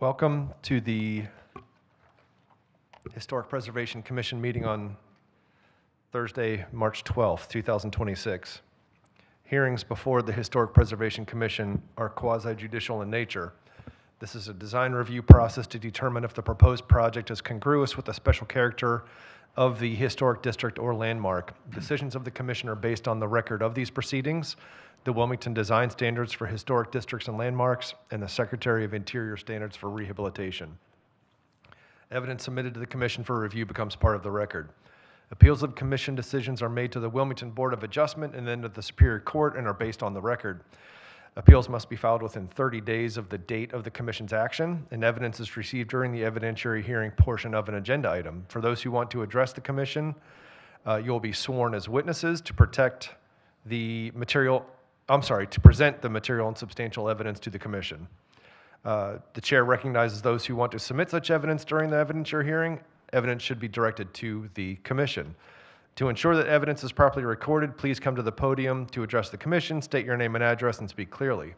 Welcome to the Historic Preservation Commission meeting on Thursday, March 12th, 2026. Hearings before the Historic Preservation Commission are quasi-judicial in nature. This is a design review process to determine if the proposed project is congruous with the special character of the historic district or landmark. Decisions of the commission are based on the record of these proceedings, the Wilmington Design Standards for Historic Districts and Landmarks, and the Secretary of Interior Standards for Rehabilitation. Evidence submitted to the commission for review becomes part of the record. Appeals of commission decisions are made to the Wilmington Board of Adjustment and then to the Superior Court and are based on the record. Appeals must be filed within 30 days of the date of the commission's action, and evidence is received during the evidentiary hearing portion of an agenda item. For those who want to address the commission, you'll be sworn as witnesses to present the material and substantial evidence to the commission. The chair recognizes those who want to submit such evidence during the evidentiary hearing. Evidence should be directed to the commission. To ensure that evidence is properly recorded, please come to the podium to address the commission, state your name and address, and speak clearly.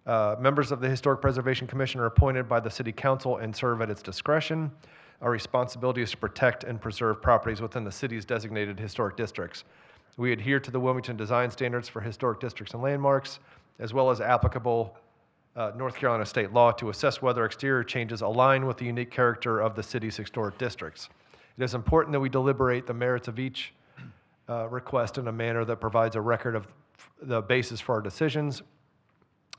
Members of the Historic Preservation Commission are appointed by the City Council and serve at its discretion. Our responsibility is to protect and preserve properties within the city's designated historic districts. We adhere to the Wilmington Design Standards for Historic Districts and Landmarks, as well as applicable North Carolina state law to assess whether exterior changes align with the unique character of the city's historic districts. It is important that we deliberate the merits of each request in a manner that provides a record of the basis for our decisions.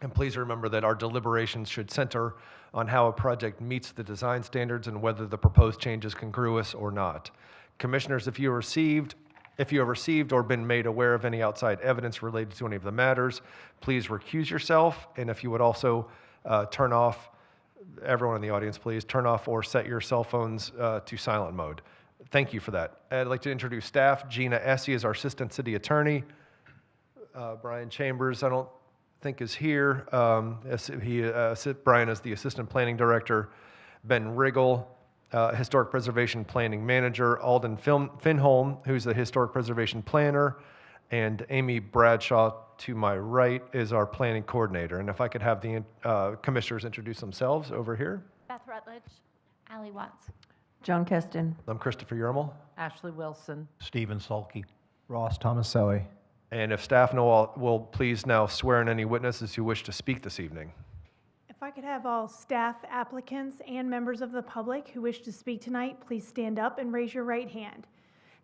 And please remember that our deliberations should center on how a project meets the design standards and whether the proposed change is congruous or not. Commissioners, if you have received or been made aware of any outside evidence related to any of the matters, please recuse yourself. And if you would also turn off, everyone in the audience, please turn off or set your cell phones to silent mode. Thank you for that. I'd like to introduce staff. Gina Essie is our Assistant City Attorney. Brian Chambers, I don't think is here. Brian is the Assistant Planning Director. Ben Riggle, Historic Preservation Planning Manager. Alden Finholm, who's the Historic Preservation Planner. And Amy Bradshaw, to my right, is our Planning Coordinator. And if I could have the commissioners introduce themselves over here. Beth Rutledge. Allie Watts. Joan Keston. I'm Christopher Yermel. Ashley Wilson. Stephen Sulky. Ross Tomaselli. And if staff will please now swear in any witnesses who wish to speak this evening. If I could have all staff, applicants, and members of the public who wish to speak tonight, please stand up and raise your right hand.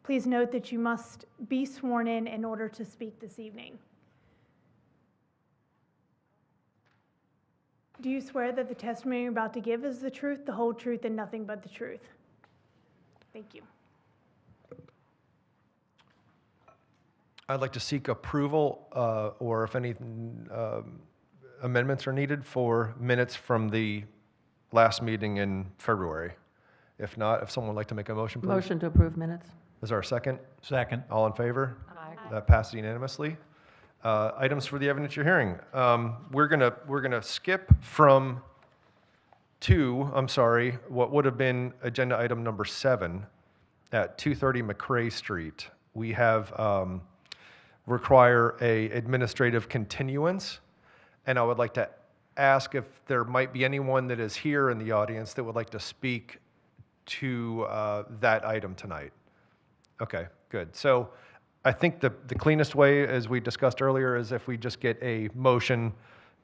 Please note that you must be sworn in order to speak this evening. Do you swear that the testimony you're about to give is the truth, the whole truth, and nothing but the truth? Thank you. I'd like to seek approval or if any amendments are needed for minutes from the last meeting in February. If not, if someone would like to make a motion, please. Motion to approve minutes. Is there a second? Second. All in favor? Aye. That passes unanimously. Items for the evidentiary hearing. We're gonna skip from what would have been agenda item number 7 at 230 McRae Street. We have require a administrative continuance, and I would like to ask if there might be anyone that is here in the audience that would like to speak to that item tonight. Okay, good. So I think the cleanest way, as we discussed earlier, is if we just get a motion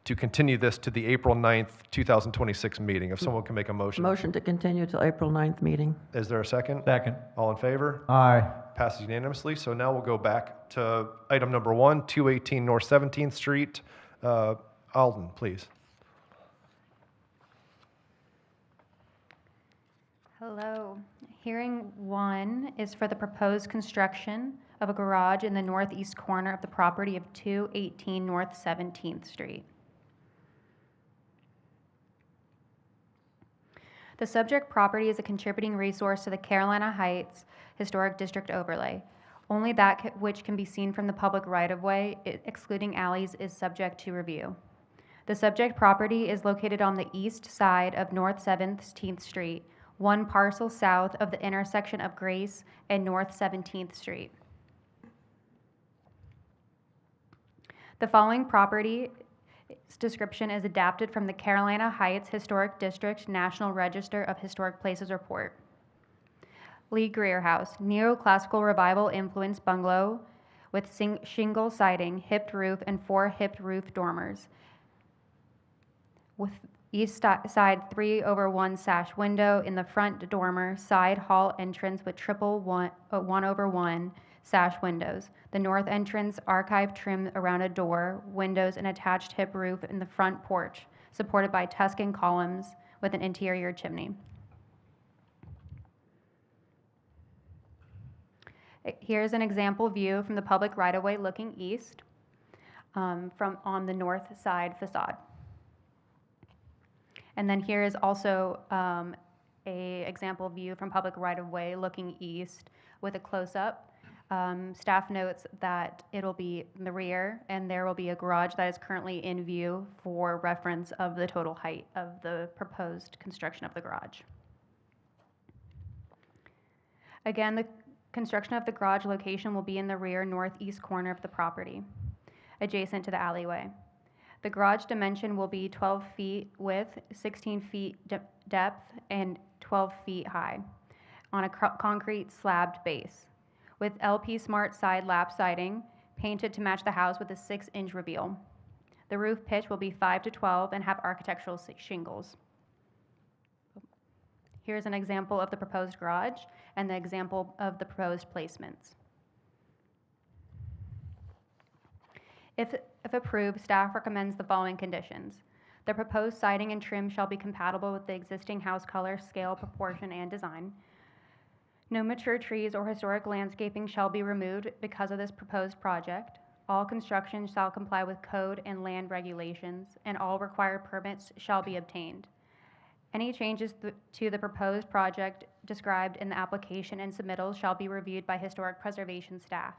to continue this to the April 9th, 2026 meeting. If someone can make a motion. Motion to continue till April 9th meeting. Is there a second? Second. All in favor? Aye. Passes unanimously. So now we'll go back to item number 1, 218 North 17th Street. Alden, please. Hello. Hearing 1 is for the proposed construction of a garage in the northeast corner of the property of 218 North 17th Street. The subject property is a contributing resource to the Carolina Heights Historic District overlay. Only that which can be seen from the public right-of-way, excluding alleys, is subject to review. The subject property is located on the east side of North 17th Street, one parcel south of the intersection of Grace and North 17th Street. The following property Its description is adapted from the Carolina Heights Historic District National Register of Historic Places report. Lee Greer House, neoclassical revival influenced bungalow with shingle siding, hipped roof, and 4 hipped roof dormers. With east side 3/1 sash window in the front dormer, side hall entrance with triple 1/1 sash windows. The north entrance archive trim around a door, windows, and attached hip roof in the front porch, supported by Tuscan columns with an interior chimney. Here's an example view from the public right-of-way looking east from on the north side facade. And then here is also a example view from public right-of-way looking east with a close-up. Staff notes that it'll be in the rear, and there will be a garage that is currently in view for reference of the total height of the proposed construction of the garage. Again, the construction of the garage location will be in the rear northeast corner of the property, adjacent to the alleyway. The garage dimension will be 12 feet width, 16 feet depth, and 12 feet high on a concrete slabbed base, with LP Smart side lap siding painted to match the house with a 6-inch reveal. The roof pitch will be 5 to 12 and have architectural shingles. Here's an example of the proposed garage and the example of the proposed placements. If approved, staff recommends the following conditions. The proposed siding and trim shall be compatible with the existing house color, scale, proportion, and design. No mature trees or historic landscaping shall be removed because of this proposed project. All construction shall comply with code and land regulations, and all required permits shall be obtained. Any changes to the proposed project described in the application and submittals shall be reviewed by historic preservation staff.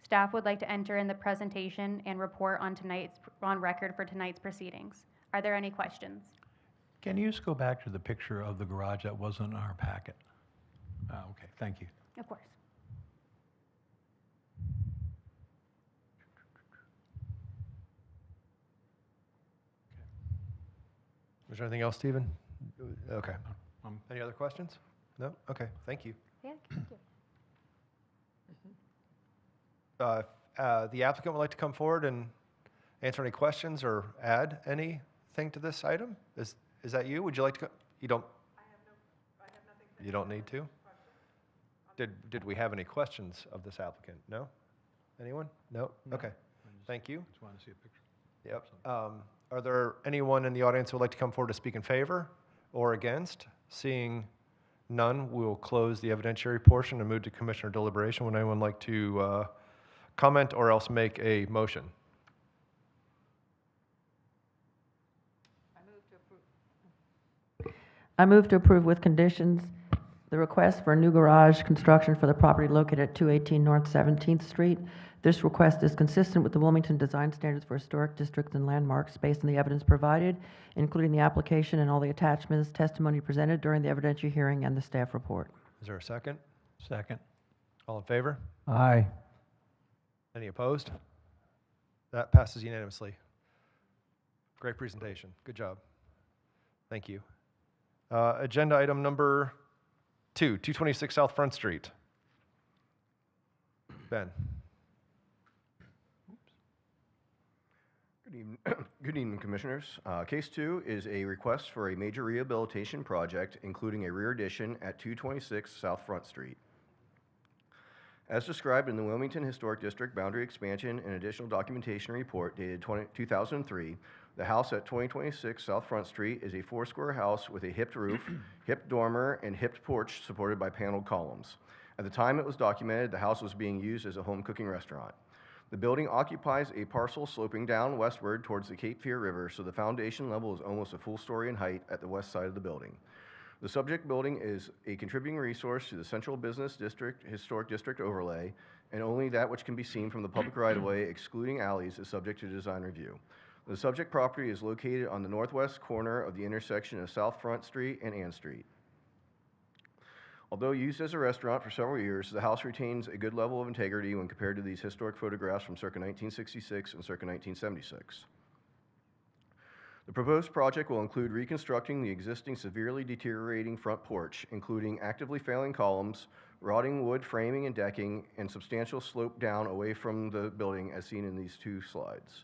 Staff would like to enter in the presentation and report on record for tonight's proceedings. Are there any questions? Can you just go back to the picture of the garage that wasn't in our packet? Okay, thank you. Of course. Is there anything else, Stephen? Okay. Um, Any other questions? No? Okay, thank you. Yeah, thank you. The applicant would like to come forward and answer any questions or add anything to this item? Is that you? Would you like to go? You don't? I have nothing. You don't need to? Did we have any questions of this applicant? No? Anyone? No? No. Okay. Thank you. Just want to see a picture. Yep. Are there anyone in the audience who would like to come forward to speak in favor or against? Seeing none, we will close the evidentiary portion and move to commissioner deliberation. Would anyone like to comment or else make a motion? I move to approve with conditions the request for a new garage construction for the property located at 218 North 17th Street. This request is consistent with the Wilmington Design Standards for Historic Districts and Landmarks based on the evidence provided, including the application and all the attachments, testimony presented during the evidentiary hearing, and the staff report. Is there a second? Second. All in favor? Aye. Any opposed? That passes unanimously. Great presentation. Good job. Thank you. Agenda item number 2, 226 South Front Street. Ben. Good evening, Commissioners. Case 2 is a request for a major rehabilitation project, including a rear addition at 226 South Front Street. As described in the Wilmington Historic District Boundary Expansion and Additional Documentation Report dated 2003, the house at 2026 South Front Street is a 4-square house with a hipped roof, hipped dormer, and hipped porch supported by paneled columns. At the time it was documented, the house was being used as a home cooking restaurant. The building occupies a parcel sloping down westward towards the Cape Fear River, so the foundation level is almost a full story in height at the west side of the building. The subject building is a contributing resource to the Central Business District Historic District overlay, and only that which can be seen from the public right-of-way, excluding alleys, is subject to design review. The subject property is located on the northwest corner of the intersection of South Front Street and Ann Street. Although used as a restaurant for several years, the house retains a good level of integrity when compared to these historic photographs from circa 1966 and circa 1976. The proposed project will include reconstructing the existing severely deteriorating front porch, including actively failing columns, rotting wood framing and decking, and substantial slope down away from the building as seen in these two slides.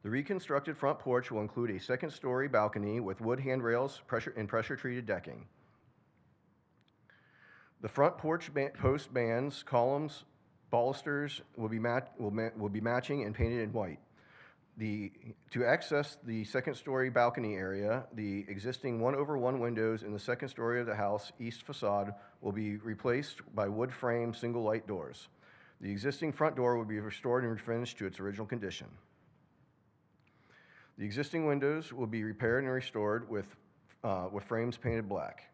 The reconstructed front porch will include a second-story balcony with wood handrails and pressure-treated decking. The front porch post bands, columns, balusters will be matching and painted in white. To access the second-story balcony area, the existing 1/1 windows in the second story of the house east facade will be replaced by wood frame single light doors. The existing front door will be restored and refinished to its original condition. The existing windows will be repaired and restored with frames painted black.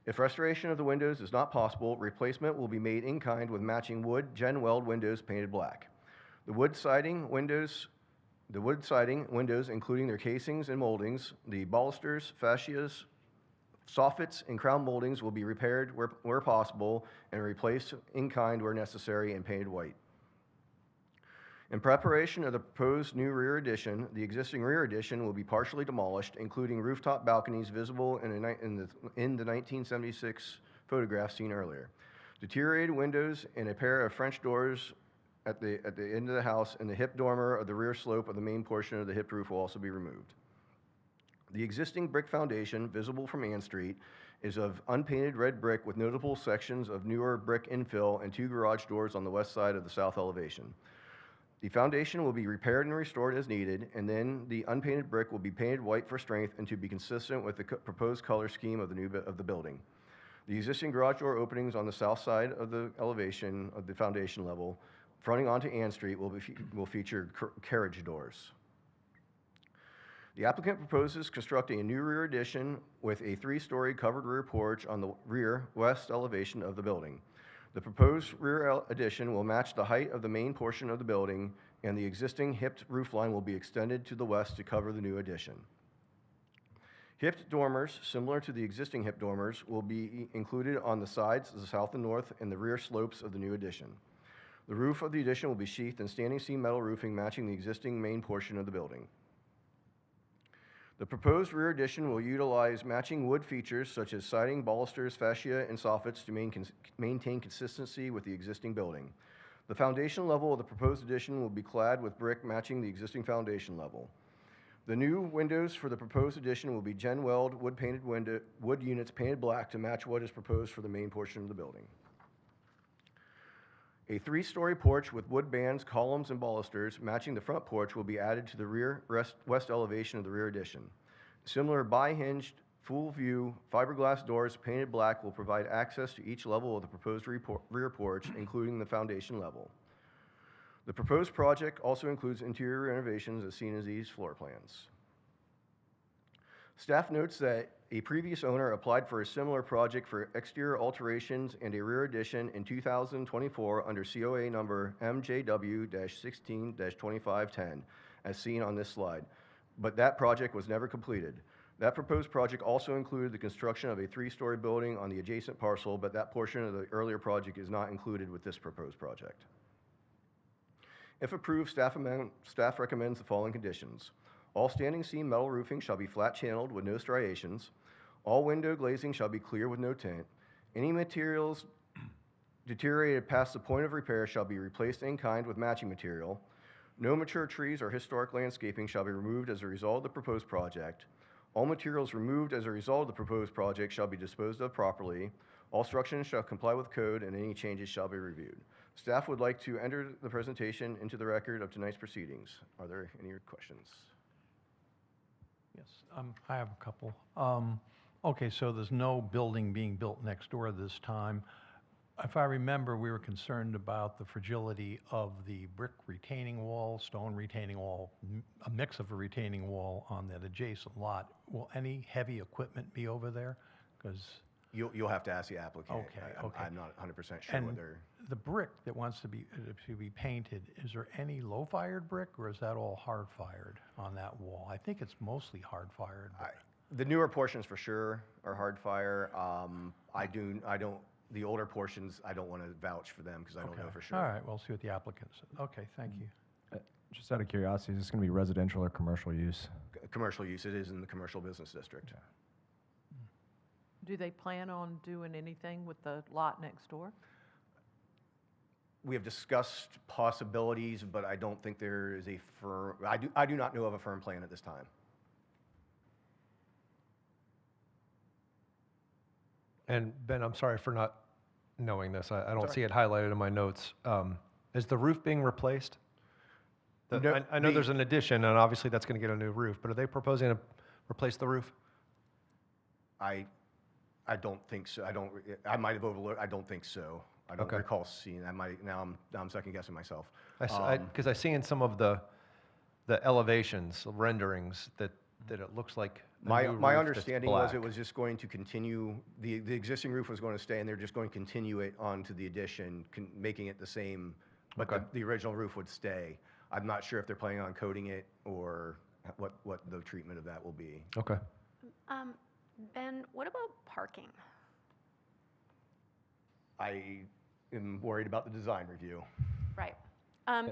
If restoration of the windows is not possible, replacement will be made in kind with matching wood gen weld windows painted black. The wood siding windows, including their casings and moldings, the balusters, fascias, soffits, and crown moldings will be repaired where possible and replaced in kind where necessary and painted white. In preparation of the proposed new rear addition, the existing rear addition will be partially demolished, including rooftop balconies visible in the 1976 photograph seen earlier. Deteriorated windows and a pair of French doors at the end of the house and the hip dormer of the rear slope of the main portion of the hip roof will also be removed. The existing brick foundation, visible from Ann Street, is of unpainted red brick with notable sections of newer brick infill and 2 garage doors on the west side of the south elevation. The foundation will be repaired and restored as needed, and then the unpainted brick will be painted white for strength and to be consistent with the proposed color scheme of the building. The existing garage door openings on the south side of the elevation of the foundation level, fronting onto Ann Street, will feature carriage doors. The applicant proposes constructing a new rear addition with a 3-story covered rear porch on the rear west elevation of the building. The proposed rear addition will match the height of the main portion of the building, and the existing hipped roof line will be extended to the west to cover the new addition. Hipped dormers, similar to the existing hip dormers, will be included on the sides, the south and north, and the rear slopes of the new addition. The roof of the addition will be sheathed in standing seam metal roofing matching the existing main portion of the building. The proposed rear addition will utilize matching wood features such as siding, balusters, fascia, and soffits to maintain consistency with the existing building. The foundation level of the proposed addition will be clad with brick matching the existing foundation level. The new windows for the proposed addition will be gen weld wood units painted black to match what is proposed for the main portion of the building. A 3-story porch with wood bands, columns, and balusters matching the front porch will be added to the rear west elevation of the rear addition. Similar bi-hinged, full-view fiberglass doors painted black will provide access to each level of the proposed rear porch, including the foundation level. The proposed project also includes interior renovations as seen as these floor plans. Staff notes that a previous owner applied for a similar project for exterior alterations and a rear addition in 2024 under COA number MJW-16-2510, as seen on this slide, but that project was never completed. That proposed project also included the construction of a 3-story building on the adjacent parcel, but that portion of the earlier project is not included with this proposed project. If approved, staff recommends the following conditions. All standing seam metal roofing shall be flat channeled with no striations. All window glazing shall be clear with no tint. Any materials deteriorated past the point of repair shall be replaced in kind with matching material. No mature trees or historic landscaping shall be removed as a result of the proposed project. All materials removed as a result of the proposed project shall be disposed of properly. All structures shall comply with code and any changes shall be reviewed. Staff would like to enter the presentation into the record of tonight's proceedings. Are there any questions? Yes, I have a couple. Okay, so there's no building being built next door this time. If I remember, we were concerned about the fragility of the brick retaining wall, stone retaining wall, a mix of a retaining wall on that adjacent lot. Will any heavy equipment be over there? Because You'll have to ask the applicant. Okay, okay. I'm not 100% sure and whether. the brick that wants to be painted, is there any low-fired brick, or is that all hard-fired on that wall? I think it's mostly hard-fired. The newer portions for sure are hard fire. The older portions, I don't want to vouch for them because I don't know for sure. All right, we'll see what the applicant says. Okay, thank you. Just out of curiosity, is this going to be residential or commercial use? Commercial use, it is in the commercial business district. Do they plan on doing anything with the lot next door? We have discussed possibilities, but I don't think there is a firm, I do not know of a firm plan at this time. And Ben, I'm sorry for not knowing this. I don't Sorry. see it highlighted in my notes. Is the roof being replaced? No, I know the- there's an addition, and obviously that's going to get a new roof, but are they proposing to replace the roof? I don't think so. I might have overlooked, I don't think so. I don't Okay. recall seeing, now I'm second guessing myself. Because I see in some of the elevations, renderings, that it looks like a My new roof that's understanding was it black. was just going to continue, the existing roof was going to stay, and they're just going to continue it onto the addition, making it the same, but Okay. the original roof would stay. I'm not sure if they're planning on coating it or what the treatment of that will be. Okay. Ben, what about parking? I am worried about the design review. Right.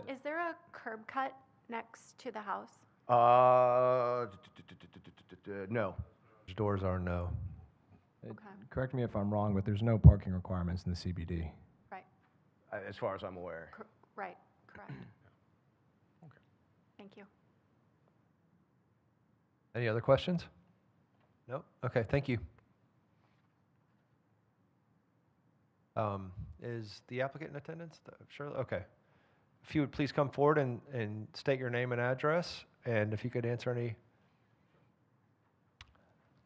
Is there a curb cut next to the house? No. Doors are no. Okay. Correct me if I'm wrong, but there's no parking requirements in the CBD. Right. As far as I'm aware. Right, correct. Thank you. Any other questions? No? Okay, thank you. Is the applicant in attendance? Sure, okay. If you would please come forward and state your name and address, and if you could answer any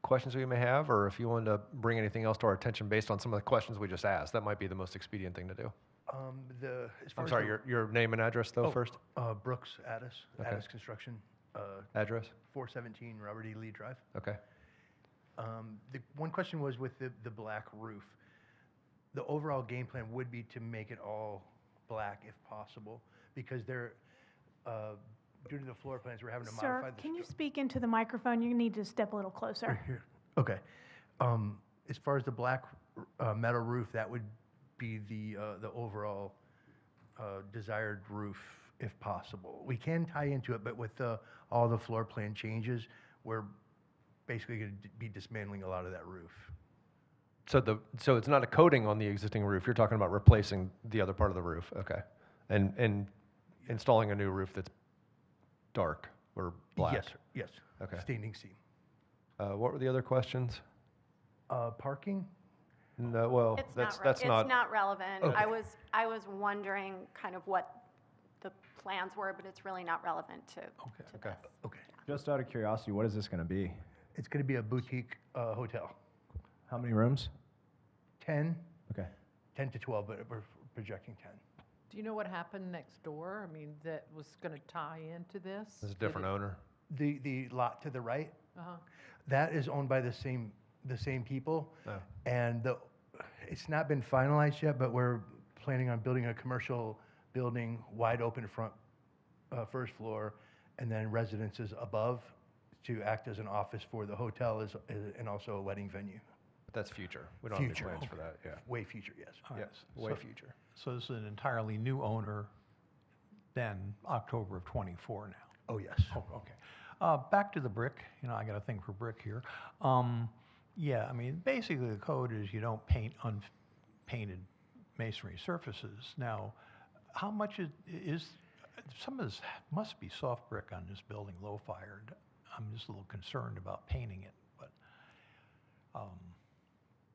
questions we may have, or if you wanted to bring anything else to our attention based on some of the questions we just asked, that might be the most expedient thing to do. As far I'm as sorry, your name and address though first? Brooks Addis, Okay. Addis Construction, Address? 417 Robert E. Lee Drive. Okay. The one question was with the black roof. The overall game plan would be to make it all black if possible, because they're, due to the floor plans, we're having to Sir, modify the. can you speak into the microphone? You need to step a little closer. Right here. Okay. As far as the black metal roof, that would be the overall desired roof if possible. We can tie into it, but with all the floor plan changes, we're basically going to be dismantling a lot of that roof. So it's not a coating on the existing roof, you're talking about replacing the other part of the roof, okay? And installing a new roof that's dark or black? Yes, sir. Yes. Okay. Standing seam. What were the other questions? Parking? No, well, It's that's not. It's not relevant. Okay. I was wondering kind of what the plans were, but it's really not relevant to Okay. this. Okay. Just out of curiosity, what is this going to be? It's going to be a boutique hotel. How many rooms? 10 Okay. to 12, but we're projecting 10. Do you know what happened next door? I mean, that was going to tie into this? There's a Did different it- owner. The lot to the right, Uh-huh. that is owned by the same people. Oh. And it's not been finalized yet, but we're planning on building a commercial building, wide open front, first floor, and then residences above to act as an office for the hotel and also a wedding venue. But that's future. We don't have Future, any plans for okay. that, yeah. Way future, yes. Yes, way So- future. So this is an entirely new owner than October of '24 now. Oh, yes. Oh, okay. Back to the brick, I got a thing for brick here. Yeah, I mean, basically the code is you don't paint unpainted masonry surfaces. Now, how much is some of this must be soft brick on this building, low fired. I'm just a little concerned about painting it, but,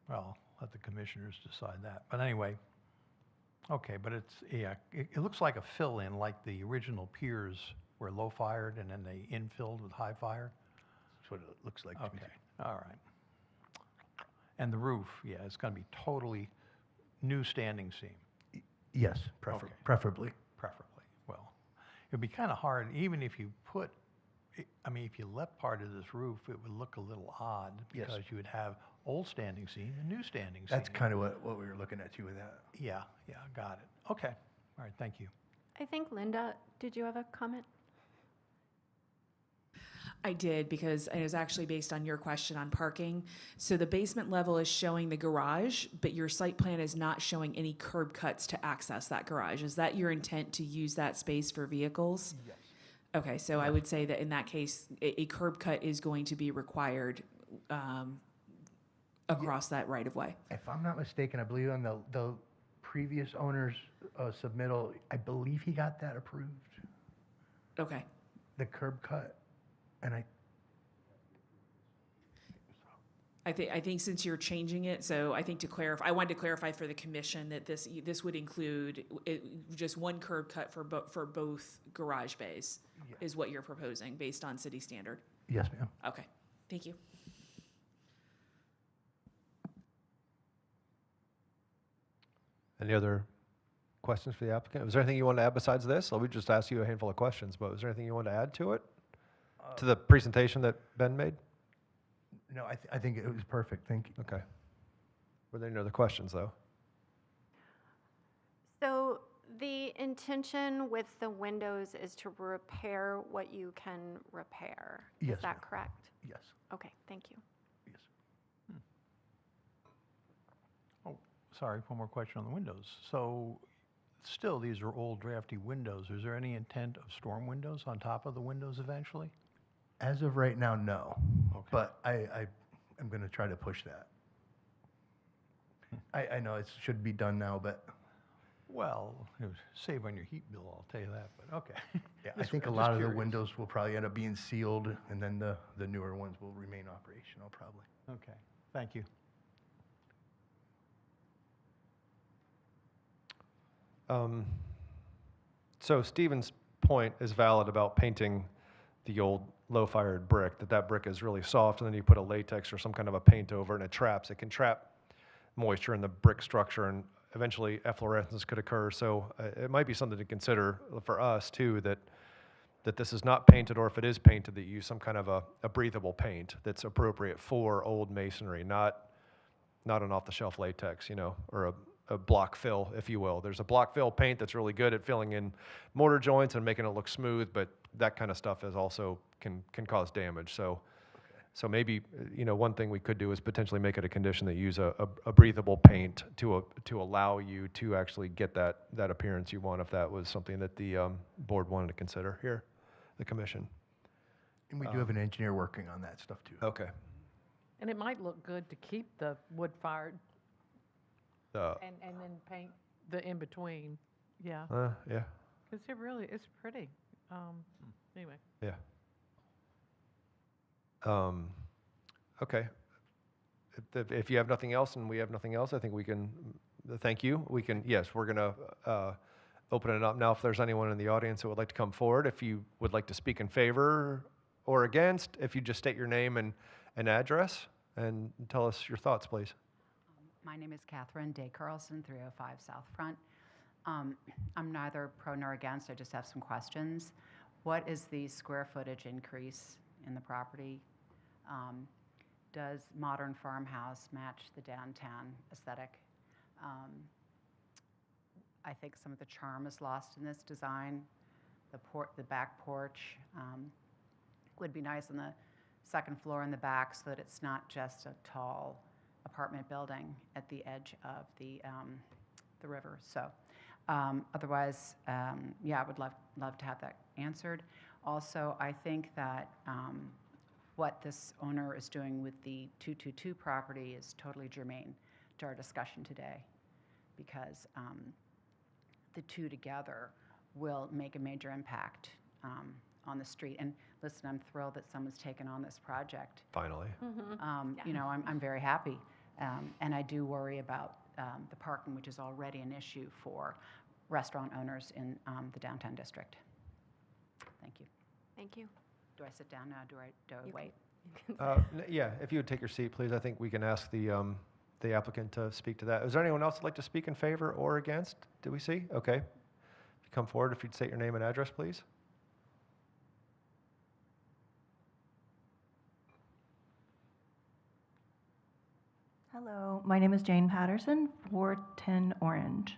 well, let the commissioners decide that. But anyway, okay, but it looks like a fill-in, like the original piers were low fired and then they infilled with high fire. That's what it looks like to me. Okay, all right. And the roof, yeah, it's going to be totally new standing seam, Yes, Okay. preferably. preferably. Well, it'd be kind of hard, even if you put, if you left part of this roof, it would look a little odd Yes. because you would have old standing seam and new standing seam. That's kind of what we were looking at too with that. Yeah, got it. Okay, all right, thank you. I think, Linda, did you have a comment? I did, because it was actually based on your question on parking. So the basement level is showing the garage, but your site plan is not showing any curb cuts to access that garage. Is that your intent, to use that space for vehicles? Yes. Okay, so I would say that in that case, a curb cut is going to be required across that right-of-way. If I'm not mistaken, I believe on the previous owner's submittal, I believe he got that approved, Okay. the curb cut. And I think since you're changing it, so I think to clarify, I wanted to clarify for the commission that this would include just one curb cut for both garage bays, Yeah. is what you're proposing based on city standard. Yes, ma'am. Okay, thank you. Any other questions for the applicant? Was there anything you wanted to add besides this? We just asked you a handful of questions, but was there anything you wanted to add to it? To the presentation that Ben made? No, I think it was perfect. Thank you. Okay. Were there any other questions, though? So the intention with the windows is to repair what you can repair. Yes, Is that ma'am. correct? Yes. Okay, thank you. Yes. Oh, sorry, one more question on the windows. So still, these are old drafty windows. Is there any intent of storm windows on top of the windows eventually? As of right now, no. Okay. But I am going to try to push that. I know it should be done now, but Well, it would save on your heat bill, I'll tell you that, but okay. yeah, I Just- think a just lot of the curious. windows will probably end up being sealed, and then the newer ones will remain operational, probably. Okay, thank you. So Stephen's point is valid about painting the old low-fired brick, that brick is really soft, and then you put a latex or some kind of a paint over it, and it traps. It can trap moisture in the brick structure, and eventually efflorescence could occur. So it might be something to consider for us, too, that this is not painted, or if it is painted, that you use some kind of a breathable paint that's appropriate for old masonry, not an off-the-shelf latex, or a block fill, if you will. There's a block fill paint that's really good at filling in mortar joints and making it look smooth, but that kind of stuff is also can cause damage. So maybe, one thing we could do is potentially make it a condition that you use a breathable paint to allow you to actually get that appearance you want, if that was something that the board wanted to consider here, the commission. And we do have an engineer working on that stuff, too. Okay. And it might look good to keep the wood-fired and then paint the in-between. Yeah, Yeah. because it's pretty. Anyway. Yeah. Okay. If you have nothing else and we have nothing else, I think we can, thank you. Yes, we're going to open it up now. If there's anyone in the audience who would like to come forward, if you would like to speak in favor or against, if you just state your name and address and tell us your thoughts, please. My name is Catherine Day Carlson, 305 South Front. I'm neither pro nor against, I just have some questions. What is the square footage increase in the property? Does modern farmhouse match the downtown aesthetic? I think some of the charm is lost in this design. The back porch would be nice on the second floor in the back, so that it's not just a tall apartment building at the edge of the river. So otherwise, yeah, I would love to have that answered. Also, I think that what this owner is doing with the 222 property is totally germane to our discussion today, because the two together will make a major impact on the street. And listen, I'm thrilled that someone's taken on this project. Finally. I'm very happy. And I do worry about the parking, which is already an issue for restaurant owners in the downtown district. Thank you. Thank you. Do I sit down now? Do I wait? Yeah, if you would take your seat, please. I think we can ask the applicant to speak to that. Is there anyone else that'd like to speak in favor or against? Do we see? Okay. If you come forward, if you'd state your name and address, please. Hello, my name is Jane Patterson, 410 Orange.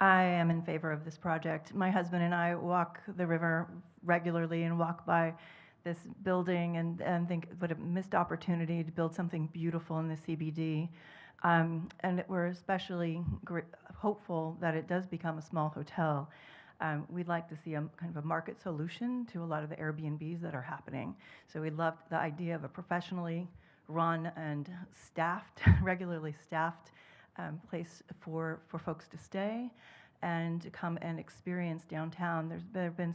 I am in favor of this project. My husband and I walk the river regularly and walk by this building and think what a missed opportunity to build something beautiful in the CBD. And we're especially hopeful that it does become a small hotel. We'd like to see a kind of a market solution to a lot of the Airbnbs that are happening. So we loved the idea of a professionally run and staffed, regularly staffed place for folks to stay and to come and experience downtown. There's been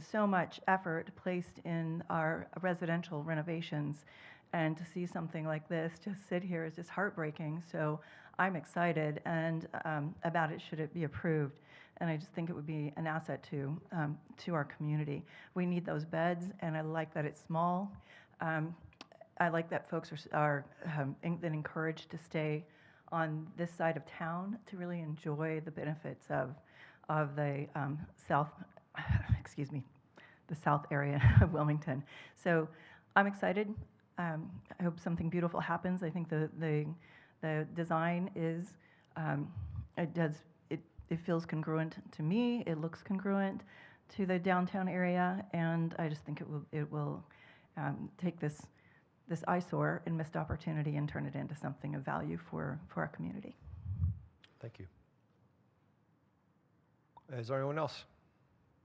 so much effort placed in our residential renovations, and to see something like this just sit here is just heartbreaking. So I'm excited and about it should it be approved. And I just think it would be an asset to our community. We need those beds, and I like that it's small. I like that folks are been encouraged to stay on this side of town to really enjoy the benefits of the south, the south area of Wilmington. So I'm excited. I hope something beautiful happens. I think the design is it feels congruent to me. It looks congruent to the downtown area, and I just think it will take this eyesore and missed opportunity and turn it into something of value for our community. Thank you. Is there anyone else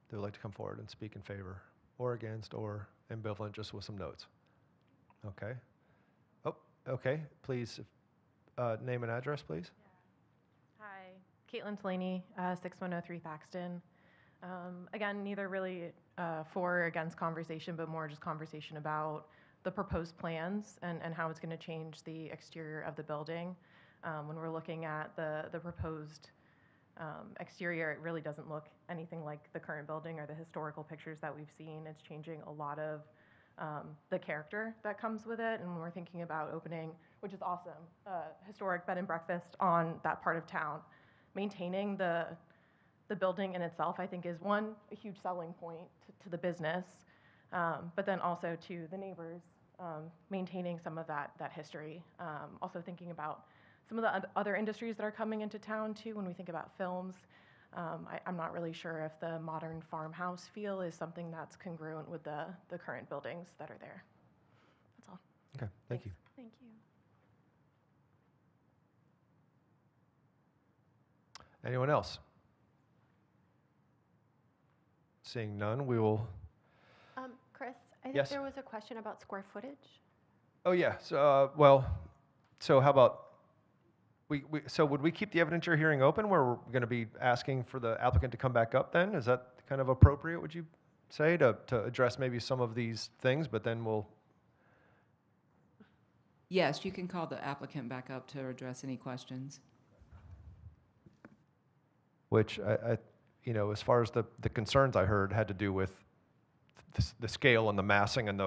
that would like to come forward and speak in favor or against or ambivalent, just with some notes? Okay. Oh, okay. Please, name and address, please. Yeah. Hi, Caitlin Delaney, 6103 Thaxton. Again, neither really for or against conversation, but more just conversation about the proposed plans and how it's going to change the exterior of the building. When we're looking at the proposed exterior, it really doesn't look anything like the current building or the historical pictures that we've seen. It's changing a lot of the character that comes with it. And when we're thinking about opening, which is awesome, historic bed and breakfast on that part of town, maintaining the building in itself, I think, is a huge selling point to the business. But then also to the neighbors, maintaining some of that history. Also thinking about some of the other industries that are coming into town too. When we think about films, I'm not really sure if the modern farmhouse feel is something that's congruent with the current buildings that are there. That's all. Okay, thank you. Thank you. Anyone else? Seeing none, we will. Chris, I think Yes. there was a question about square footage. Oh, yeah. So, well, so how about, so would we keep the evidentiary hearing open where we're going to be asking for the applicant to come back up then? Is that kind of appropriate, would you say, to address maybe some of these things, but then we'll. Yes, you can call the applicant back up to address any questions. Which I as far as the concerns I heard had to do with the scale and the massing and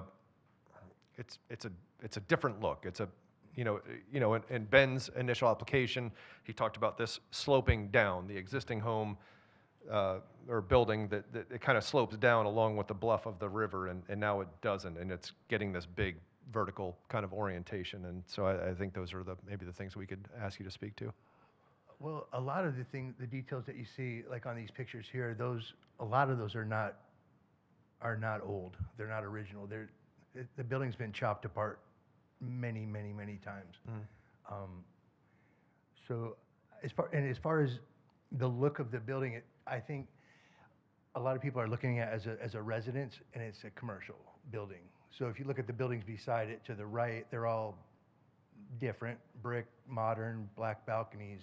it's a different look. It's a, in Ben's initial application, he talked about this sloping down, the existing home or building that it kind of slopes down along with the bluff of the river, and now it doesn't, and it's getting this big vertical kind of orientation. And so I think those are maybe the things we could ask you to speak to. Well, a lot of the details that you see, like on these pictures here, a lot of those are not old. They're not original. The building's been chopped apart many, many, many times. So as far as the look of the building, I think a lot of people are looking at it as a residence, and it's a commercial building. So if you look at the buildings beside it to the right, they're all different: brick, modern, black balconies.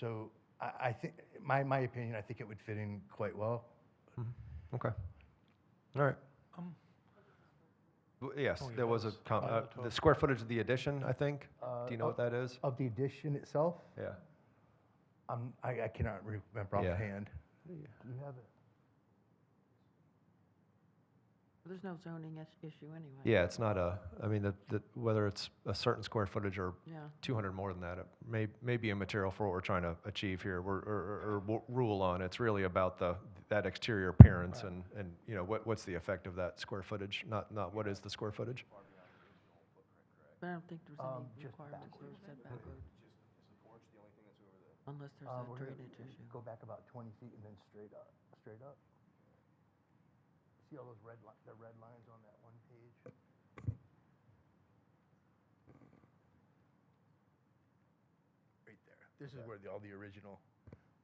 So I think, my opinion, I think it would fit in quite well. Mm-hmm. Okay. All right. Yes, there was the square footage of the addition, I think. Do you know what that is? Of the addition itself? Yeah. I cannot remember offhand. Do you have it? There's no zoning issue anyway. Yeah, it's not whether it's a certain square footage or Yeah. 200 more than that, it may be immaterial for what we're trying to achieve here or rule on. It's really about that exterior appearance, right. and what's the effect of that square footage, not what is the square footage. But I don't think there's any requirements for setback. It's the porch, the only thing that's over there. Unless there's a drainage issue. Go back about 20 feet and then straight up. See all those red lines on that one page? Right there. This is where all the original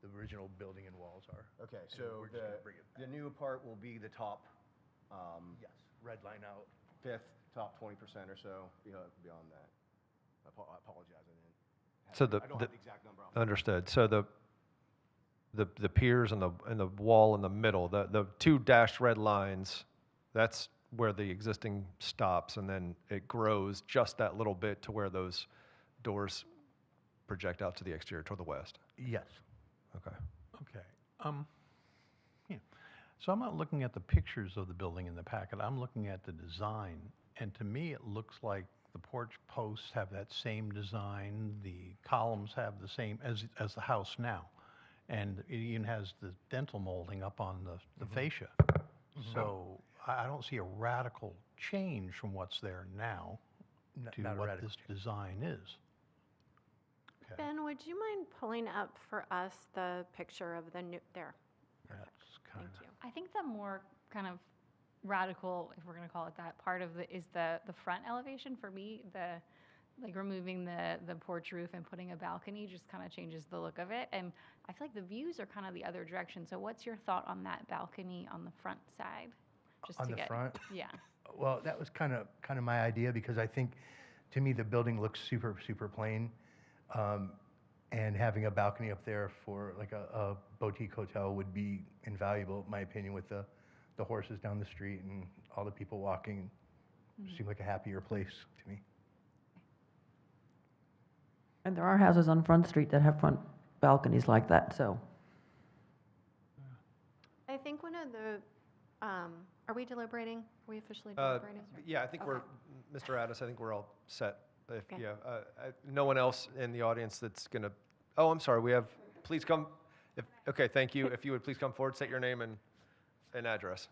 the original building and walls are. Okay, And so we're just gonna bring it the back. new part will be the top, Yes, red line out. fifth, top 20% or so, beyond that. I apologize, I didn't. So I don't have the exact number off. understood. So the piers and the wall in the middle, the two dashed red lines, that's where the existing stops, and then it grows just that little bit to where those doors project out to the exterior, toward the west. Yes. Okay. Okay. Yeah. So I'm not looking at the pictures of the building in the packet. I'm looking at the design. And to me, it looks like the porch posts have that same design. The columns have the same as the house now. And it even has the dental molding up on the fascia. So I don't see a radical change from what's there now to Not a what radical this change. design is. Okay. Ben, would you mind pulling up for us the picture of the new, there? That's kind Thank of. you. I think the more kind of radical, if we're going to call it that, part of is the front elevation. For me, like removing the porch roof and putting a balcony just kind of changes the look of it. And I feel like the views are kind of the other direction. So what's your thought on that balcony on the front side? Just On to the get, front? Yeah. Well, that was kind of my idea, because I think, to me, the building looks super, super plain. And having a balcony up there for like a boutique hotel would be invaluable, in my opinion, with the horses down the street and all the people walking. Seemed like a happier place to me. And there are houses on Front Street that have front balconies like that, so. I think one of the, are we deliberating? Are we officially deliberating? Yeah, I think Okay. Mr. Addis, I think we're all set. If, Okay. yeah, no one else in the audience that's gonna, oh, I'm sorry, please come, okay, thank you. If you would please come forward, state your name and address.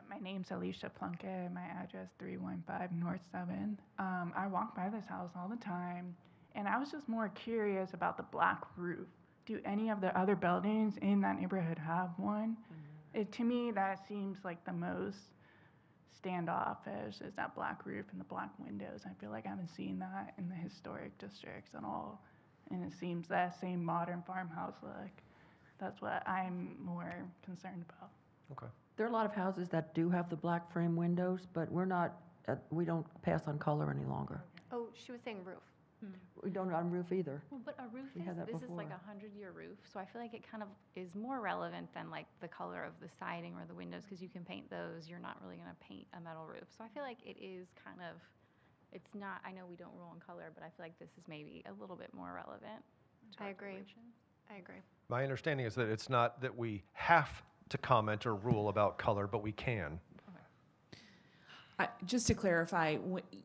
My name's Alicia Plunkett, my address 315 North 7. I walk by this house all the time, and I was just more curious about the black roof. Do any of the other buildings in that neighborhood have one? To me, that seems like the most standoffish, is that black roof and the black windows. I feel like I haven't seen that in the historic districts at all, and it seems that same modern farmhouse look. That's what I'm more concerned about. Okay. There are a lot of houses that do have the black frame windows, but we don't pass on color any longer. Oh, she was saying roof. We don't on roof either. Well, but a roof We had that this is like before. a 100-year roof, so I feel like it kind of is more relevant than like the color of the siding or the windows, because you can paint those. You're not really going to paint a metal roof. So I feel like it is kind of, it's not, I know we don't rule on color, but I feel like this is maybe a little bit more relevant. to I our agree. deliberation. I agree. My understanding is that it's not that we have to comment or rule about color, but we can. Just to clarify,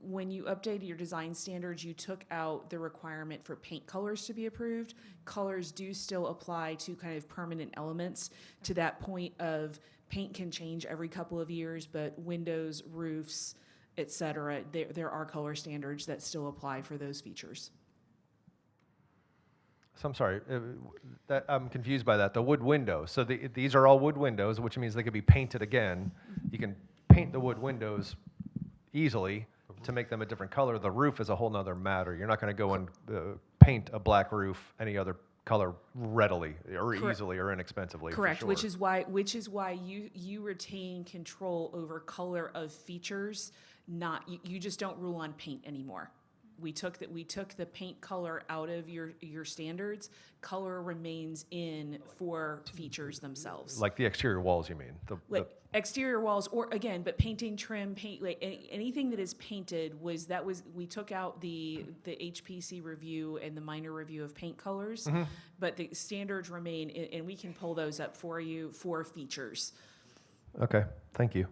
when you updated your design standards, you took out the requirement for paint colors to be approved. Colors do still apply to kind of permanent elements. To that point of paint can change every couple of years, but windows, roofs, et cetera, there are color standards that still apply for those features. So I'm sorry, I'm confused by that. The wood windows, so these are all wood windows, which means they could be painted again. You can paint the wood windows easily to make them a different color. The roof is a whole nother matter. You're not going to go and paint a black roof any other color readily or Correct. easily or inexpensively. Correct, for which sure. is why you retain control over color of features. Not you just don't rule on paint anymore. We took the paint color out of your standards. Color remains in for features themselves. Like the exterior walls, you mean? Like exterior walls, or again, but painting, trim, paint, like anything that is painted we took out the HPC review and the minor review of paint colors, but the standards remain, and we can pull those up for you for features. Okay, thank you.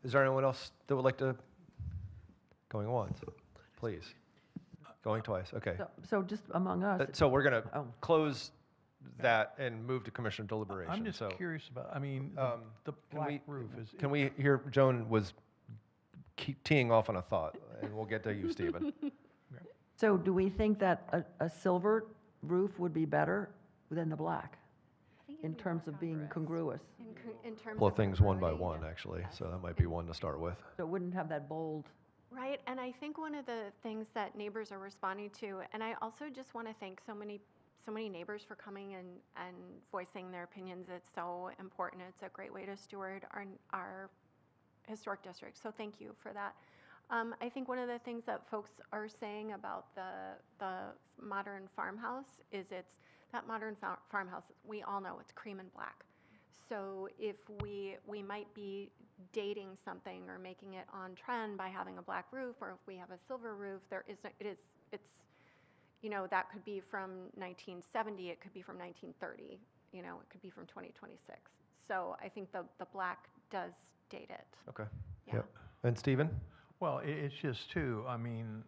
Is there anyone else that would like to? Going once, please. Going twice, okay. So just among us. So we're going to Oh. close that and move to commissioner deliberation. I'm just So, curious about, the can black roof is. Can we hear, Joan was teeing off on a thought, and we'll get to you, Stephen. So do we think that a silver roof would be better than the black in terms of being congruous? In terms Pull of things one by congruity, one, actually, so that might be one to start with. So it wouldn't have that bold Right, and I think one of the things that neighbors are responding to, and I also just want to thank so many neighbors for coming and voicing their opinions. It's so important. It's a great way to steward our historic district. So thank you for that. I think one of the things that folks are saying about the modern farmhouse is that modern farmhouse, we all know it's cream and black. So if we might be dating something or making it on trend by having a black roof, or if we have a silver roof, it's that could be from 1970, it could be from 1930, it could be from 2026. So I think the black does date it. Okay. Yeah. Yep. And Stephen? Well, it's just too, I mean,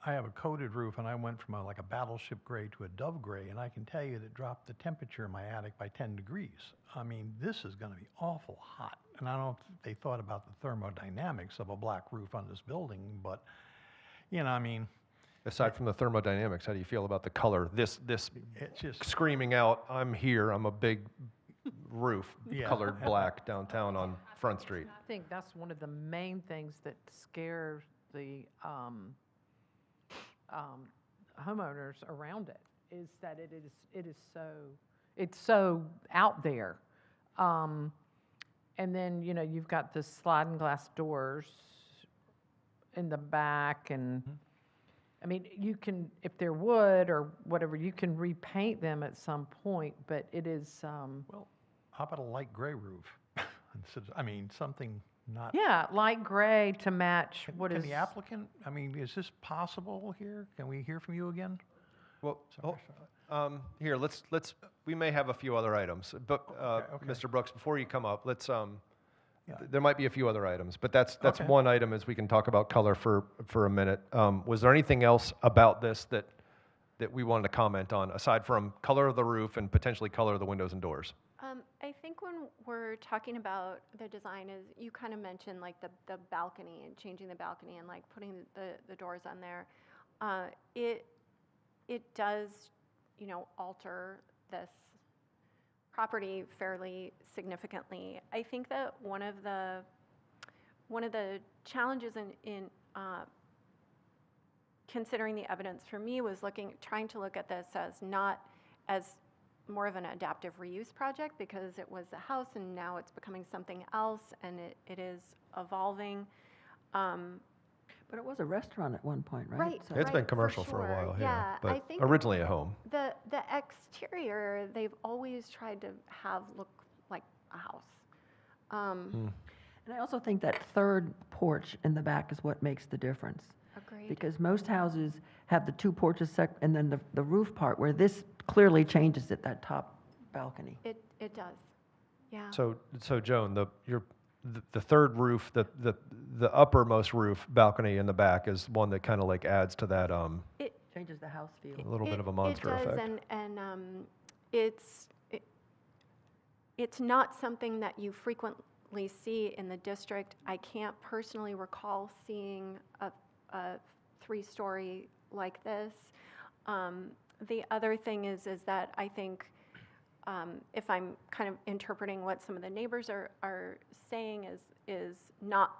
I have a coated roof, and I went from like a battleship gray to a dove gray, and I can tell you that it dropped the temperature in my attic by 10 degrees. I mean, this is going to be awful hot. And I don't know if they thought about the thermodynamics of a black roof on this building, but, I mean. Aside from the thermodynamics, how do you feel about the color? This It's just screaming out, I'm here, I'm a big roof, Yeah. colored black downtown on Front Street. I think that's one of the main things that scares the homeowners around it, is that it's so out there. And then, you've got the sliding glass doors in the back, and I mean, you can, if they're wood or whatever, you can repaint them at some point, but it is, well, how about a light gray roof? I mean, something not. yeah, light gray to match what Can is. the applicant, I mean, is this possible here? Can we hear from you again? Well, here, let's, we may have a few other items, but, Okay. Mr. Brooks, before you come up, let's, Yeah. there might be a few other items, but that's Okay. one item, as we can talk about color for a minute. Was there anything else about this that we wanted to comment on, aside from color of the roof and potentially color of the windows and doors? I think when we're talking about the design, is you kind of mentioned like the balcony and changing the balcony and like putting the doors on there. It does, alter this property fairly significantly. I think that one of the challenges in considering the evidence for me was trying to look at this as not as more of an adaptive reuse project, because it was a house and now it's becoming something else, and it is evolving. But it was a restaurant at one point, right? Right. So- It's been for commercial for a sure. while, Yeah, I but think originally a home. The exterior, they've always tried to have look like a house. And I also think that third porch in the back is what makes the difference. Agreed. Because most houses have the two porches and then the roof part, where this clearly changes it, that top balcony. It does, yeah. So Joan, the third roof, the uppermost roof balcony in the back is one that kind of like adds to that, It Changes the house feel. a little bit of a monster it does, effect. and it's not something that you frequently see in the district. I can't personally recall seeing a three-story like this. The other thing is that I think, if I'm kind of interpreting what some of the neighbors are saying, is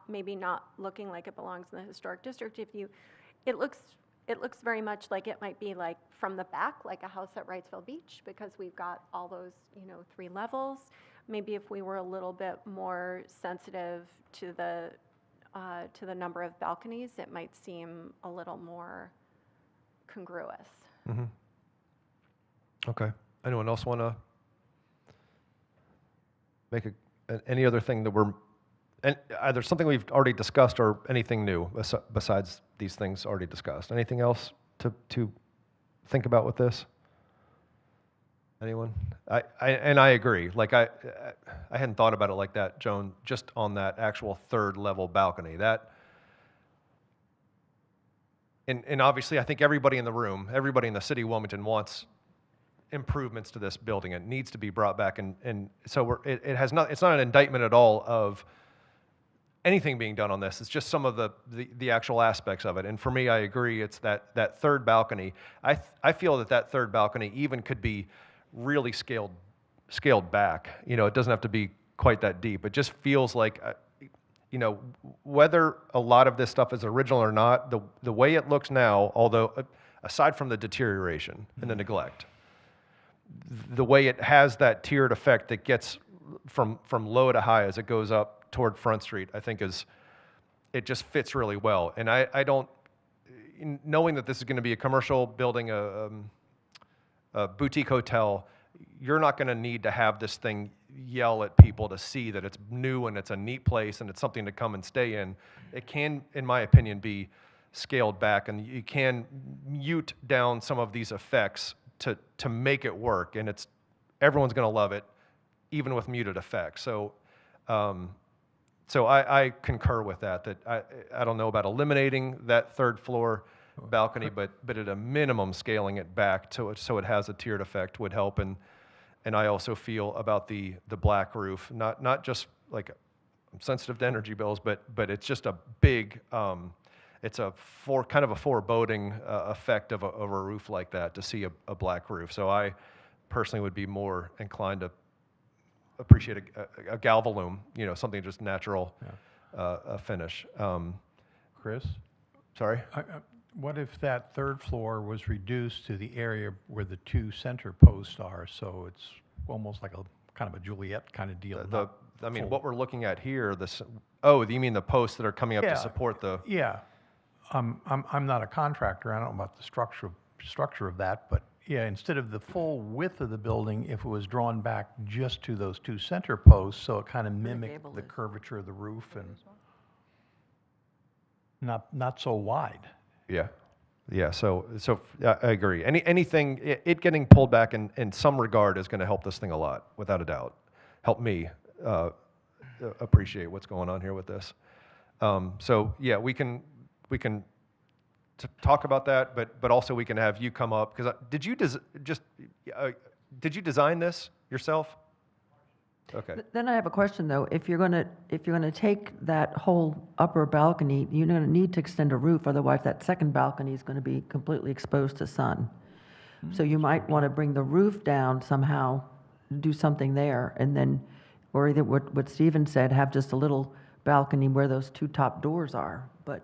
maybe not looking like it belongs in the historic district. It looks very much like it might be like from the back, like a house at Wrightsville Beach, because we've got all those 3 levels. Maybe if we were a little bit more sensitive to the number of balconies, it might seem a little more congruous. Mm-hmm. Okay. Anyone else want to make any other thing that either something we've already discussed or anything new besides these things already discussed? Anything else to think about with this? Anyone? I agree. Like I hadn't thought about it like that, Joan, just on that actual third level balcony. And obviously I think everybody in the room, everybody in the city of Wilmington wants improvements to this building. It needs to be brought back, and so it's not an indictment at all of anything being done on this. It's just some of the actual aspects of it. And for me, I agree. It's that third balcony. I feel that third balcony even could be really scaled back. It doesn't have to be quite that deep. It just feels like you know, whether a lot of this stuff is original or not, the way it looks now, although aside from the deterioration and the neglect, the way it has that tiered effect that gets from low to high as it goes up toward Front Street, I think it just fits really well. And I don't, knowing that this is going to be a commercial building, a boutique hotel, you're not going to need to have this thing yell at people to see that it's new and it's a neat place and it's something to come and stay in. It can, in my opinion, be scaled back, and you can mute down some of these effects to make it work, and everyone's going to love it, even with muted effects. So, I concur with that. That I don't know about eliminating that third floor balcony, but at a minimum, scaling it back so it has a tiered effect would help. And I also feel about the black roof, not just like I'm sensitive to energy bills, but it's just a big, it's kind of a foreboding effect of a roof like that to see a black roof. So I personally would be more inclined to appreciate a galvalume, something just natural finish. Chris? Sorry? What if that third floor was reduced to the area where the two center posts are, so it's almost like a kind of a Juliet kind of deal? What we're looking at here, you mean the posts that are coming up to support the... Yeah. I'm not a contractor. I don't know about the structure of that, but yeah, instead of the full width of the building, if it was drawn back just to those two center posts, so it kind of mimicked the curvature of the roof and not so wide. Yeah. So I agree. Anything, it getting pulled back in some regard is going to help this thing a lot, without a doubt. Help me appreciate what's going on here with this. So yeah, we can talk about that, but also we can have you come up, because did you design this yourself? Okay. Then I have a question though. If you're gonna take that whole upper balcony, you're gonna need to extend a roof, otherwise that second balcony is gonna be completely exposed to sun. So you might want to bring the roof down somehow, do something there, and then, or either what Stephen said, have just a little balcony where those two top doors are. But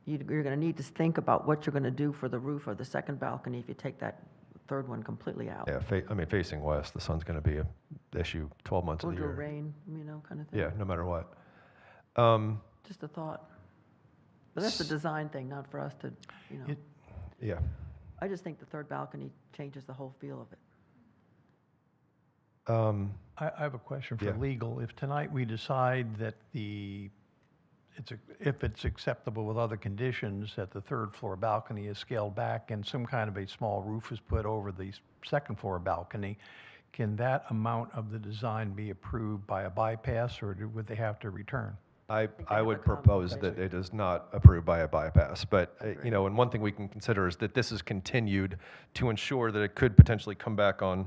you're gonna need to think about what you're gonna do for the roof of the second balcony if you take that third one completely out. Yeah, facing west, the sun's going to be an issue 12 months of the year. Or rain, kind of thing. Yeah, no matter what. Just a thought. But that's a design thing, not for us to, Yeah. I just think the third balcony changes the whole feel of it. I have a question for Yeah. legal. If tonight we decide that if it's acceptable with other conditions, that the third floor balcony is scaled back and some kind of a small roof is put over the second floor balcony, can that amount of the design be approved by a bypass, or would they have to return? I would propose that it is not approved by a bypass, but, and one thing we can consider is that this is continued to ensure that it could potentially come back on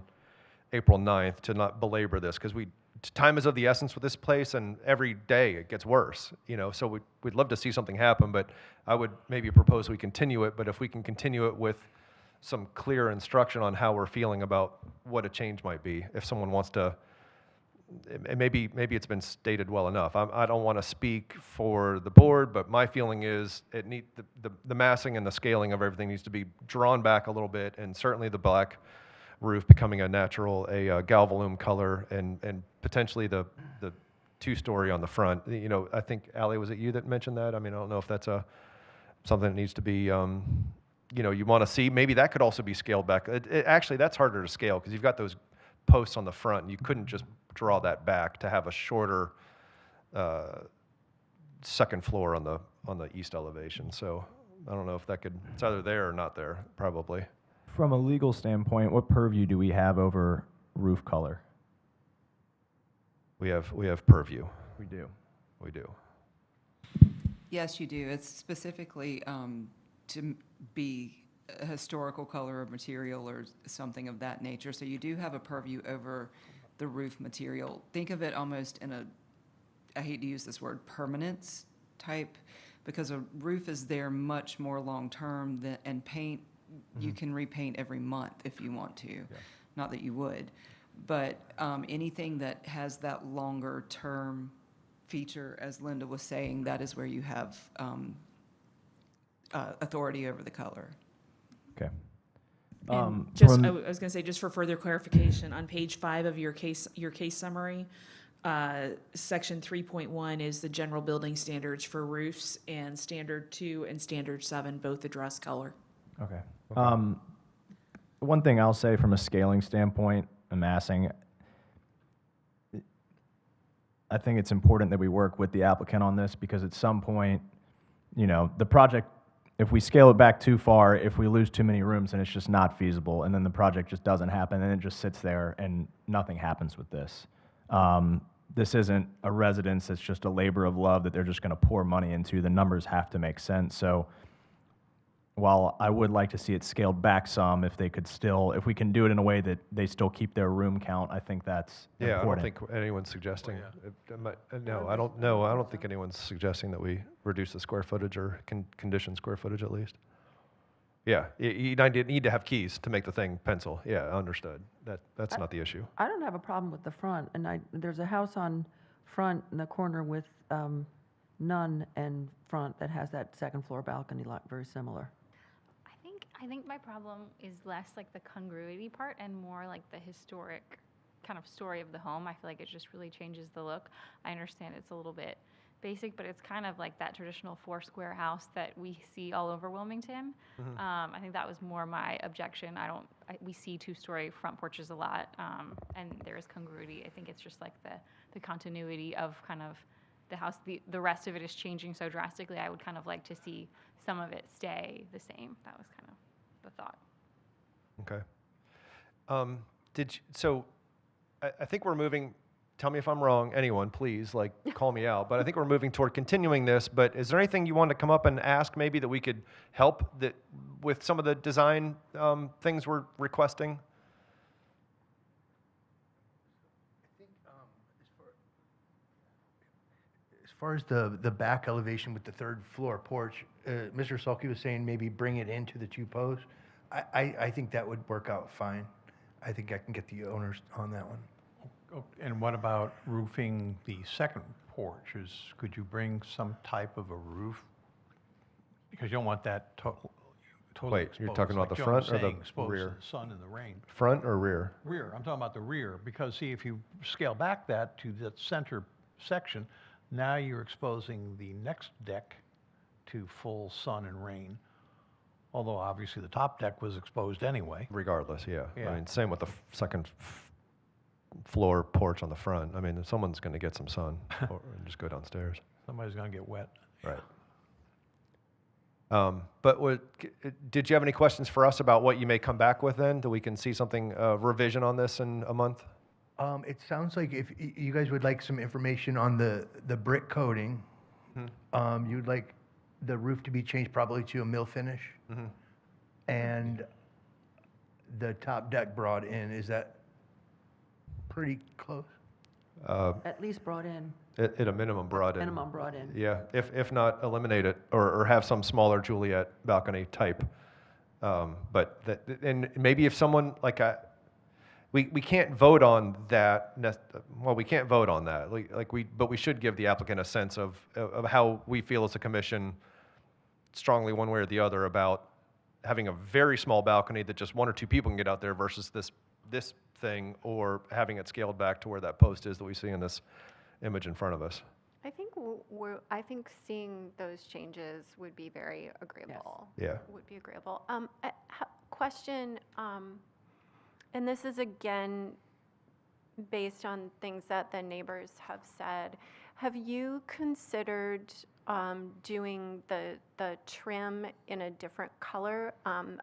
April 9th, to not belabor this, because time is of the essence with this place, and every day it gets worse, so we'd love to see something happen, but I would maybe propose we continue it, but if we can continue it with some clear instruction on how we're feeling about what a change might be, if someone wants to, maybe it's been stated well enough. I don't want to speak for the board, but my feeling is the massing and the scaling of everything needs to be drawn back a little bit, and certainly the black roof becoming a galvalume color, and potentially the two-story on the front. I think, Allie, was it you that mentioned that? I don't know if that's something that needs to be, you want to see. Maybe that could also be scaled back. Actually, that's harder to scale, because you've got those posts on the front, and you couldn't just draw that back to have a shorter second floor on the east elevation. So I don't know if it's either there or not there, probably. From a legal standpoint, what purview do we have over roof color? We have purview. We do. We do. Yes, you do. It's specifically to be a historical color or material or something of that nature. So you do have a purview over the roof material. Think of it almost in I hate to use this word, permanence type, because a roof is there much more long-term and paint, you can repaint every month if you want to. Yeah. Not that you would. But anything that has that longer term feature, as Linda was saying, that is where you have authority over the color. Okay. And just, I was going to say, just for further clarification, on page 5 of your case summary, section 3.1 is the general building standards for roofs, and standard 2 and standard 7 both address color. Okay. One thing I'll say from a scaling standpoint, massing, I think it's important that we work with the applicant on this, because at some point, you know, the project, if we scale it back too far, if we lose too many rooms, then it's just not feasible, and then the project just doesn't happen, and it just sits there, and nothing happens with this. This isn't a residence that's just a labor of love that they're just going to pour money into. The numbers have to make sense. So while I would like to see it scaled back some, if we can do it in a way that they still keep their room count, I think that's Yeah, important. I don't think anyone's suggesting. No, I don't think anyone's suggesting that we reduce the square footage or condition square footage at least. Yeah, you need to have keys to make the thing pencil. Yeah, understood. That's not the issue. I don't have a problem with the front, and there's a house on front in the corner with none and front that has that second floor balcony lot, very similar. I think my problem is less like the congruity part and more like the historic kind of story of the home. I feel like it just really changes the look. I understand it's a little bit basic, but it's kind of like that traditional 4-square house that we see all over Wilmington. Mm-hmm. I think that was more my objection. We see 2-story front porches a lot, and there is congruity. I think it's just like the continuity of kind of the house. The rest of it is changing so drastically. I would kind of like to see some of it stay the same. That was kind of the thought. Okay. I think we're moving, tell me if I'm wrong, anyone, please, like, call me out, but I think we're moving toward continuing this, but is there anything you want to come up and ask maybe that we could help with some of the design things we're requesting? I think as far as the back elevation with the 3rd floor porch, Mr. Sulky was saying maybe bring it into the 2 posts. I think that would work out fine. I think I can get the owners on that one. And what about roofing the second porch? Could you bring some type of a roof? Because you don't want that totally Wait, exposed. you're talking about like the Joan was front or the saying, exposed to rear? the sun and the rain. Front or rear? Rear. I'm talking about the rear, because see, if you scale back that to the center section, now you're exposing the next deck to full sun and rain. Although obviously the top deck was exposed anyway. Regardless, yeah. Yeah. I mean, same with the second floor porch on the front. I mean, someone's going to get some sun and just go downstairs. Somebody's going to get wet. Right. Did you have any questions for us about what you may come back with then? That we can see something, revision on this in a month? It sounds like if you guys would like some information on the brick coating, you'd like the roof to be changed probably to a mill finish, and the top deck brought in. Is that pretty close? At least brought in. At a minimum brought in. Minimum brought in. Yeah, if not, eliminate it or have some smaller Juliet balcony type. And maybe if someone we can't vote on that. Well, we can't vote on that. But we should give the applicant a sense of how we feel as a commission, strongly one way or the other, about having a very small balcony that just 1 or 2 people can get out there versus this thing, or having it scaled back to where that post is that we see in this image in front of us. I think seeing those changes would be very agreeable. Yes. Yeah. Would be agreeable. Question, and this is again based on things that the neighbors have said. Have you considered doing the trim in a different color?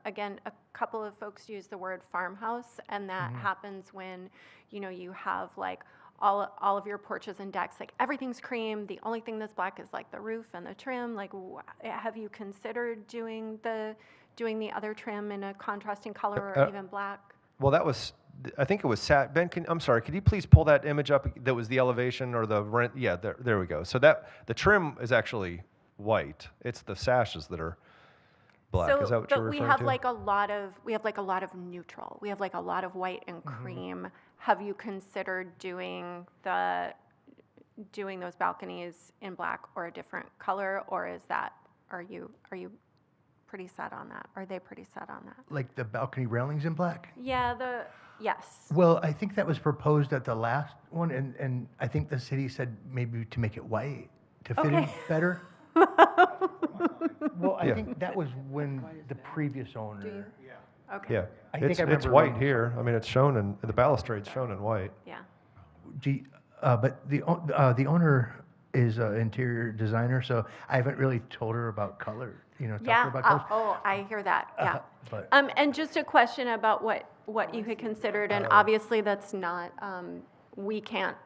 Again, a couple of folks use the word farmhouse, and that happens when you have like all of your porches and decks, like everything's cream. The only thing that's black is like the roof and the trim. Like, have you considered doing the other trim in a contrasting color or even black? Well, I think it was Ben. I'm sorry. Could you please pull that image up? That was the elevation or the rent. Yeah, there we go. So the trim is actually white. It's the sashes that are black. Is that what you're referring to? We have like a lot of neutral. We have like a lot of white and cream. Have you considered doing doing those balconies in black or a different color, or is that, are you pretty set on that? Are they pretty set on that? Like the balcony railings in black? Yeah, yes. Well, I think that was proposed at the last one, and I think the city said maybe to make it white, to fit in Okay. better. Well, I Yeah. think that was when the previous owner. Okay. Yeah, I think it's I remember white reading here. I mean, it's shown in, the balustrade's shown in white. Yeah. But the owner is an interior designer, so I haven't really told her about color, talk to her about colors. Oh, I hear that, yeah. But And just a question about what you had considered, and obviously that's not, we can't,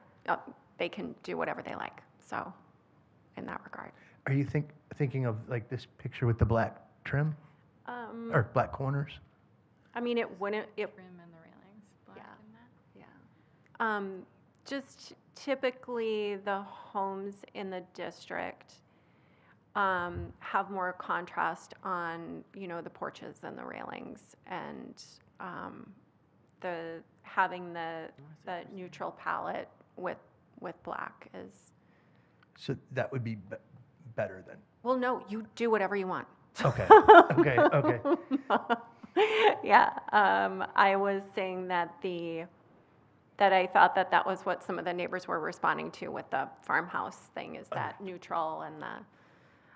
they can do whatever they like, so, in that regard. are you thinking of like this picture with the black trim or black corners? I mean, it wouldn't, Trim and the railings, black and that. yeah. Just typically, the homes in the district have more contrast on, the porches and the railings, and having the neutral palette with black is. So that would be better then. Well, no, you do whatever you want. Okay. Okay. Yeah, I was saying that I thought that was what some of the neighbors were responding to with the farmhouse thing, is that neutral and the.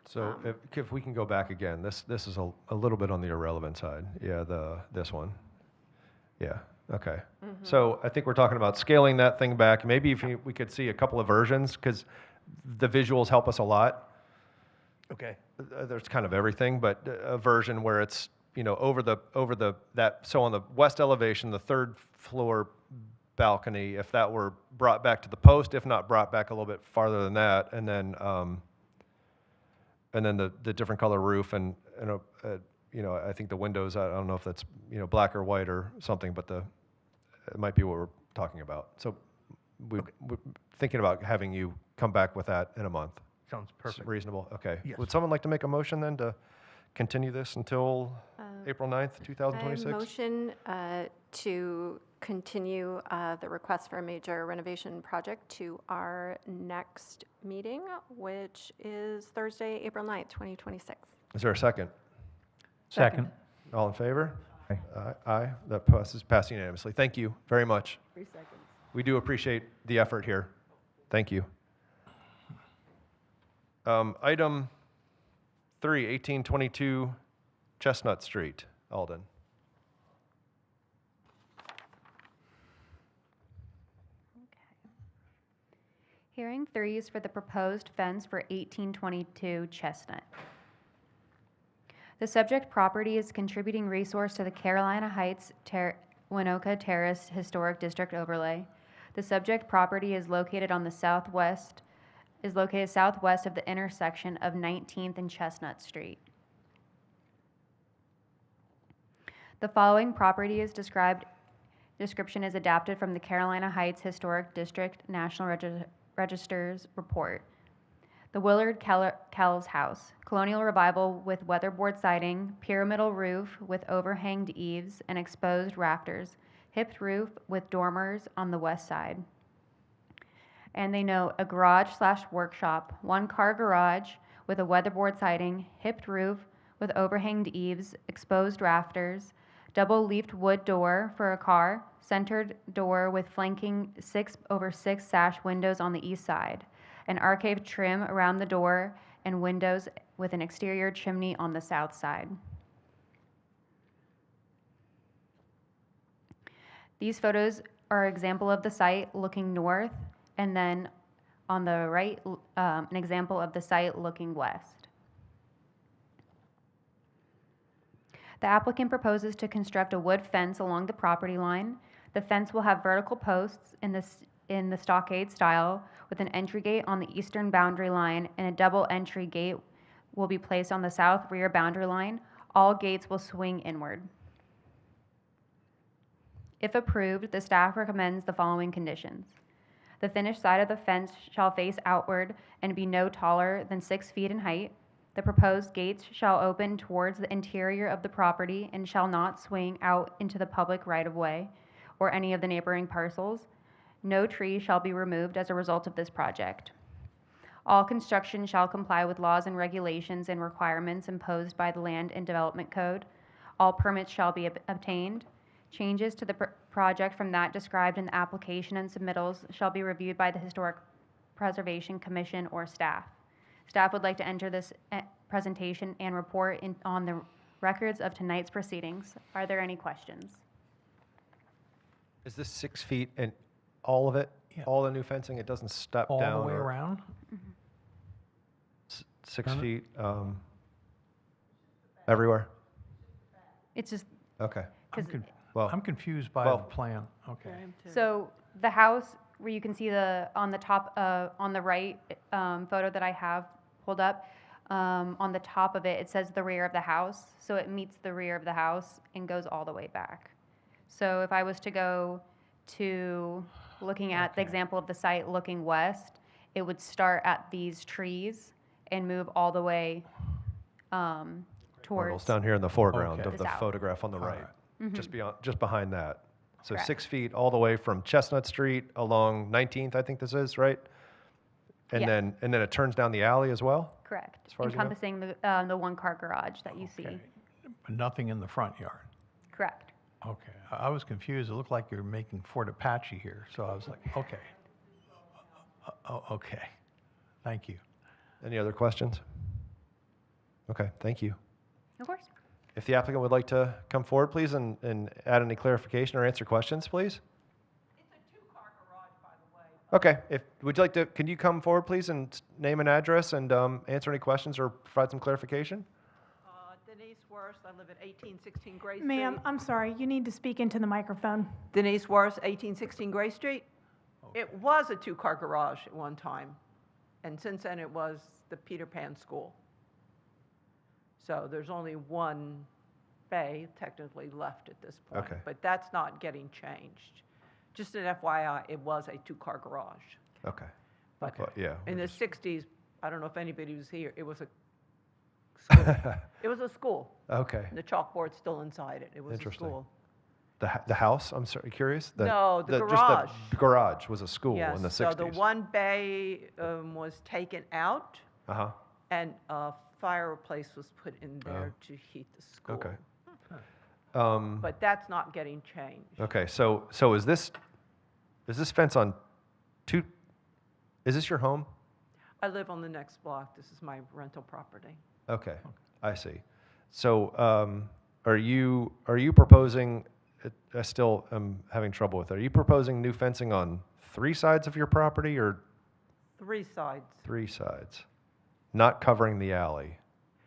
So if we can go back again, this is a little bit on the irrelevant side. Yeah, this one. Yeah, okay. So I think we're talking about scaling that thing back. Maybe if we could see a couple of versions, because the visuals help us a lot. Okay. There's kind of everything, but a version where it's, over that, so on the west elevation, the third floor balcony, if that were brought back to the post, if not brought back a little bit farther than that, and then the different color roof, and I think the windows, I don't know if that's black or white or something, but it might be what we're talking about. So we're thinking about having you come back with that in a month. Sounds perfect. Reasonable, okay. Yes. Would someone like to make a motion then to continue this until April 9th, 2026? I motion to continue the request for a major renovation project to our next meeting, which is Thursday, April 9th, 2026. Is there a second? Second. All in favor? Aye. Aye. That passes unanimously. Thank you very much. 3 seconds. We do appreciate the effort here. Thank you. Item 3, 1822 Chestnut Street, Alden. Hearing 3 is for the proposed fence for 1822 Chestnut. The subject property is a contributing resource to the Carolina Heights Winoka Terrace Historic District overlay. The subject property is located southwest of the intersection of 19th and Chestnut Street. The following property description is adapted from the Carolina Heights Historic District National Register's report. The Willard Kells House, colonial revival with weatherboard siding, pyramidal roof with overhanged eaves and exposed rafters, hipped roof with dormers on the west side. And they note a garage/workshop, 1-car garage with a weatherboard siding, hipped roof with overhanged eaves, exposed rafters, double-leafed wood door for a car, centered door with flanking 6/6 sash windows on the east side, an arcade trim around the door and windows with an exterior chimney on the south side. These photos are an example of the site looking north, and then on the right, an example of the site looking west. The applicant proposes to construct a wood fence along the property line. The fence will have vertical posts in the stockade style with an entry gate on the eastern boundary line, and a double entry gate will be placed on the south rear boundary line. All gates will swing inward. If approved, the staff recommends the following conditions. The finished side of the fence shall face outward and be no taller than 6 feet in height. The proposed gates shall open towards the interior of the property and shall not swing out into the public right-of-way or any of the neighboring parcels. No tree shall be removed as a result of this project. All construction shall comply with laws and regulations and requirements imposed by the Land and Development Code. All permits shall be obtained. Changes to the project from that described in the application and submittals shall be reviewed by the Historic Preservation Commission or staff. Staff would like to enter this presentation and report on the records of tonight's proceedings. Are there any questions? Is this 6 feet and all of it? Yeah. All the new fencing? It doesn't step All down? the way or- around? 6 feet everywhere? It's just, Okay. I'm confused by the plan. Okay. so the house, where you can see on the top, on the right photo that I have pulled up, on the top of it, it says the rear of the house. So it meets the rear of the house and goes all the way back. So if I was to go to looking at the example of the site looking west, it would start at these trees and move all the way towards. It's down here in the foreground Okay. of the South. photograph on the All right. Mhm. Just behind that. So Correct. 6 feet all the way from Chestnut Street along 19th, I think this is, right? And Yes. then it turns down the alley as well? Correct. As far as you know? Encompassing the one-car garage that you see. Okay. But nothing in the front yard? Correct. Okay. I was confused. It looked like you were making Fort Apache here, so I was like, okay. Okay. Thank you. Any other questions? Okay, thank you. Of course. If the applicant would like to come forward, please, and add any clarification or answer questions, please? It's a two-car garage, by the way. Okay, would you like to, can you come forward, please, and name and address and answer any questions or provide some clarification? Denise Worst, I live at 1816 Gray Street. Ma'am, I'm sorry, you need to speak into the microphone. Denise Worst, 1816 Gray Street. It was a two-car garage at one time, and since then it was the Peter Pan School. So there's only one bay technically left at this point. Okay. But that's not getting changed. Just an FYI, it was a two-car garage. Okay. But Well, yeah. in the 60s, I don't know if anybody was here, it was a school. It was a school. Okay. The chalkboard's still inside it. It was a Interesting. school. The house, I'm sorry, curious? No, the Just garage. the garage was a school Yes, in the 60s? so the one bay was taken out, Uh-huh, and a fireplace was put in there to heat the school. okay. But that's not getting changed. Okay, so is this fence on two, is this your home? I live on the next block. This is my rental property. Okay, I see. So, are you proposing, I still am having trouble with it, are you proposing new fencing on 3 sides of your property or 3 sides. 3 sides? Not covering the alley?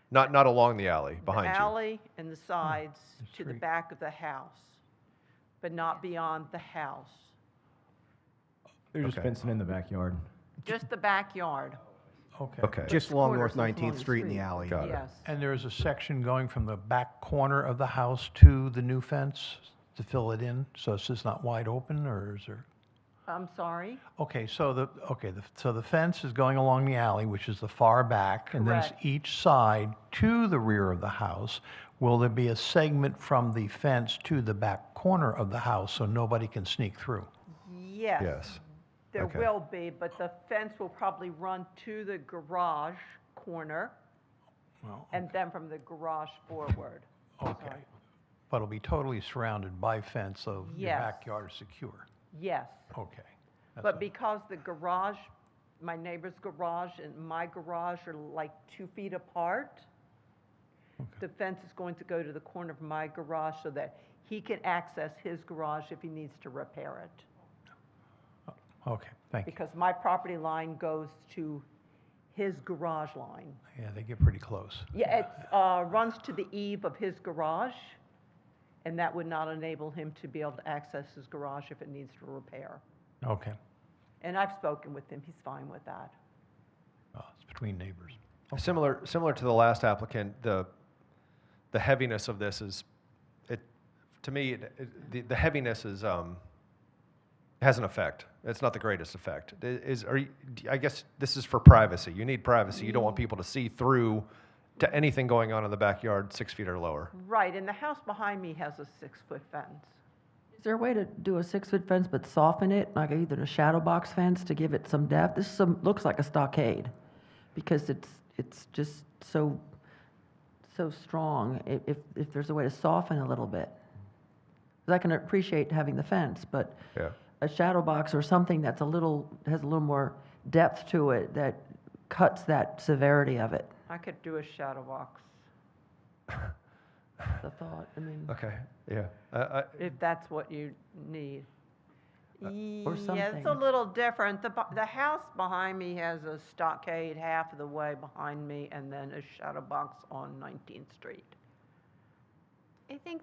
Not along the alley, behind The you? alley and the sides to the 3. back of the house, but not beyond the house. They're just Okay. fencing in the backyard. Just the backyard, Okay. Okay, Just along Corners North of 19th Street in the Street. alley. got it. yes. And there is a section going from the back corner of the house to the new fence to fill it in, so it's just not wide open, or is there? I'm sorry? Okay, so the fence is going along the alley, which is the far back, and then it's Correct. each side to the rear of the house. Will there be a segment from the fence to the back corner of the house so nobody can sneak through? Yes. Yes. There Okay. will be, but the fence will probably run to the garage corner, Well, and then from the garage forward. okay. Sorry. But it'll be totally surrounded by fence, so your Yes. backyard is secure? Yes. Okay. That's But all. because the garage, my neighbor's garage and my garage are like 2 feet apart, the fence is going to go to the corner of my garage so that he can access his garage if he needs to repair it. Okay, thank you. Because my property line goes to his garage line. Yeah, they get pretty close. Yeah, it runs to the eave of his garage, and that would not enable him to be able to access his garage if it needs to repair. Okay. And I've spoken with him, he's fine with that. It's between neighbors. Similar to the last applicant, the heaviness of this is, to me, the heaviness is, has an effect. It's not the greatest effect. I guess this is for privacy. You need privacy. You don't want people to see through to anything going on in the backyard 6 feet or lower. Right, and the house behind me has a 6-foot fence. Is there a way to do a 6-foot fence but soften it, like either a shadow box fence to give it some depth? Looks like a stockade because it's just so strong. If there's a way to soften a little bit, 'cause I can appreciate having the fence, but Yeah. a shadow box or something that's has a little more depth to it that cuts that severity of it. I could do a shadow box, The thought. I mean, Okay, yeah. if that's what you need. or Yeah, it's a something. little different. The house behind me has a stockade half of the way behind me, and then a shadow box on 19th Street. I think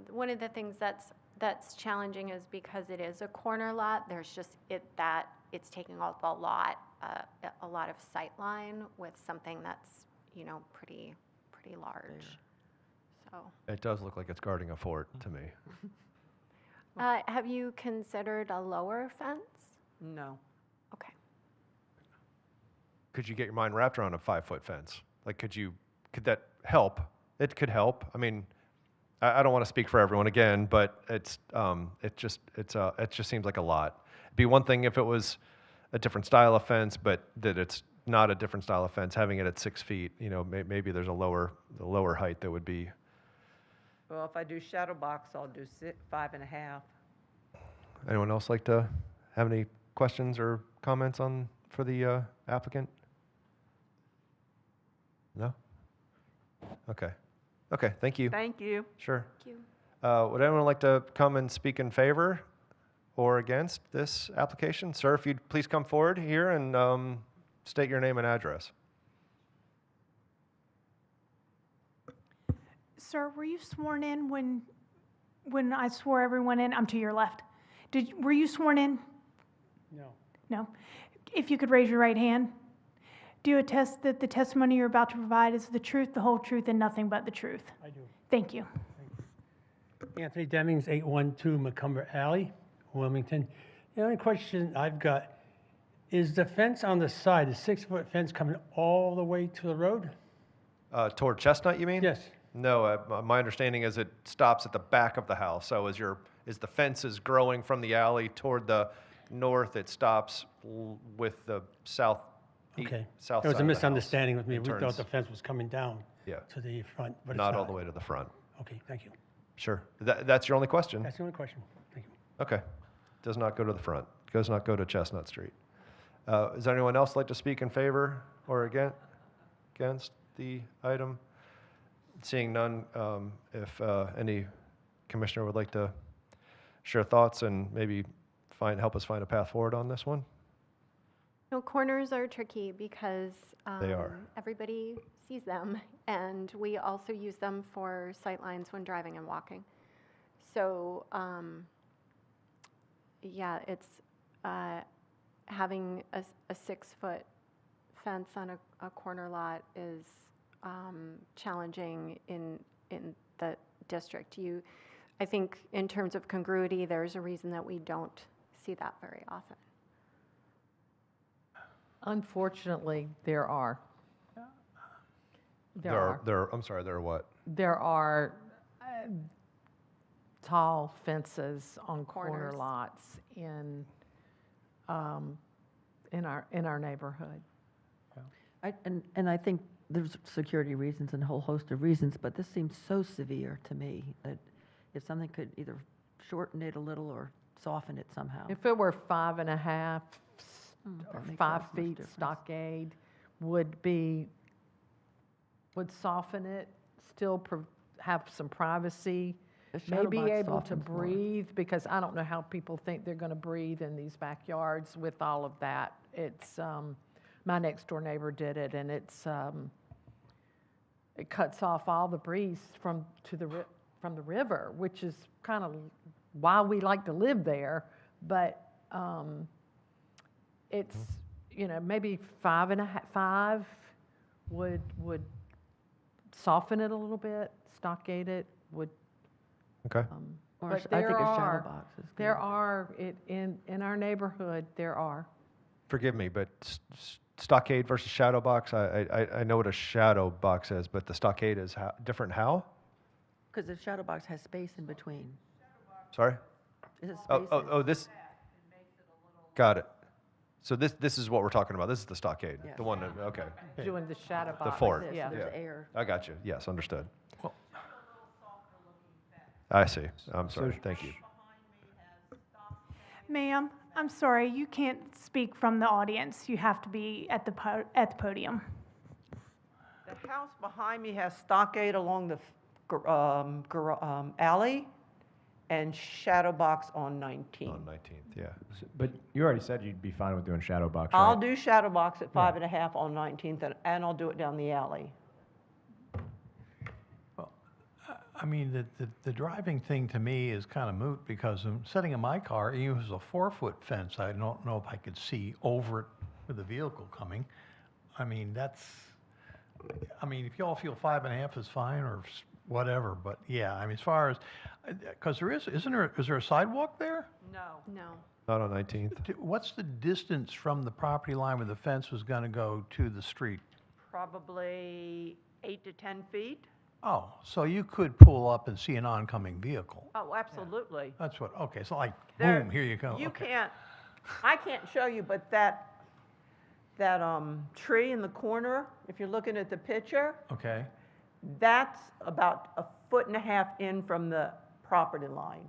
one of the things that's challenging is because it is a corner lot, there's just it's taking up a lot of sight line with something that's, pretty large. So, It does look like it's guarding a fort to me. have you considered a lower fence? No. Okay. Could you get your mind wrapped around a 5-foot fence? Like, could that help? It could help. I mean, I don't want to speak for everyone again, but it just seems like a lot. It'd be one thing if it was a different style of fence, but that it's not a different style of fence. Having it at 6 feet, maybe there's a lower height that would be. Well, if I do shadow box, I'll do 5.5. Anyone else like to have any questions or comments for the applicant? No? Okay. Okay, thank you. Thank you. Sure. Thank you. Would anyone like to come and speak in favor or against this application? Sir, if you'd please come forward here and state your name and address. Sir, were you sworn in when I swore everyone in? I'm to your left. Were you sworn in? No. No? If you could raise your right hand. Do you attest that the testimony you're about to provide is the truth, the whole truth, and nothing but the truth? I do. Thank you. Anthony Demings, 812 Macumber Alley, Wilmington. The only question I've got, is the fence on the side, the 6-foot fence coming all the way to the road? Toward Chestnut, you mean? Yes. No, my understanding is it stops at the back of the house. So as the fence is growing from the alley toward the north, it stops with the south. Okay. South There was side a of the misunderstanding house. with me. It We thought turns- the fence was coming down Yeah. to the front, but it's Not all the way to the front. Okay, thank you. Sure. That's your only question? That's the only question. Thank you. Okay. Does not go to the front. Does not go to Chestnut Street. Is there anyone else like to speak in favor or against the item? Seeing none, if any commissioner would like to share thoughts and maybe help us find a path forward on this one? Corners are tricky because They are. everybody sees them, and we also use them for sightlines when driving and walking. So, yeah, it's having a 6-foot fence on a corner lot is challenging in the district. I think in terms of congruity, there's a reason that we don't see that very often. Unfortunately, there are. I'm sorry, there are what? There are tall fences on corner Corners. lots in our neighborhood. And I think there's security reasons and a whole host of reasons, but this seems so severe to me that if something could either shorten it a little or soften it somehow. If it were 5.5 or that makes 5 not much feet difference. stockade would soften it, still have some privacy, A shadow maybe box able to softens more. breathe, because I don't know how people think they're going to breathe in these backyards with all of that. It's, my next door neighbor did it, and it cuts off all the breeze from the river, which is kind of why we like to live there. But it's, maybe 5.5 would soften it a little bit, stockade it, would. Okay. Or But I think there a shadow are, box is good. there are, in our neighborhood, there are. Forgive me, but stockade versus shadow box, I know what a shadow box is, but the stockade is different how? Because the shadow box has space in between. Sorry? Is it Oh, spaces? this. Got it. So this is what we're talking about. This is the stockade, the one that, okay. Doing the shadow box. The fort. Yeah. There's Yeah. air. I got you. Yes, understood. Well- I see. I'm sorry. Thank you. Ma'am, I'm sorry, you can't speak from the audience. You have to be at the podium. The house behind me has stockade along the alley and shadow box on 19. On 19th, yeah. But you already said you'd be fine with doing shadow box, I'll right? do shadow box at 5.5 on 19th, and I'll do it down the alley. Well, I mean, the driving thing to me is kind of moot because I'm sitting in my car, it was a 4-foot fence. I don't know if I could see over it with a vehicle coming. I mean, if you all feel 5.5 is fine or whatever, but yeah, I mean, as far as, because is there a sidewalk there? No. No. Not on 19th. What's the distance from the property line where the fence was going to go to the street? Probably 8 to 10 feet. Oh, so you could pull up and see an oncoming vehicle. Oh, absolutely. That's what, okay, so like, There- boom, here you go. You Okay. can't, I can't show you, but that tree in the corner, if you're looking at the picture, Okay, that's about 1.5 feet in from the property line.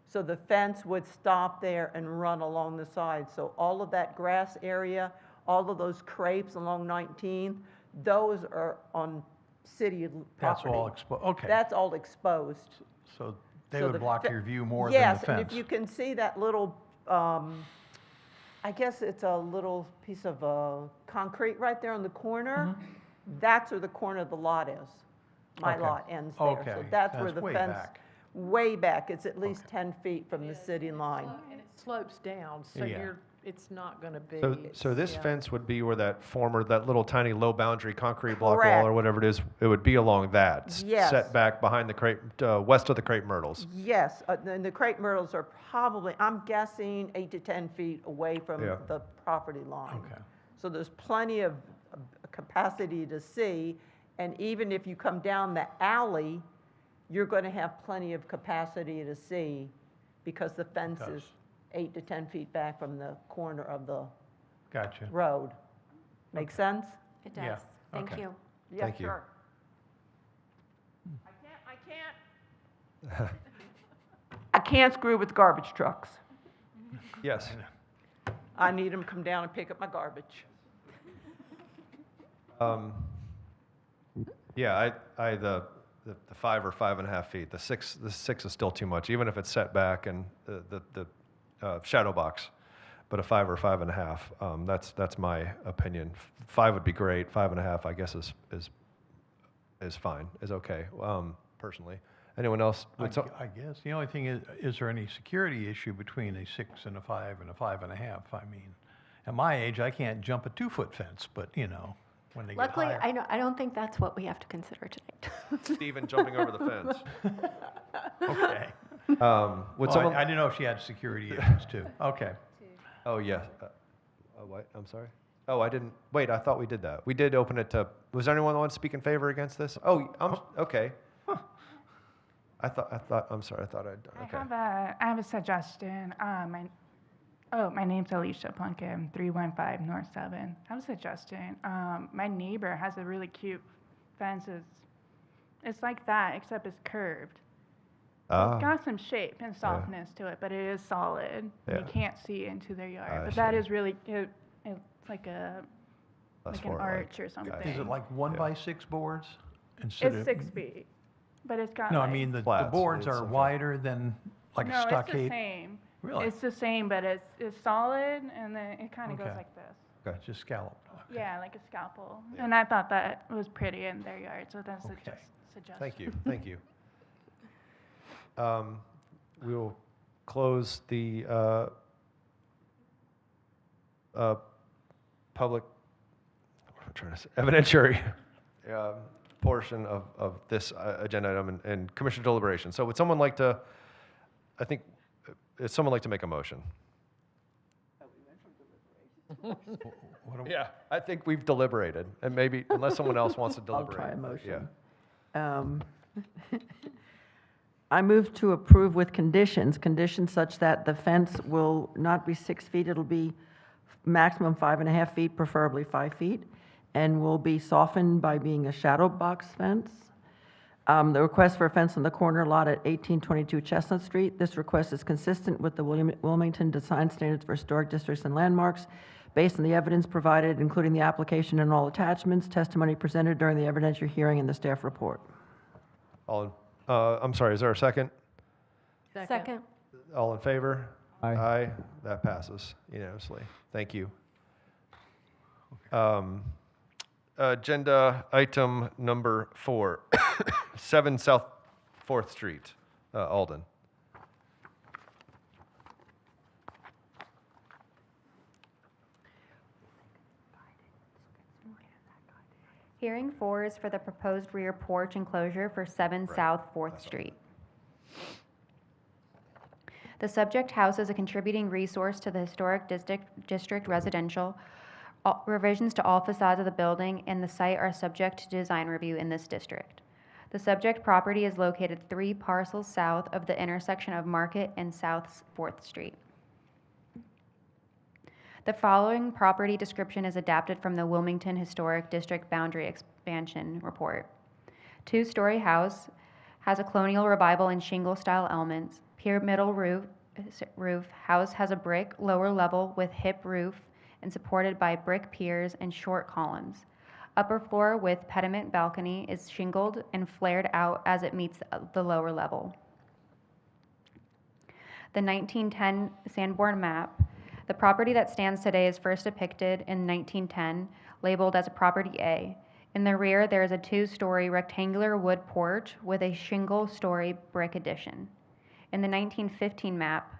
So the fence would stop there and run along the side. So all of that grass area, all of those crepes along 19th, those are on city that's property. all exposed, okay. That's all exposed. So they So would the block fe- your view more than the Yes, fence? and if you can see that little, I guess it's a little piece of concrete right there on the corner, that's where the corner of the lot is. My Okay. lot ends there. So Okay, that's where that's the way fence, back. way back, it's at least 10 feet from the city line. And it slopes down, so Yeah. it's not going to be. So this yeah. fence would be where that little tiny low boundary concrete block wall Correct. or whatever it is, it would be along that. Yes. Set back behind the crepe, west of the crepe myrtles. Yes, and the crepe myrtles are probably, I'm guessing 8 to 10 feet away from Yeah. the property line. Okay. So there's plenty of capacity to see, and even if you come down the alley, you're going to have plenty of capacity to see because the fence Does. is 8 to 10 feet back from the corner of the Gotcha. road. Make sense? It Yeah, does. Thank okay. you. Yes, Thank you. sir. I can't screw with garbage trucks. Yes. I need them to come down and pick up my garbage. Yeah, the 5 or 5.5 feet, the 6 is still too much, even if it's set back and the shadow box. But a 5 or 5.5, that's my opinion. 5 would be great. 5.5, I guess, is fine, is okay, personally. Anyone else? I guess. The only thing is there any security issue between a 6 and a 5 and a 5.5? I mean, at my age, I can't jump a 2-foot fence, but when they Luckily, get higher. I don't think that's what we have to consider tonight. Stephen jumping over the fence. Okay. Would Well, someone? I didn't know if she had security issues too. Okay. Oh, yeah. What? I'm sorry. Oh, I didn't. Wait, I thought we did that. We did open it to. Was there anyone that wants to speak in favor against this? Oh, okay. I'm sorry. I thought I'd. Okay. I have a suggestion. My name's Alicia Plunkett. I'm 315 North 7. I have a suggestion. My neighbor has a really cute fence. It's like that, except it's curved. It's got some shape and softness to it, but it is solid. Yeah. You can't see into their yard. I But that see. is really, it's like an arch or something. Is it like 1x6 boards It's 6 feet, but it's got No, like, I mean, the Flats. boards It's are okay. wider than like a no, stockade? it's the same. Really? It's the same, but it's solid, and then it kind of goes Okay. like this. Okay. Just scalloped. Okay. Yeah, like a scalpel. And I thought that was pretty in their yard, so that's a Okay. suggestion. Thank you. Thank you. We will close the public, what am I trying to say, evidentiary portion of this agenda item and commission deliberation. So would someone like to, would someone like to make a motion? Yeah, I think we've deliberated, and maybe, unless someone else wants to I'll deliberate. try a Yeah. motion. I move to approve with conditions such that the fence will not be 6 feet, it'll be maximum 5.5 feet, preferably 5 feet, and will be softened by being a shadow box fence. The request for a fence on the corner lot at 1822 Chestnut Street. This request is consistent with the Wilmington Design Standards for Historic Districts and Landmarks, based on the evidence provided, including the application and all attachments, testimony presented during the evidentiary hearing, and the staff report. I'm sorry, is there a second? Second. All in favor? Aye. Aye. That passes unanimously. Thank you. Agenda item number 4, 7 South 4th Street, Alden. Hearing 4 is for the proposed rear porch enclosure for 7 South 4th Street. The subject house is a contributing resource to the historic district residential. Revisions to all facades of the building and the site are subject to design review in this district. The subject property is located 3 parcels south of the intersection of Market and South 4th Street. The following property description is adapted from the Wilmington Historic District Boundary Expansion Report. 2-story house, has a colonial revival and shingle-style elements. Pyramidal roof. House has a brick lower level with hip roof and supported by brick piers and short columns. Upper floor with pediment balcony is shingled and flared out as it meets the lower level. The 1910 Sanborn map. The property that stands today is first depicted in 1910, labeled as a Property A. In the rear, there is a 2-story rectangular wood porch with a shingle-story brick addition. In the 1915 map,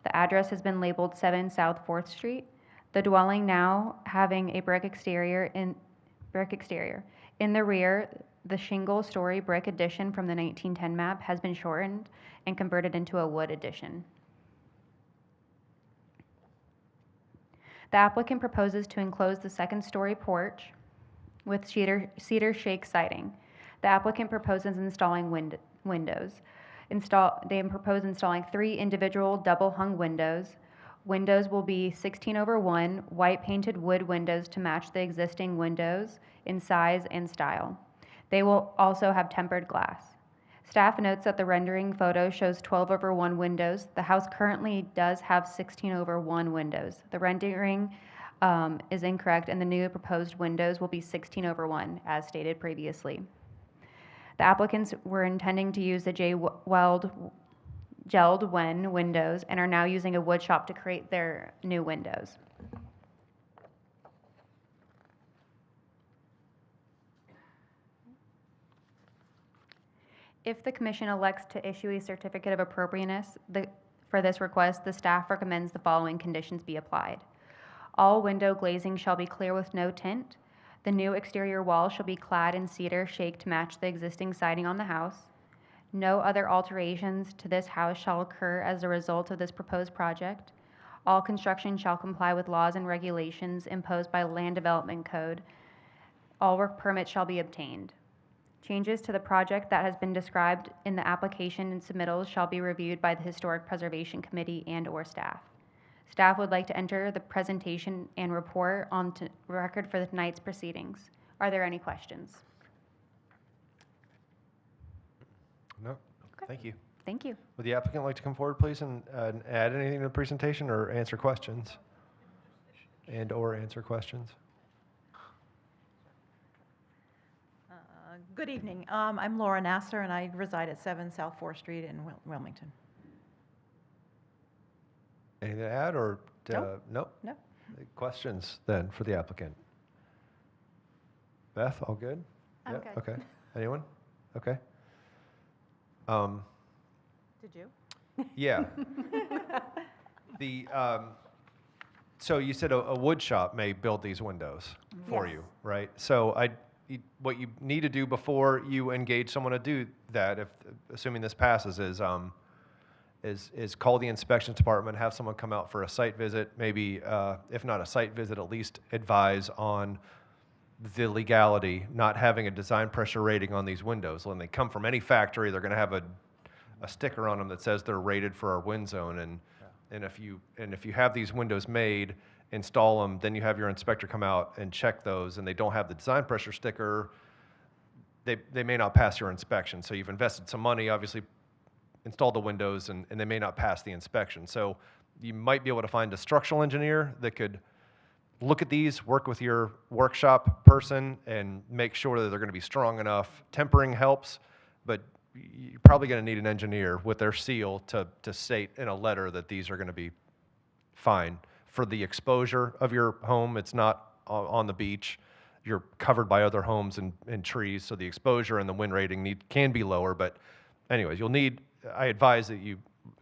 the address has been labeled 7 South 4th Street. The dwelling now having a brick exterior. In the rear, the shingle-story brick addition from the 1910 map has been shortened and converted into a wood addition. The applicant proposes to enclose the 2nd-story porch with cedar shake siding. The applicant proposes installing windows. They propose installing 3 individual double-hung windows. Windows will be 16/1 white painted wood windows to match the existing windows in size and style. They will also have tempered glass. Staff notes that the rendering photo shows 12/1 windows. The house currently does have 16/1 windows. The rendering is incorrect, and the new proposed windows will be 16/1, as stated previously. The applicants were intending to use the gelled Wen windows and are now using a wood shop to create their new windows. If the commission elects to issue a certificate of appropriateness for this request, the staff recommends the following conditions be applied. All window glazing shall be clear with no tint. The new exterior wall shall be clad in cedar shake to match the existing siding on the house. No other alterations to this house shall occur as a result of this proposed project. All construction shall comply with laws and regulations imposed by Land Development Code. All work permits shall be obtained. Changes to the project that has been described in the application and submittals shall be reviewed by the Historic Preservation Committee and/or staff. Staff would like to enter the presentation and report on record for tonight's proceedings. Are there any questions? No. Thank you. Thank you. Would the applicant like to come forward, please, and add anything to the presentation or answer questions? And/or answer questions? Good evening. I'm Laura Nasser, and I reside at 7 South 4th Street in Wilmington. Anything to add, or? Nope. Nope? No. Questions, then, for the applicant? Beth, all good? I'm Yeah, good. Okay. Anyone? Okay. Did you? Yeah. So you said a wood shop may build these windows for Yes. you, right? So what you need to do before you engage someone to do that, assuming this passes, is call the inspections department, have someone come out for a site visit, maybe, if not a site visit, at least advise on the legality, not having a design pressure rating on these windows. When they come from any factory, they're going to have a sticker on them that says they're rated for our wind zone, and if you have these windows made, install them, then you have your inspector come out and check those, and they don't have the design pressure sticker, they may not pass your inspection. So you've invested some money, obviously installed the windows, and they may not pass the inspection. So you might be able to find a structural engineer that could look at these, work with your workshop person, and make sure that they're going to be strong enough. Tempering helps, but you're probably going to need an engineer with their seal to state in a letter that these are going to be fine. For the exposure of your home, it's not on the beach. You're covered by other homes and trees, so the exposure and the wind rating can be lower. But anyways, I advise that you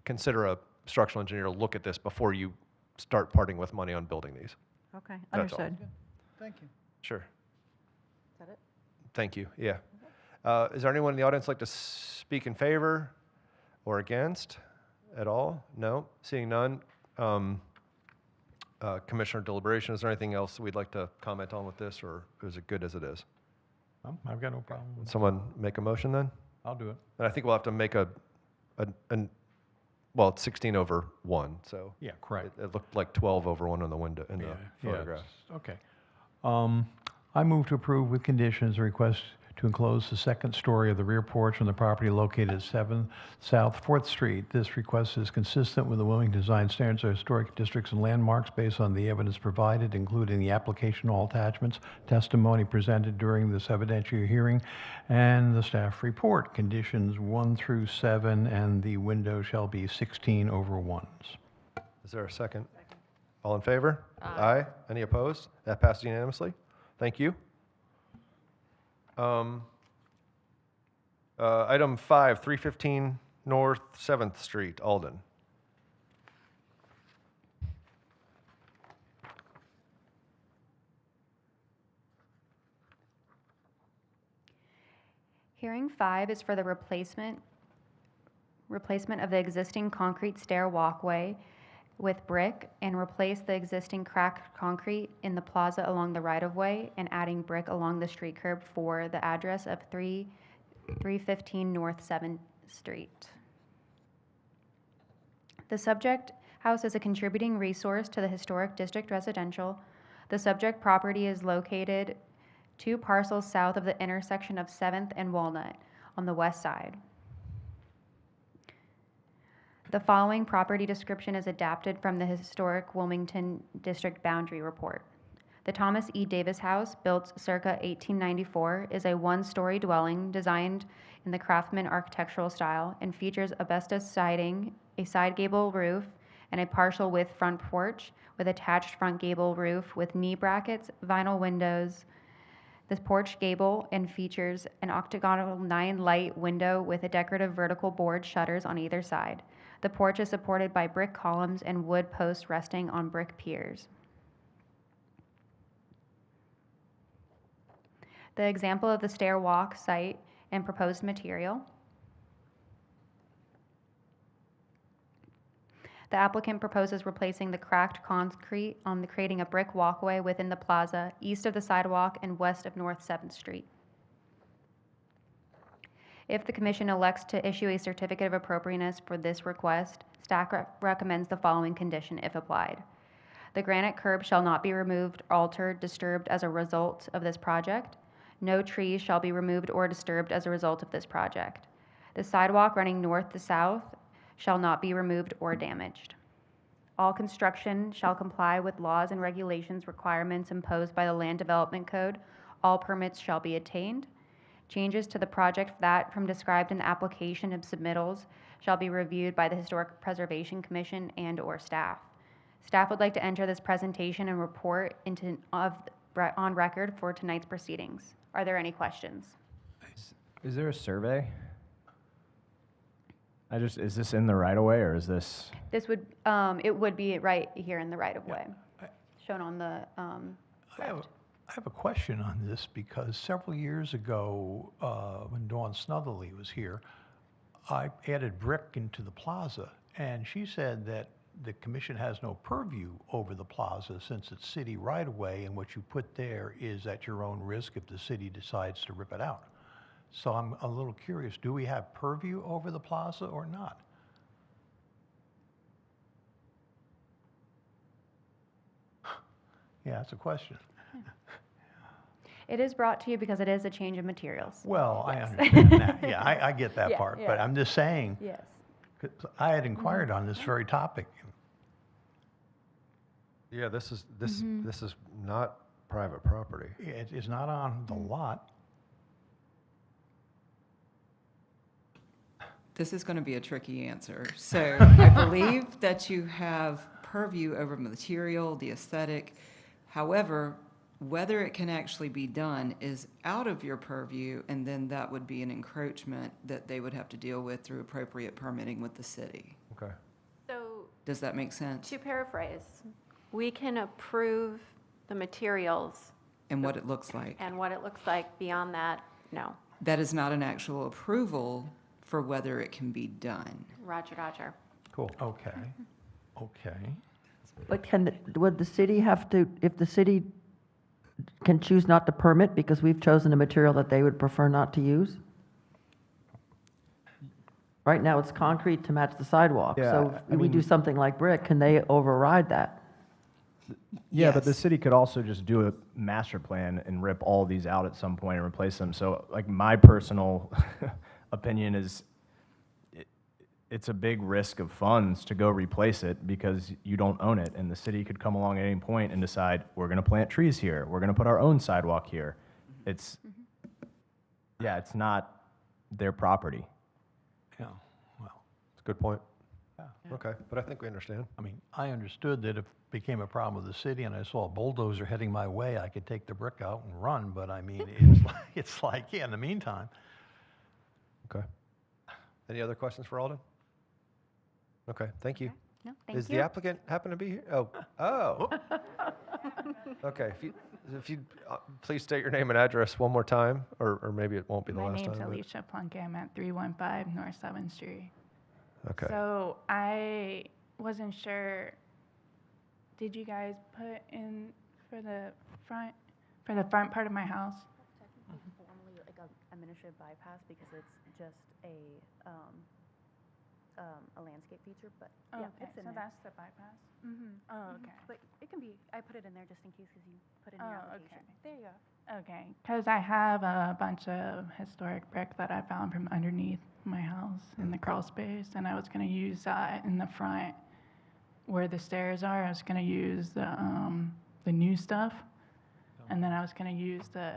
consider a structural engineer to look at this before you start parting with money on building these. Okay, That's all. understood. Thank you. Sure. Is that it? Thank you, yeah. Is there anyone in the audience like to speak in favor or against at all? No? Seeing none. Commissioner deliberation, is there anything else we'd like to comment on with this, or is it good as it is? I've got no problem. Would someone make a motion then? I'll do it. And I think we'll have to make well, it's 16 over 1, so. Yeah, correct. It looked like 12 over 1 on the window, in the photograph. Okay. I move to approve with conditions the request to enclose the second story of the rear porch on the property located at 7 South 4th Street. This request is consistent with the Wilmington Design Standards of Historic Districts and Landmarks based on the evidence provided, including the application, all attachments, testimony presented during this evidentiary hearing, and the staff report. Conditions 1 through 7, and the window shall be 16 over 1s. Is there a second? All in favor? Aye. Any opposed? That passes unanimously. Thank you. Item 5, 315 North 7th Street, Alden. Hearing 5 is for the replacement of the existing concrete stair walkway with brick and replace the existing cracked concrete in the plaza along the right-of-way and adding brick along the street curb for the address of 315 North 7th Street. The subject house is a contributing resource to the Historic District Residential. The subject property is located 2 parcels south of the intersection of 7th and Walnut on the west side. The following property description is adapted from the Historic Wilmington District Boundary Report. The Thomas E. Davis House, built circa 1894, is a 1-story dwelling designed in the Craftsman architectural style and features asbestos siding, a side gable roof, and a partial width front porch with attached front gable roof with knee brackets, vinyl windows. The porch gable and features an octagonal 9-light window with a decorative vertical board shutters on either side. The porch is supported by brick columns and wood posts resting on brick piers. The example of the stair walk site and proposed material. The applicant proposes replacing the cracked concrete creating a brick walkway within the plaza, east of the sidewalk and west of North 7th Street. If the commission elects to issue a certificate of appropriateness for this request, staff recommends the following condition if applied. The granite curb shall not be removed, altered, disturbed as a result of this project. No trees shall be removed or disturbed as a result of this project. The sidewalk running north to south shall not be removed or damaged. All construction shall comply with laws and regulations requirements imposed by the Land Development Code. All permits shall be obtained. Changes to the project that from described in the application of submittals shall be reviewed by the Historic Preservation Commission and/or staff. Staff would like to enter this presentation and report on record for tonight's proceedings. Are there any questions? Is there a survey? Is this in the right of way, or is this? This would, it would be right here in the right of way, shown on the left. I have a question on this because several years ago, when Dawn Snutherly was here, I added brick into the plaza, and she said that the commission has no purview over the plaza since it's city right-of-way, and what you put there is at your own risk if the city decides to rip it out. So I'm a little curious, do we have purview over the plaza or not? Yeah, that's a question. It is brought to you because it is a change of materials. Well, I Yes. understand that. Yeah, I get that Yeah, part. yeah. But I'm just saying, Yes. 'cause I had inquired on this very topic. Yeah, this is not private property. It is not on the lot. This is going to be a tricky answer. So I believe that you have purview over material, the aesthetic. However, whether it can actually be done is out of your purview, and then that would be an encroachment that they would have to deal with through appropriate permitting with the city. Okay. So Does that make sense? to paraphrase, we can approve the materials And what it looks like. and what it looks like. Beyond that, no. That is not an actual approval for whether it can be done. Roger, Roger. Cool. Okay, okay. But would the city have to, if the city can choose not to permit because we've chosen a material that they would prefer not to use? Right now, it's concrete to match the sidewalk. Yeah, So I if we do mean- something like brick, can they override that? Yeah, but the Yes. city could also just do a master plan and rip all these out at some point and replace them. So like my personal opinion is it's a big risk of funds to go replace it because you don't own it. And the city could come along at any point and decide, we're going to plant trees here. We're going to put our own sidewalk here. It's, yeah, it's not their property. Yeah, well, It's a good point. yeah. Okay, but I think we understand. I mean, I understood that if it became a problem with the city and I saw a bulldozer heading my way, I could take the brick out and run, but I mean, it's like, yeah, in the meantime. Okay. Any other questions for Alden? Okay, thank you. No, thank Is you. the applicant happen to be here? Oh. Okay, if you please state your name and address one more time, or maybe it won't be the My last name's time. but- Alicia Plunkett. I'm at 315 North 7th Street. Okay. So I wasn't sure, did you guys put in for the front part of my house? Technically formally like a administrative bypass because it's just a landscape feature, but Oh, yeah, okay, it's in so there. that's the bypass? Mm-hmm. Oh, okay. But it can be, I put it in there just in case because you put it in your Oh, application. okay. There you go. Okay, because I have a bunch of historic brick that I found from underneath my house in the crawl space, and I was going to use that in the front where the stairs are. I was going to use the new stuff, and then I was going to use the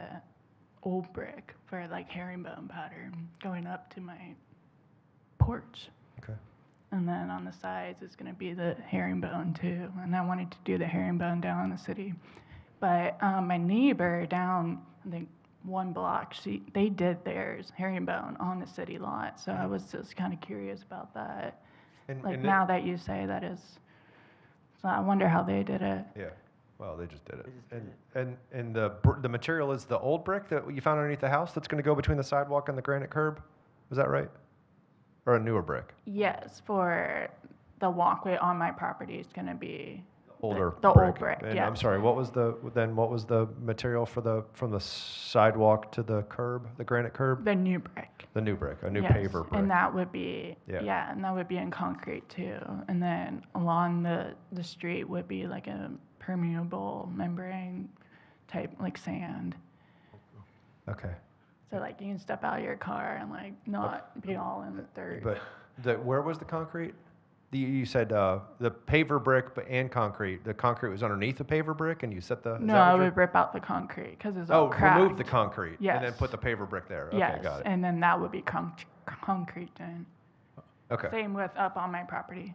old brick for like herringbone pattern going up to my porch. Okay. And then on the sides is going to be the herringbone too. And I wanted to do the herringbone down in the city. But my neighbor down, I think, one block, they did theirs, herringbone, on the city lot. So I was just kind of curious about that. And- Like and now that you say that is, so I wonder how they did it. Yeah, well, they just did it. And the material is the old brick that you found underneath the house that's going to go between the sidewalk and the granite curb? Is that right? Or a newer brick? Yes, for the walkway on my property is going to be Older the brick. old brick. And Yeah. I'm sorry, what was the material from the sidewalk to the curb, the granite curb? The new brick. The new brick, a new Yes, paver brick. and that would be, Yeah. yeah, and that would be in concrete too. And then along the street would be like a permeable membrane type, like sand. Okay. So like you can step out of your car and like not be all in the dirt. But where was the concrete? You said the paver brick and concrete. The concrete was underneath the paver brick, and you set the. is No, that what I you're- would rip out the concrete because it's all cracked. remove the concrete. And then Yes. put the paver brick there. Okay, Yes, got it. and then that would be concrete then. Okay. Same with up on my property.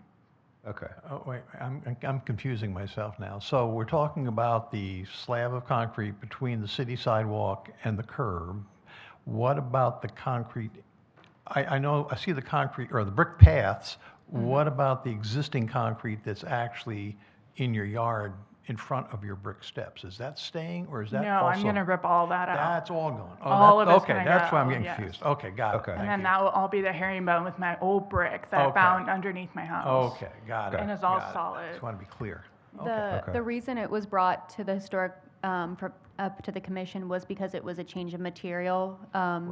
Okay. Oh, wait, I'm confusing myself now. So we're talking about the slab of concrete between the city sidewalk and the curb. What about the concrete? I know, I see the concrete, or the brick paths. What about the existing concrete that's actually in your yard in front of your brick steps? Is that staying, or is that No, also? I'm gonna rip all that out. That's all gone. Oh, All that- of it's okay, gonna that's why I'm go, getting yes. confused. Okay, got it. Okay. And Thank then you. that will all be the herringbone with my old brick that I Okay. found underneath my house. Okay, got it. And it's all got it. solid. Just want to be clear. The reason it was brought to the historic up to the commission was because it was a change of material,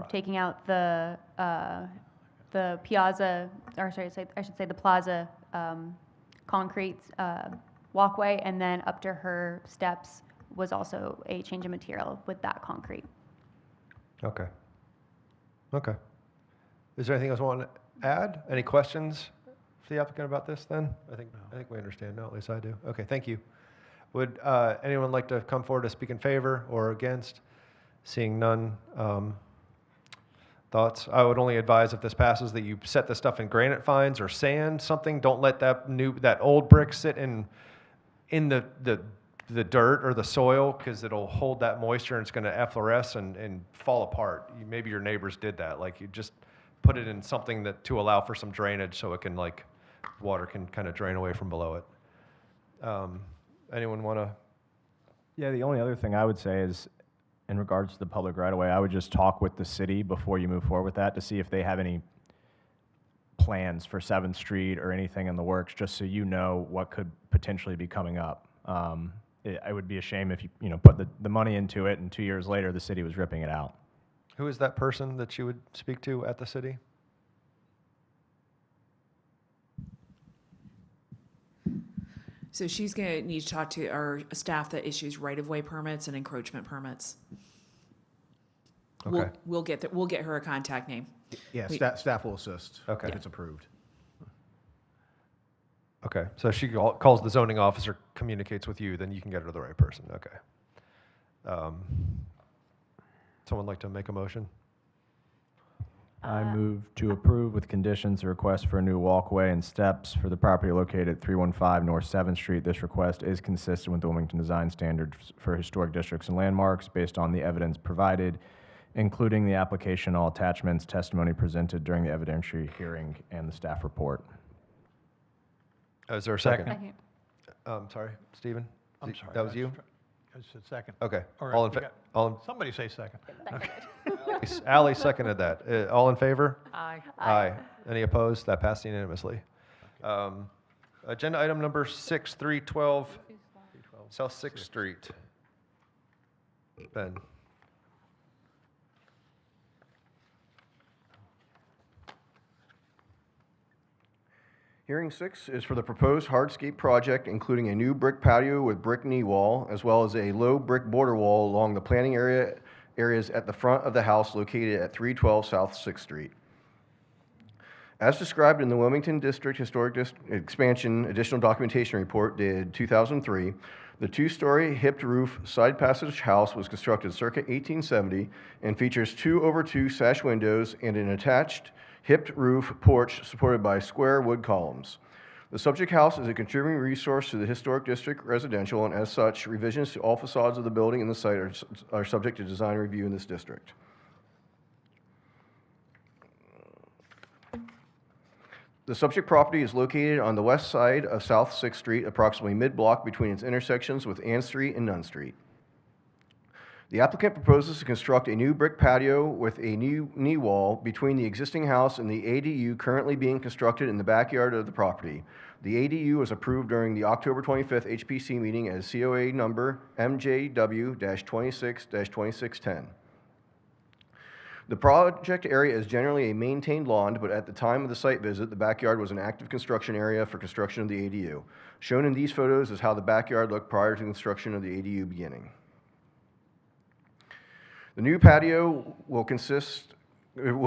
taking out the piazza, or I should say the plaza concrete walkway, and then up to her steps was also a change of material with that concrete. Okay. Okay. Is there anything else you want to add? Any questions for the applicant about this then? I think we understand now, at least I do. Okay, thank you. Would anyone like to come forward to speak in favor or against? Seeing none, thoughts? I would only advise if this passes that you set the stuff in granite fines or sand, something. Don't let that old brick sit in the dirt or the soil, because it'll hold that moisture and it's going to effloresce and fall apart. Maybe your neighbors did that. Like, you just put it in something that to allow for some drainage, so it can, like, water can kind of drain away from below it. Anyone want to? Yeah, the only other thing I would say is, in regards to the public right-of-way, I would just talk with the city before you move forward with that to see if they have any plans for 7th Street or anything in the works, just so you know what could potentially be coming up. It would be a shame if you put the money into it and 2 years later the city was ripping it out. Who is that person that you would speak to at the city? So she's going to need to talk to our staff that issues right-of-way permits and encroachment permits. Okay. We'll get her a contact name. Yeah, staff will assist if it's approved. Okay, so she calls the zoning officer, communicates with you, then you can get her to the right person. Okay. Someone like to make a motion? I move to approve with conditions a request for a new walkway and steps for the property located at 315 North 7th Street. This request is consistent with the Wilmington Design Standards for Historic Districts and Landmarks based on the evidence provided, including the application, all attachments, testimony presented during the evidentiary hearing, and the staff report. Is there a second? Second. Sorry, Stephen? I'm sorry. That was you? I said second. Okay. Or All in somebody say second. Okay. Ally seconded that. All in favor? Aye. Aye. Any opposed? That passed unanimously. Agenda item number 6, 312 South 6th Street. Ben. Hearing 6 is for the proposed hardscape project, including a new brick patio with brick knee wall, as well as a low brick border wall along the planting areas at the front of the house located at 312 South 6th Street. As described in the Wilmington District Historic Expansion Additional Documentation Report dated 2003, the two-story hipped roof side passage house was constructed circa 1870 and features 2/2 sash windows and an attached hipped roof porch supported by square wood columns. The subject house is a contributing resource to the Historic District residential, and as such, revisions to all facades of the building and the site are subject to design review in this district. The subject property is located on the west side of South 6th Street, approximately mid-block between its intersections with Ann Street and Nunn Street. The applicant proposes to construct a new brick patio with a new knee wall between the existing house and the ADU currently being constructed in the backyard of the property. The ADU was approved during the October 25th HPC meeting as COA number MJW-26-2610. The project area is generally a maintained lawn, but at the time of the site visit, the backyard was an active construction area for construction of the ADU. Shown in these photos is how the backyard looked prior to construction of the ADU beginning. The new patio will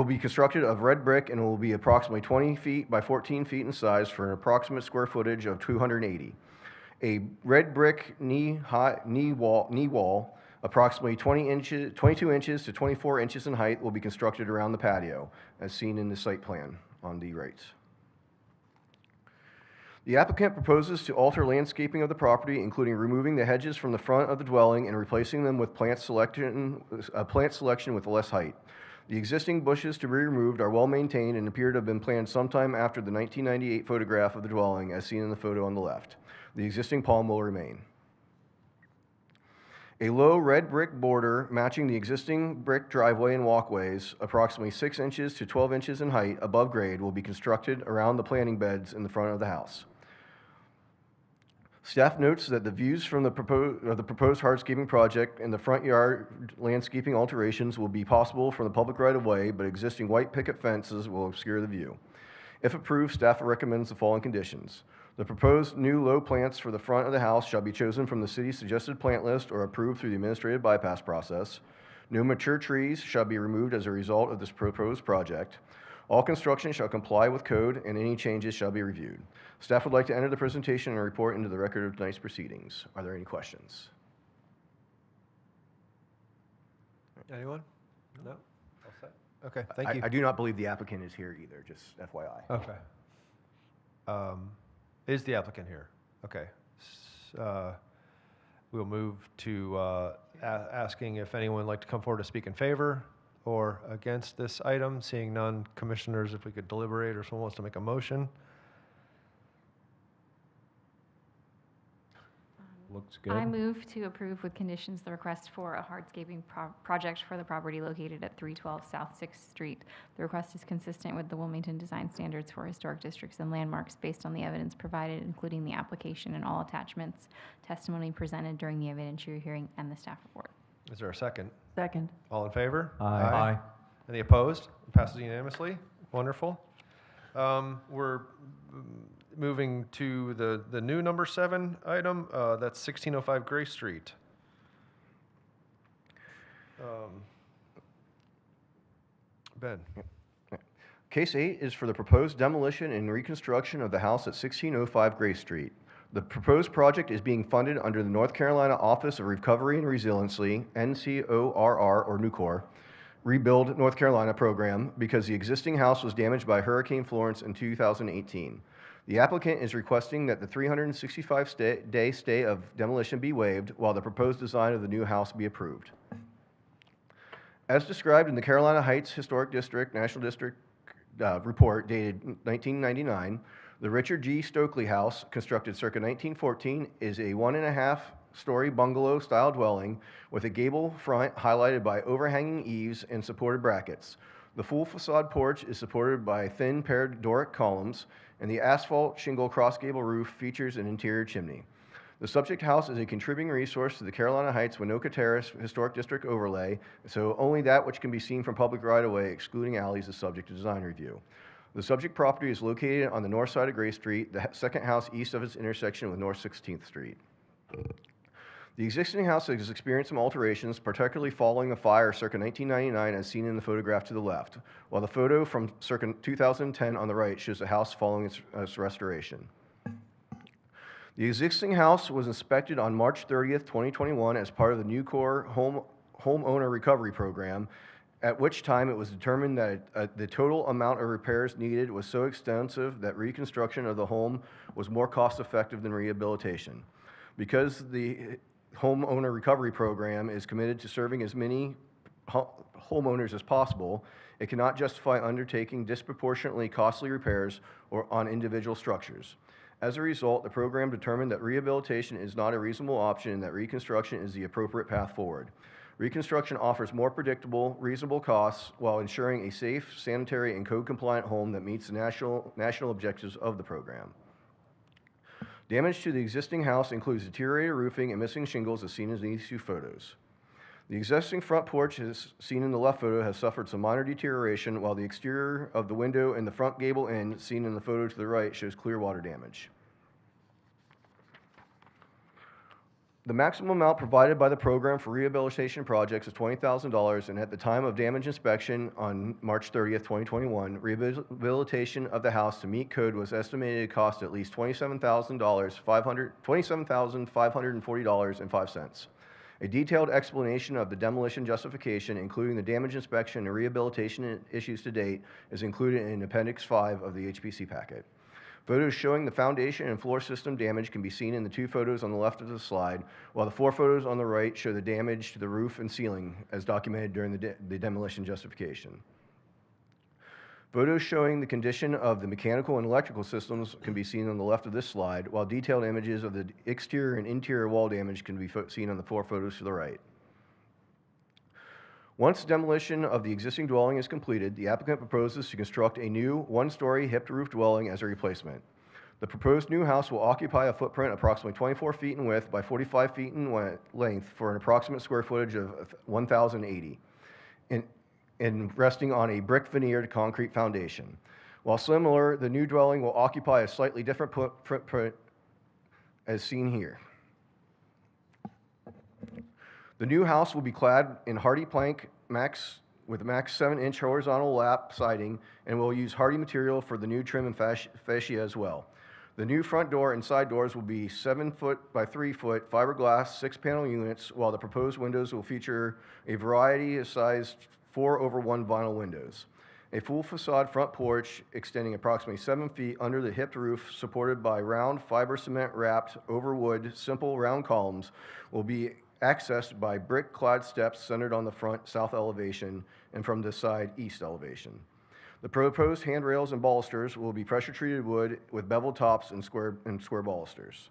be constructed of red brick and will be approximately 20 feet by 14 feet in size for an approximate square footage of 280. A red brick knee wall, approximately 22 inches to 24 inches in height, will be constructed around the patio, as seen in the site plan on the right. The applicant proposes to alter landscaping of the property, including removing the hedges from the front of the dwelling and replacing them with plant selection with less height. The existing bushes to be removed are well maintained and appear to have been planted sometime after the 1998 photograph of the dwelling, as seen in the photo on the left. The existing palm will remain. A low red brick border matching the existing brick driveway and walkways, approximately 6 inches to 12 inches in height above grade, will be constructed around the planting beds in the front of the house. Staff notes that the views from the proposed hardscaping project and the front yard landscaping alterations will be possible from the public right-of-way, but existing white picket fences will obscure the view. If approved, staff recommends the following conditions. The proposed new low plants for the front of the house shall be chosen from the city's suggested plant list or approved through the administrative bypass process. No mature trees shall be removed as a result of this proposed project. All construction shall comply with code, and any changes shall be reviewed. Staff would like to enter the presentation and report into the record of tonight's proceedings. Are there any questions? Anyone? No? All set? Okay, thank you. I do not believe the applicant is here either, just FYI. Okay. Is the applicant here? Okay. We'll move to asking if anyone would like to come forward to speak in favor or against this item. Seeing none, commissioners, if we could deliberate or someone wants to make a motion. Looks good. I move to approve with conditions the request for a hardscaping project for the property located at 312 South 6th Street. The request is consistent with the Wilmington Design Standards for Historic Districts and Landmarks based on the evidence provided, including the application and all attachments, testimony presented during the evidentiary hearing, and the staff report. Is there a second? Second. All in favor? Aye. Any opposed? Passes unanimously. Wonderful. We're moving to the new number 7 item. That's 1605 Gray Street. Ben. Case 8 is for the proposed demolition and reconstruction of the house at 1605 Gray Street. The proposed project is being funded under the North Carolina Office of Recovery and Resiliency, NCORR, or NUCOR, Rebuild North Carolina program because the existing house was damaged by Hurricane Florence in 2018. The applicant is requesting that the 365-day stay of demolition be waived while the proposed design of the new house be approved. As described in the Carolina Heights Historic District National District report dated 1999, the Richard G. Stokely House, constructed circa 1914, is a 1.5-story bungalow-style dwelling with a gable front highlighted by overhanging eaves and supported brackets. The full facade porch is supported by thin paired Doric columns, and the asphalt shingle cross-gable roof features an interior chimney. The subject house is a contributing resource to the Carolina Heights Winoka Terrace Historic District overlay, so only that which can be seen from public right-of-way, excluding alleys, is subject to design review. The subject property is located on the north side of Gray Street, the second house east of its intersection with North 16th Street. The existing house has experienced some alterations, particularly following a fire circa 1999 as seen in the photograph to the left, while the photo from circa 2010 on the right shows the house following its restoration. The existing house was inspected on March 30th, 2021 as part of the NUCOR Homeowner Recovery Program, at which time it was determined that the total amount of repairs needed was so extensive that reconstruction of the home was more cost-effective than rehabilitation. Because the Homeowner Recovery Program is committed to serving as many homeowners as possible, it cannot justify undertaking disproportionately costly repairs on individual structures. As a result, the program determined that rehabilitation is not a reasonable option and that reconstruction is the appropriate path forward. Reconstruction offers more predictable, reasonable costs while ensuring a safe, sanitary, and code-compliant home that meets the national objectives of the program. Damage to the existing house includes deteriorated roofing and missing shingles as seen in these two photos. The existing front porch, as seen in the left photo, has suffered some minor deterioration, while the exterior of the window and the front gable end, seen in the photo to the right, shows clear water damage. The maximum amount provided by the program for rehabilitation projects is $20,000, and at the time of damage inspection on March 30th, 2021, rehabilitation of the house to meet code was estimated to cost at least $27,540.05. A detailed explanation of the demolition justification, including the damage inspection and rehabilitation issues to date, is included in Appendix 5 of the HPC packet. Photos showing the foundation and floor system damage can be seen in the two photos on the left of the slide, while the 4 photos on the right show the damage to the roof and ceiling as documented during the demolition justification. Photos showing the condition of the mechanical and electrical systems can be seen on the left of this slide, while detailed images of the exterior and interior wall damage can be seen on the 4 photos to the right. Once demolition of the existing dwelling is completed, the applicant proposes to construct a new 1-story hipped roof dwelling as a replacement. The proposed new house will occupy a footprint approximately 24 feet in width by 45 feet in length for an approximate square footage of 1,080, and resting on a brick veneered concrete foundation. While similar, the new dwelling will occupy a slightly different footprint as seen here. The new house will be clad in hardy plank with max 7-inch horizontal lap siding and will use hardy material for the new trim and fascia as well. The new front door and side doors will be 7-foot by 3-foot fiberglass 6-panel units, while the proposed windows will feature a variety of sized 4/1 vinyl windows. A full facade front porch extending approximately 7 feet under the hipped roof, supported by round fiber cement wrapped over wood simple round columns, will be accessed by brick-clad steps centered on the front south elevation and from the side east elevation. The proposed handrails and balusters will be pressure-treated wood with beveled tops and square balusters.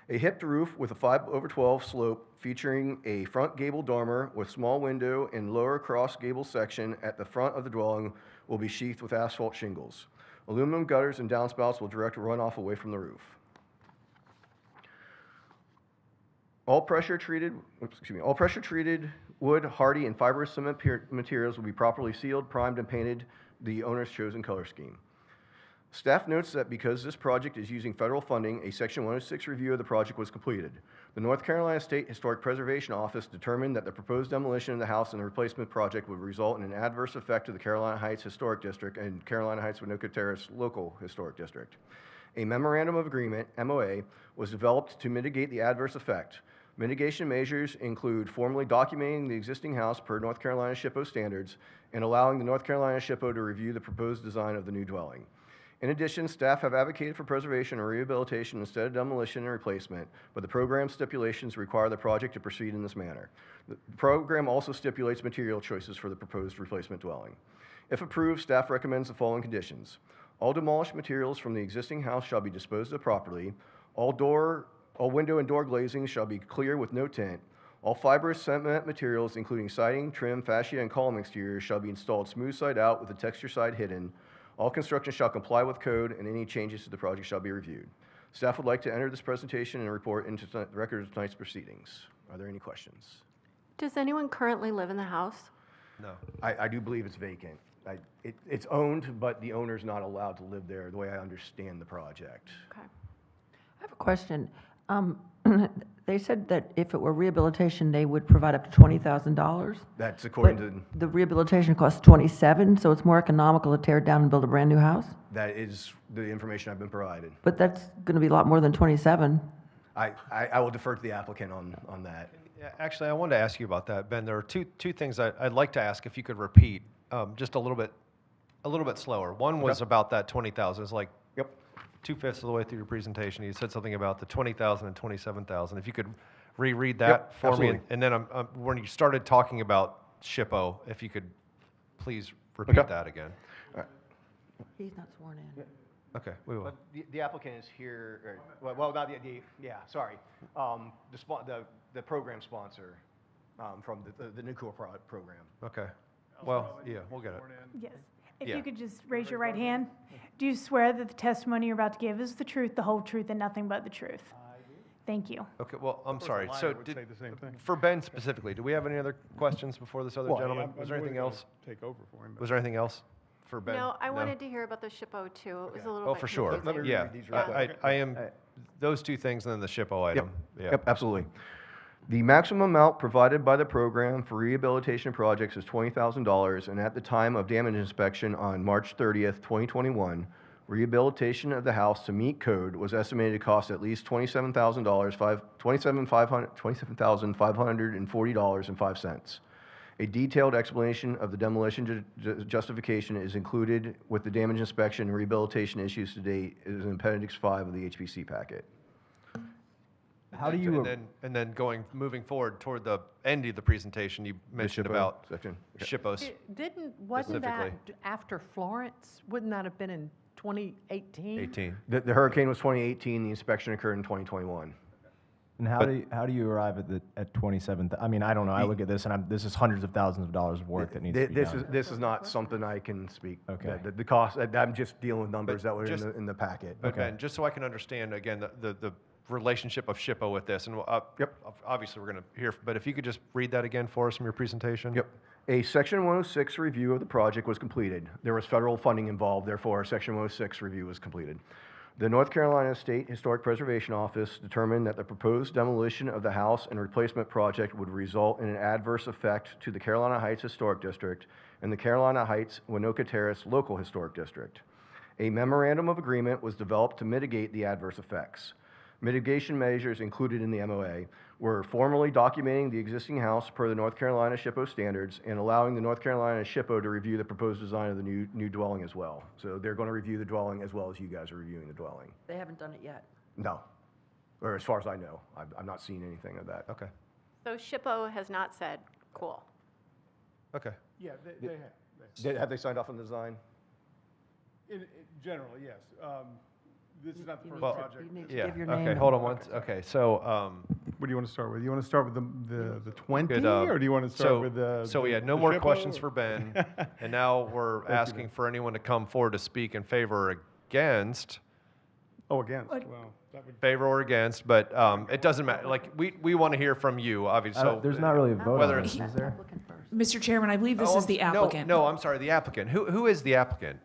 A hipped roof with a 5/12 slope featuring a front gable dormer with small window and lower cross gable section at the front of the dwelling will be sheathed with asphalt shingles. Aluminum gutters and downspouts will direct runoff away from the roof. All pressure-treated wood, hardy, and fibrous cement materials will be properly sealed, primed, and painted the owner's chosen color scheme. Staff notes that because this project is using federal funding, a Section 106 review of the project was completed. The North Carolina State Historic Preservation Office determined that the proposed demolition of the house and the replacement project would result in an adverse effect to the Carolina Heights Historic District and Carolina Heights-Winoka Terrace Local Historic District. A Memorandum of Agreement, MOA, was developed to mitigate the adverse effect. Mitigation measures include formally documenting the existing house per North Carolina SHPO standards and allowing the North Carolina SHPO to review the proposed design of the new dwelling. In addition, staff have advocated for preservation and rehabilitation instead of demolition and replacement, but the program stipulations require the project to proceed in this manner. The program also stipulates material choices for the proposed replacement dwelling. If approved, staff recommends the following conditions. All demolished materials from the existing house shall be disposed of properly. All window and door glazing shall be clear with no tint. All fibrous cement materials, including siding, trim, fascia, and column exteriors, shall be installed smooth side out with the texture side hidden. All construction shall comply with code, and any changes to the project shall be reviewed. Staff would like to enter this presentation and report into the record of tonight's proceedings. Are there any questions? Does anyone currently live in the house? No. I do believe it's vacant. It's owned, but the owner's not allowed to live there, the way I understand the project. Okay. I have a question. They said that if it were rehabilitation, they would provide up to $20,000. That's according to... The rehabilitation costs $27,000, so it's more economical to tear it down and build a brand-new house? That is the information I've been provided. But that's going to be a lot more than $27,000. I will defer to the applicant on that. Yeah, actually, I wanted to ask you about that, Ben. There are two things I'd like to ask if you could repeat just a little bit slower. One was about that 20,000. It's like 2/5 of the way through your presentation, you said something about the 20,000 and 27,000. If you could reread that for absolutely. me, and then when you started talking about SHPO, if you could please repeat that again. He's not sworn in. Okay, we will. But the applicant is here, well, not sorry. The program sponsor from the nuclear program. Okay. Well, yeah, we'll get it. Yes. If you could just raise your right hand. Do you swear that the testimony you're about to give is the truth, the whole truth, and nothing but the truth? I do. Thank you. Okay, well, I'm sorry. So for Ben specifically, do we have any other questions before this other gentleman? Was there anything else? Take over for him. Was there anything else for Ben? No, I wanted to hear about the SHPO too. It was a little Oh, bit for sure. confusing. Yeah, I am, those two things and then the SHPO item. Yep, absolutely. The maximum amount provided by the program for rehabilitation projects is $20,000, and at the time of damage inspection on March 30th, 2021, rehabilitation of the house to meet code was estimated to cost at least $27,540.05. A detailed explanation of the demolition justification is included with the damage inspection and rehabilitation issues to date is in Appendix 5 of the HPC packet. How do you... And then moving forward toward the end of the presentation, you mentioned about SHPOs. Wasn't that after Florence? Wouldn't that have been in 2018? 18. The hurricane was 2018, the inspection occurred in 2021. And how do you arrive at 27? I mean, I don't know. I look at this and this is hundreds of thousands of dollars of work that needs to be done. This is not something I can speak. Okay. The cost, I'm just dealing with numbers But that were just- in the packet. But Ben, just so I can understand, again, the relationship of SHPO with this, and Yep. obviously we're going to hear, but if you could just read that again for us from your presentation? Yep. A Section 106 review of the project was completed. There was federal funding involved, therefore a Section 106 review was completed. The North Carolina State Historic Preservation Office determined that the proposed demolition of the house and replacement project would result in an adverse effect to the Carolina Heights Historic District and the Carolina Heights Winoka Terrace Local Historic District. A memorandum of agreement was developed to mitigate the adverse effects. Mitigation measures included in the MOA were formally documenting the existing house per the North Carolina SHPO standards and allowing the North Carolina SHPO to review the proposed design of the new dwelling as well. So they're going to review the dwelling as well as you guys are reviewing the dwelling. They haven't done it yet. No, or as far as I know, I'm not seeing anything of that. Okay. So SHPO has not said, cool. Okay. Yeah, they have. Have they signed off on the design? In general, yes. This is not the first Well, project. You need to Yeah, give your name. okay, and- hold on okay, so, What do you want to start with? You want to start with the 20, Good, or do you want to start with the? So we had no the more SHPO, questions or- for Ben, and now we're asking for anyone to come forward to speak in favor or against, Oh, against, well, that would. favor or against, but it doesn't matter, like, we want to hear from you, obviously, so. There's not really a vote Whether on it's- this, is there? Mr. Chairman, I believe this Oh, is the no, applicant. No, I'm sorry, the applicant. Who is the applicant?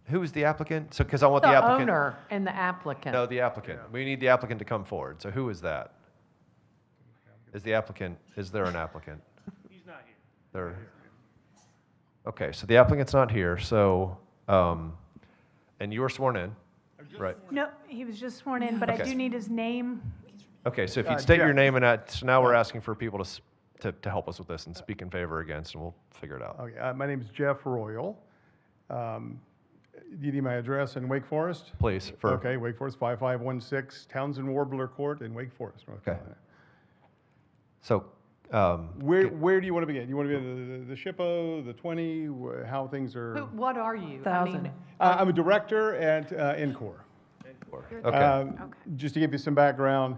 Who is the applicant? So, because I want the The applicant. owner and the applicant. No, the applicant. We need the applicant to come forward. So who is that? Is there an applicant? He's not here. There. Okay, so the applicant's not here, so, and you were sworn in, right? No, he was just sworn in, but I Okay. do need his name. Okay, so if you'd state your Jeff. name and that, so now we're asking for people to help us with this and speak in favor or against, and we'll figure it out. Okay, my name is Jeff Royal. Do you need my address in Wake Forest? Please, Okay, Wake Forest, 5516 Townsend Warbler Court in Wake Forest, North Okay. Carolina. So, Where do you want to begin? You want to begin the SHPO, the 20, how things are? What are you? I mean, 1,000. I'm a director at Encore. okay, Just to give you some background,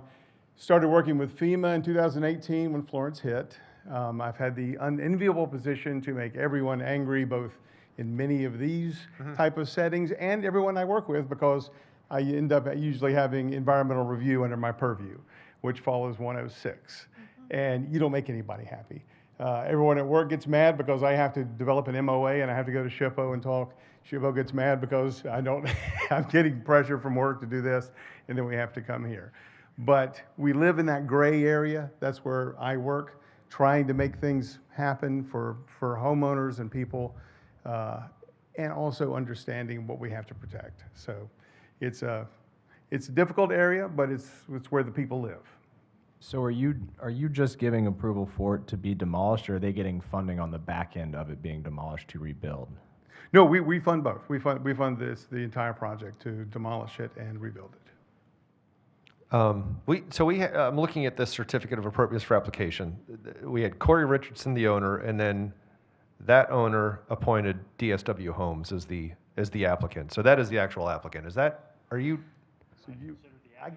started working with FEMA in 2018 when Florence hit. I've had the unenviable position to make everyone angry, both in many of these type of settings and everyone I work with, because I end up usually having environmental review under my purview, which follows 106. And you don't make anybody happy. Everyone at work gets mad because I have to develop an MOA and I have to go to SHPO and talk. SHPO gets mad because I'm getting pressure from work to do this, and then we have to come here. But we live in that gray area. That's where I work, trying to make things happen for homeowners and people, and also understanding what we have to protect. So it's a difficult area, but it's where the people live. So are you just giving approval for it to be demolished, or are they getting funding on the back end of it being demolished to rebuild? No, we fund both. We fund the entire project to demolish it and rebuild it. I'm looking at this certificate of appropriateness for application. We had Corey Richardson, the owner, and then that owner appointed DSW Homes as the applicant. So that is the actual applicant. Are you? So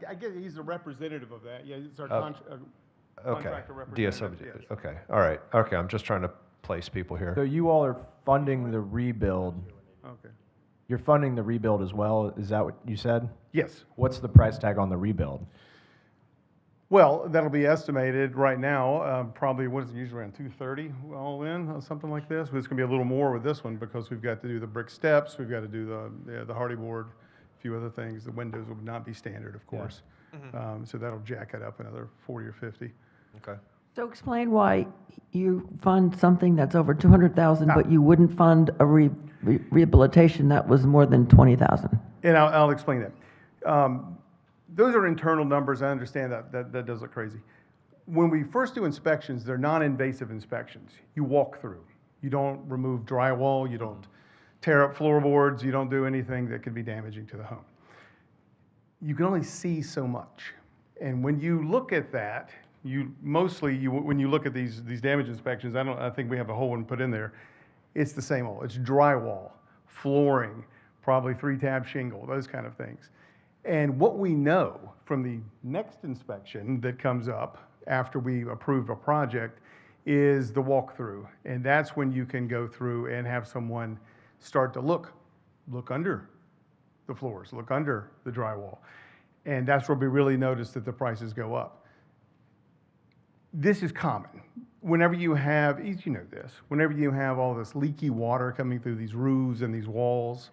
I guess he's a representative of that. Yeah, it's our Okay, contractor representative. DSW, yes. okay, all right. Okay, I'm just trying to place people here. So you all are funding the rebuild. Okay. You're funding the rebuild as well, is that what you said? Yes. What's the price tag on the rebuild? Well, that'll be estimated right now, probably, what is it, usually around 230 all in, or something like this. But it's going to be a little more with this one because we've got to do the brick steps, we've got to do the hardy board, a few other things. The windows will not be standard, of course. So that'll jack it up another 40 or 50. Okay. So explain why you fund something that's over 200,000, but you wouldn't fund a rehabilitation that was more than 20,000. And I'll explain that. Those are internal numbers. I understand that does look crazy. When we first do inspections, they're non-invasive inspections. You walk through. You don't remove drywall. You don't tear up floorboards. You don't do anything that could be damaging to the home. You can only see so much. And when you look at that, when you look at these damage inspections, I think we have a whole one put in there. It's the same old. It's drywall, flooring, probably 3-tab shingle, those kind of things. And what we know from the next inspection that comes up after we approve a project is the walkthrough. And that's when you can go through and have someone start to look under the floors, look under the drywall. And that's where we really notice that the prices go up. This is common. Whenever you have, you know this, whenever you have all this leaky water coming through these roofs and these walls,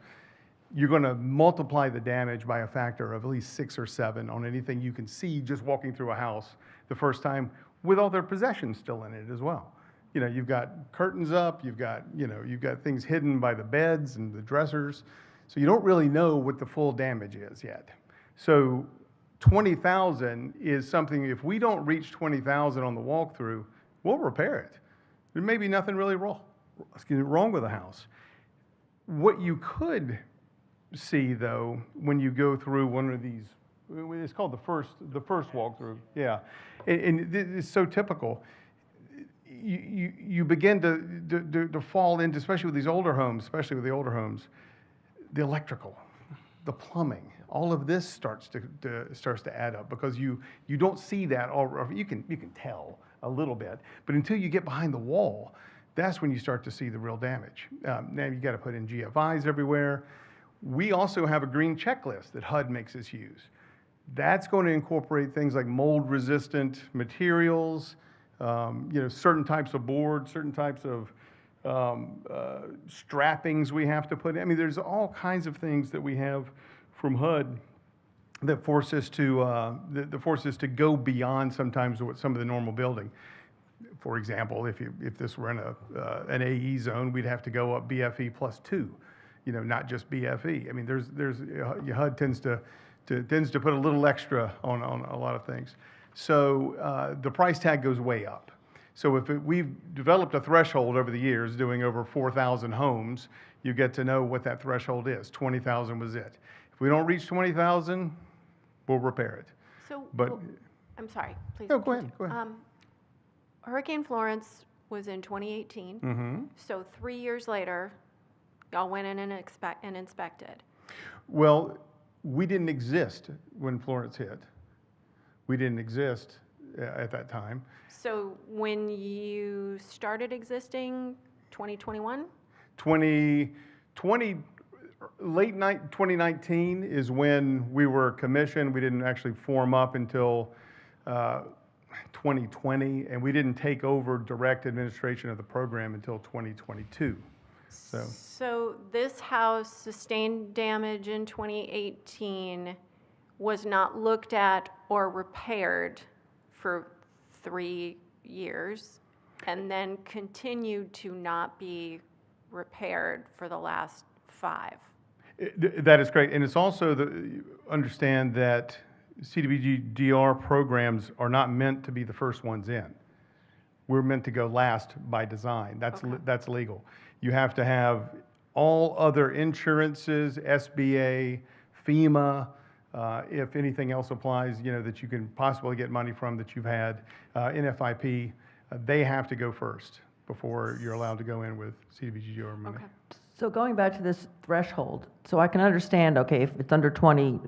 you're going to multiply the damage by a factor of at least 6 or 7 on anything you can see just walking through a house the first time with all their possessions still in it as well. You know, you've got curtains up, you've got things hidden by the beds and the dressers. So you don't really know what the full damage is yet. So 20,000 is something, if we don't reach 20,000 on the walkthrough, we'll repair it. There may be nothing really wrong with the house. What you could see, though, when you go through one of these, it's called the first walkthrough, yeah, and it's so typical. You begin to fall into, especially with these older homes, the electrical, the plumbing, all of this starts to add up because you don't see that. You can tell a little bit, but until you get behind the wall, that's when you start to see the real damage. Now you got to put in GFIs everywhere. We also have a green checklist that HUD makes us use. That's going to incorporate things like mold-resistant materials, certain types of board, certain types of strappings we have to put in. I mean, there's all kinds of things that we have from HUD that force us to go beyond sometimes what some of the normal building. For example, if this were in an AE zone, we'd have to go up BFE +2, not just BFE. I mean, HUD tends to put a little extra on a lot of things. So the price tag goes way up. So we've developed a threshold over the years, doing over 4,000 homes, you get to know what that threshold is. 20,000 was it. If we don't reach 20,000, we'll repair it. So, but I'm sorry, please. No, go ahead. Hurricane Florence was in 2018. Mm-hmm. So 3 years later, y'all went in and inspected. Well, we didn't exist when Florence hit. We didn't exist at that time. So when you started existing, 2021? Late 2019 is when we were commissioned. We didn't actually form up until 2020, and we didn't take over direct administration of the program until 2022. So this house sustained damage in 2018, was not looked at or repaired for 3 years, and then continued to not be repaired for the last 5. That is great. And it's also, understand that CDBG-DR programs are not meant to be the first ones in. We're meant to go last by design. That's legal. You have to have all other insurances, SBA, FEMA, if anything else applies, that you can possibly get money from that you've had, NFIP, they have to go first before you're allowed to go in with CDBG-DR money. Okay. So going back to this threshold, so I can understand, okay, if it's under 20,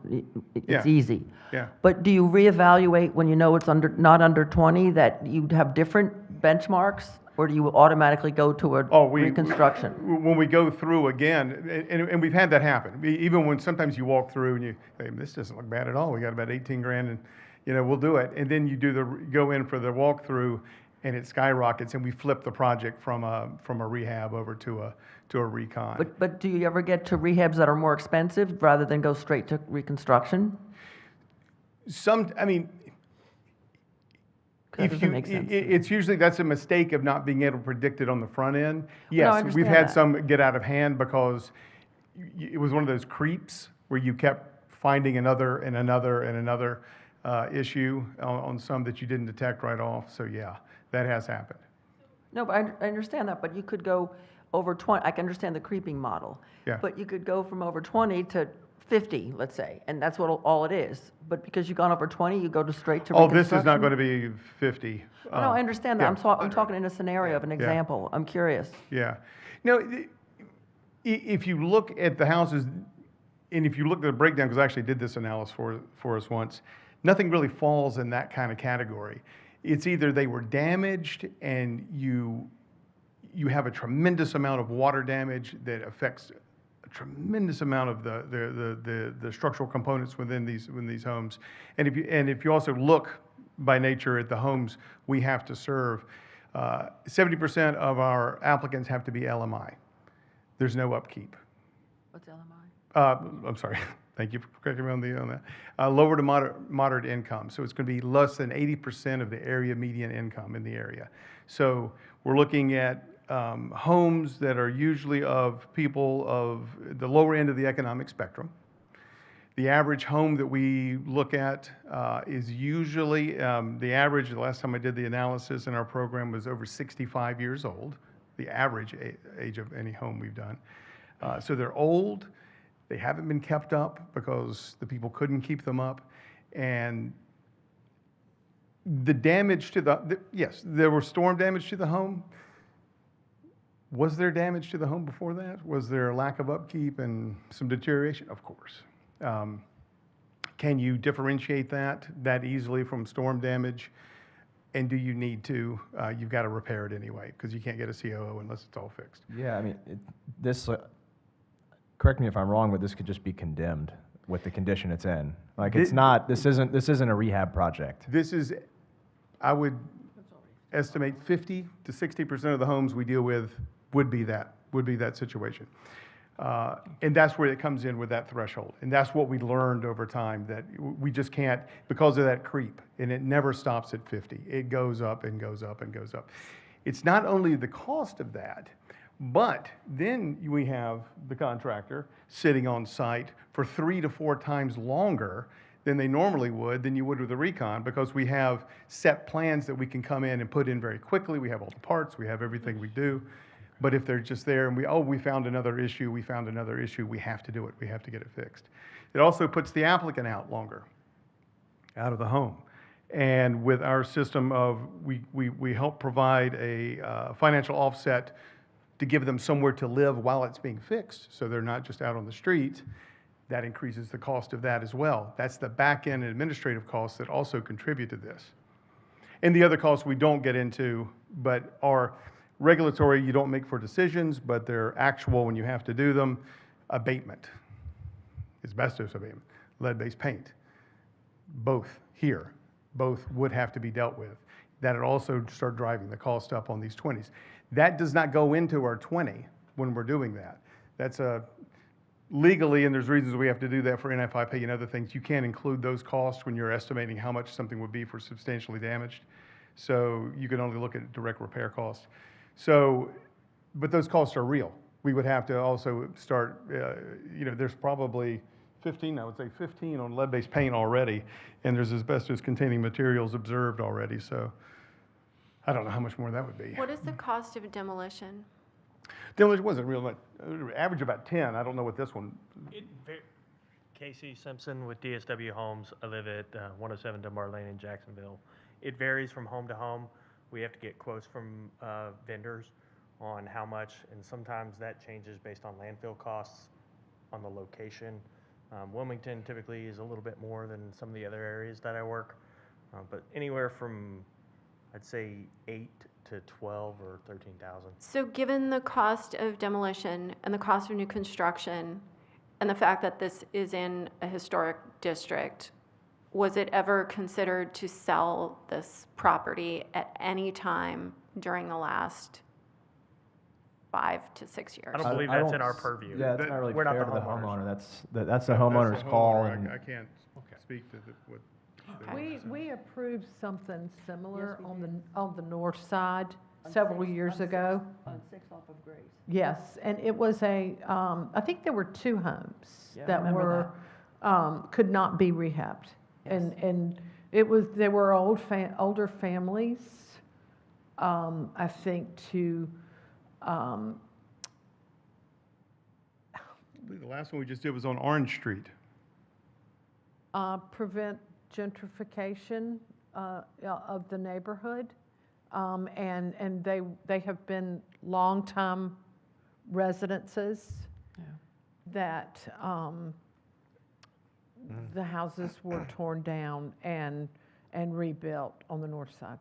it's Yeah. easy. Yeah. But do you reevaluate when you know it's not under 20, that you'd have different benchmarks? Or do you automatically go to a reconstruction? When we go through again, and we've had that happen, even when sometimes you walk through and you say, this doesn't look bad at all, we got about 18 grand and we'll do it. And then you go in for the walkthrough and it skyrockets and we flip the project from a rehab over to a recon. But do you ever get to rehabs that are more expensive rather than go straight to reconstruction? It's usually, that's a mistake of not being able to predict it on the front end. Well, no, Yes, we've had some get out of hand because it was one of those creeps where you kept finding another and another and another issue on some that you didn't detect right off. So yeah, that has happened. No, but I understand that, but you could go over 20, I can understand the creeping model. Yeah. But you could go from over 20 to 50, let's say, and that's what all it is. But because you've gone over 20, you go straight to reconstruction? This is not going to be 50. No, I understand that. Yeah. I'm talking in a scenario of an example. I'm curious. Yeah. No, if you look at the houses, and if you look at the breakdown, because I actually did this analysis for us once, nothing really falls in that kind of category. It's either they were damaged and you have a tremendous amount of water damage that affects a tremendous amount of the structural components within these homes. And if you also look by nature at the homes we have to serve, 70% of our applicants have to be LMI. There's no upkeep. What's LMI? I'm sorry. Thank you for correcting me on that. Lower to moderate income. So it's going to be less than 80% of the area median income in the area. So we're looking at homes that are usually of people of the lower end of the economic spectrum. The average home that we look at is usually, the average, the last time I did the analysis in our program was over 65 years old, the average age of any home we've done. So they're old. They haven't been kept up because the people couldn't keep them up. And the damage to yes, there was storm damage to the home. Was there damage to the home before that? Was there a lack of upkeep and some deterioration? Of course. Can you differentiate that easily from storm damage? And do you need to? You've got to repair it anyway because you can't get a COO unless it's all fixed. Yeah, I mean, correct me if I'm wrong, but this could just be condemned with the condition it's in. Like, it's not, this isn't a rehab project. This is, I would estimate 50 to 60% of the homes we deal with would be that situation. And that's where it comes in with that threshold. And that's what we learned over time, that we just can't, because of that creep, and it never stops at 50. It goes up and goes up and goes up. It's not only the cost of that, but then we have the contractor sitting on site for 3 to 4 times longer than they normally would, than you would with a recon, because we have set plans that we can come in and put in very quickly. We have all the parts, we have everything we do. But if they're just there and we found another issue, we have to do it, we have to get it fixed. It also puts the applicant out longer, out of the home. And with our system of, we help provide a financial offset to give them somewhere to live while it's being fixed, so they're not just out on the street. That increases the cost of that as well. That's the back end administrative costs that also contribute to this. And the other costs we don't get into, but are regulatory, you don't make for decisions, but they're actual when you have to do them. Abatement, asbestos abatement, lead-based paint, both would have to be dealt with. That'd also start driving the cost up on these 20s. That does not go into our 20 when we're doing that. That's legally, and there's reasons we have to do that for NFIP and other things, you can't include those costs when you're estimating how much something would be for substantially damaged. So you can only look at direct repair costs. So, but those costs are real. We would have to also start, there's probably 15 on lead-based paint already, and there's asbestos-containing materials observed already, so I don't know how much more that would be. What is the cost of demolition? Demolition wasn't real much, average about 10. I don't know what this one. Casey Simpson with DSW Homes. I live at 107 Dunbar Lane in Jacksonville. It varies from home to home. We have to get quotes from vendors on how much, and sometimes that changes based on landfill costs on the location. Wilmington typically is a little bit more than some of the other areas that I work, but anywhere from, I'd say, 8 to 12 or 13,000. So given the cost of demolition and the cost of new construction and the fact that this is in a historic district, was it ever considered to sell this property at any time during the last 5 to 6 years? I don't believe that's in our purview. Yeah, that's not really We're fair not to the the homeowners. homeowner. That's the homeowner's call. I can't speak to what. We approved something similar on the north side several years ago. On 6 off of Grace. Yes, and it was I think there were 2 homes Yeah, I that remember were, could not be rehabbed. Yes. And they were older families, I think I believe the last one we just did was on Orange Street. prevent gentrification of the neighborhood. And they have been long-time residences that the houses were torn down and rebuilt on the north side.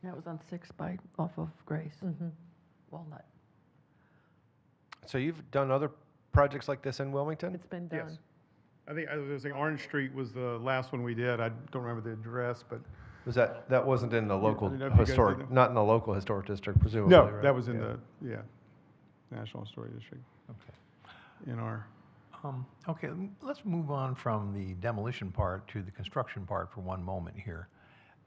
That was on 6 by, off of Grace, Walnut. So you've done other projects like this in Wilmington? It's been Yes. done. I think, I was saying Orange Street was the last one we did. I don't remember the address, but. Was that wasn't in the local I don't know if you guys did historic, that. not in the local historic district, presumably, No, right? that was in Yeah. the National Historic District. Okay. In our, Okay, let's move on from the demolition part to the construction part for one moment here.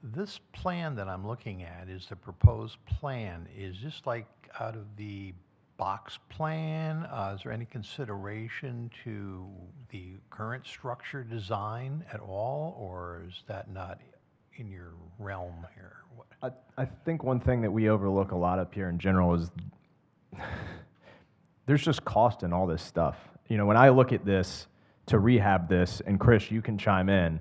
This plan that I'm looking at is the proposed plan. Is this like out of the box plan? Is there any consideration to the current structure design at all, or is that not in your realm here? I think one thing that we overlook a lot up here in general is there's just cost in all this stuff. You know, when I look at this to rehab this, and Chris, you can chime in,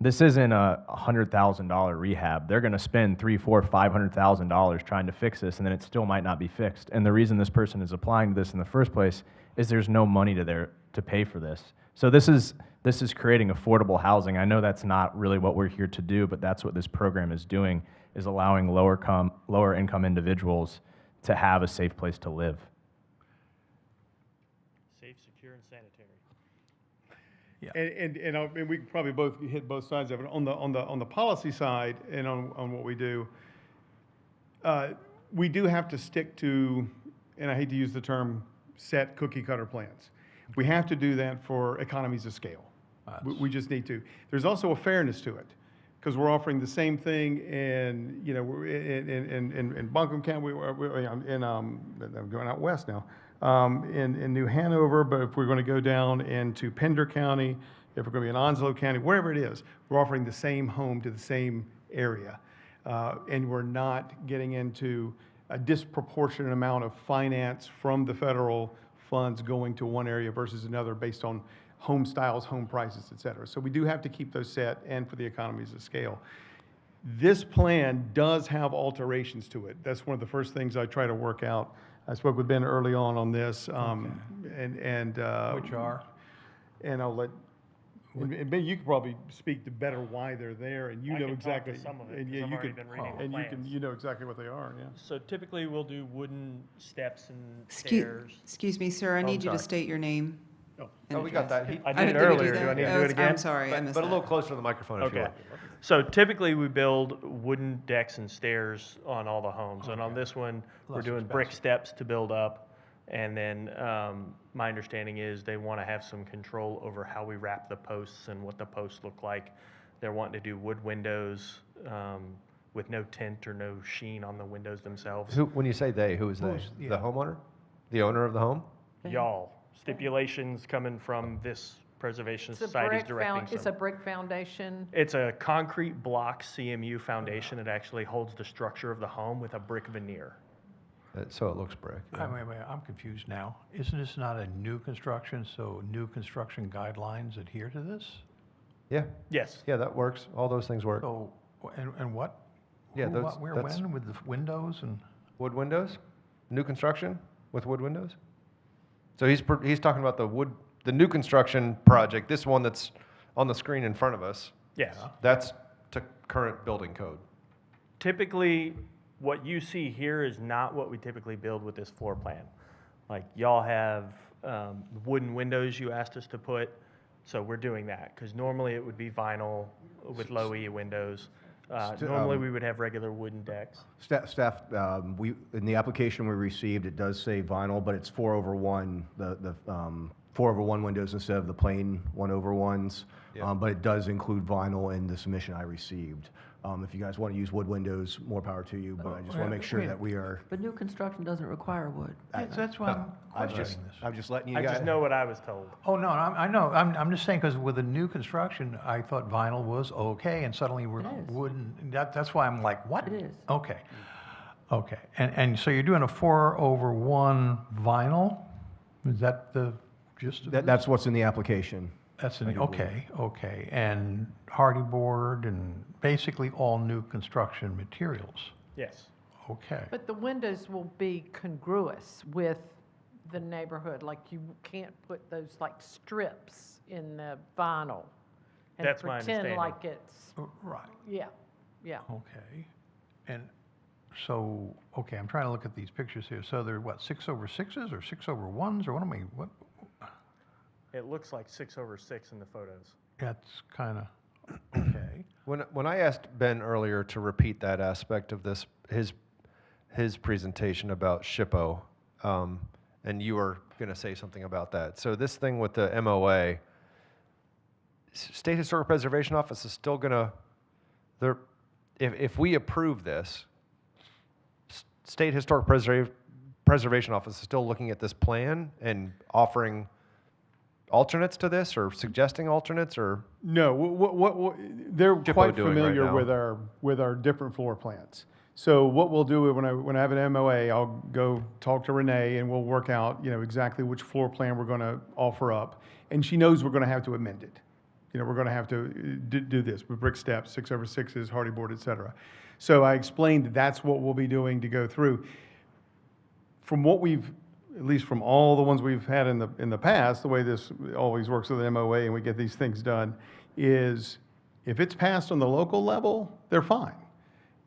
this isn't a $100,000 rehab. They're going to spend $300,000, $400,000, $500,000 trying to fix this, and then it still might not be fixed. And the reason this person is applying to this in the first place is there's no money to pay for this. So this is creating affordable housing. I know that's not really what we're here to do, but that's what this program is doing, is allowing lower income individuals to have a safe place to live. Safe, secure, and sanitary. and we can probably both hit both sides of it. On the policy side and on what we do have to stick to, and I hate to use the term set cookie cutter plans. We have to do that for economies of scale. We just need to. There's also a fairness to it, because we're offering the same thing in, you know, in Buncombe County, I'm going out west now, in New Hanover, but if we're going to go down into Pender County, if we're going to be in Onslow County, wherever it is, we're offering the same home to the same area. And we're not getting into a disproportionate amount of finance from the federal funds going to one area versus another based on home styles, home prices, et cetera. So we do have to keep those set, and for the economies of scale. This plan does have alterations to it. That's one of the first things I try to work out. I spoke with Ben early on this, Which are? And I'll let, and Ben, you could probably speak to better why they're there, and you I know can talk to exactly. some of it, and 'cause yeah, I've you already can, been reading the and plans. you know exactly what they are. Yeah. So typically, we'll do wooden steps and Excuse, stairs. excuse me, sir, I Oh, need you to sorry. state your name. Oh, we got that. I Oh, did it did we do earlier. that? Do I need to Oh, do it it's- again? I'm sorry, I missed But a little that. closer to the microphone if you Okay. want. So typically, we build wooden decks and stairs on all the homes. And on this one, we're Less doing brick expensive. steps to build up. And then my understanding is they want to have some control over how we wrap the posts and what the posts look like. They're wanting to do wood windows with no tint or no sheen on the windows themselves. When you say they, who is they? Who's- yeah. The homeowner? The owner of the home? Y'all, stipulations coming from this Preservation Society is directing It's a some. brick foundation. It's a concrete block CMU foundation. It actually holds the structure of the home with a brick veneer. So it looks brick. yeah. Wait, I'm confused now. Isn't this not a new construction, so new construction guidelines adhere to this? Yeah, Yes. yeah, that works. All those things work. So, and what? Yeah, Who, those- what, where, that's- when, with the windows and? Wood windows? New construction with wood windows? So he's talking about the new construction project, this one that's on the screen in front of us. Yes. That's to current building code. Typically, what you see here is not what we typically build with this floor plan. Like, y'all have wooden windows you asked us to put, so we're doing that. Because normally it would be vinyl with low E windows. Normally we would have regular wooden decks. Staff, in the application we received, it does say vinyl, but it's 4/1, the 4/1 windows instead of the plain 1/1s. Yeah. But it does include vinyl in the submission I received. If you guys want to use wood windows, more power to you, but I just want to make sure wait. that we are. But new construction doesn't require wood. That's why I'm questioning this. I'm just letting you I guys. just know what I was told. Oh, no, I know, I'm just saying, because with the new construction, I thought vinyl was okay, and suddenly we're It is. wooden, that's why I'm like, what? It is. Okay, okay, and so you're doing a 4/1 vinyl? Is that the gist of it? That's what's in the application. That's an, okay, and hardy board and basically all new construction materials, Yes. okay. But the windows will be congruous with the neighborhood, like you can't put those like strips in the vinyl. and That's my pretend understanding. like it's, Right. yeah, yeah. Okay. And so, okay, I'm trying to look at these pictures here. So they're what, 6/6s or 6/1s or what am I, what? It looks like 6/6 in the photos. That's kind of, okay. When I asked Ben earlier to repeat that aspect of this, his presentation about SHPO, and you were going to say something about that. So this thing with the MOA, State Historic Preservation Office is still going to, if we approve this, State Historic Preservation Office is still looking at this plan and offering alternates to this, or suggesting alternates, or? No, they're Chippo quite doing right familiar now? with our different floor plans. So what we'll do when I have an MOA, I'll go talk to Renee and we'll work out, exactly which floor plan we're going to offer up. And she knows we're going to have to amend it. We're going to have to do this with brick steps, 6/6s, hardy board, et cetera. So I explained that's what we'll be doing to go through. From what at least from all the ones we've had in the past, the way this always works with the MOA and we get these things done is if it's passed on the local level, they're fine.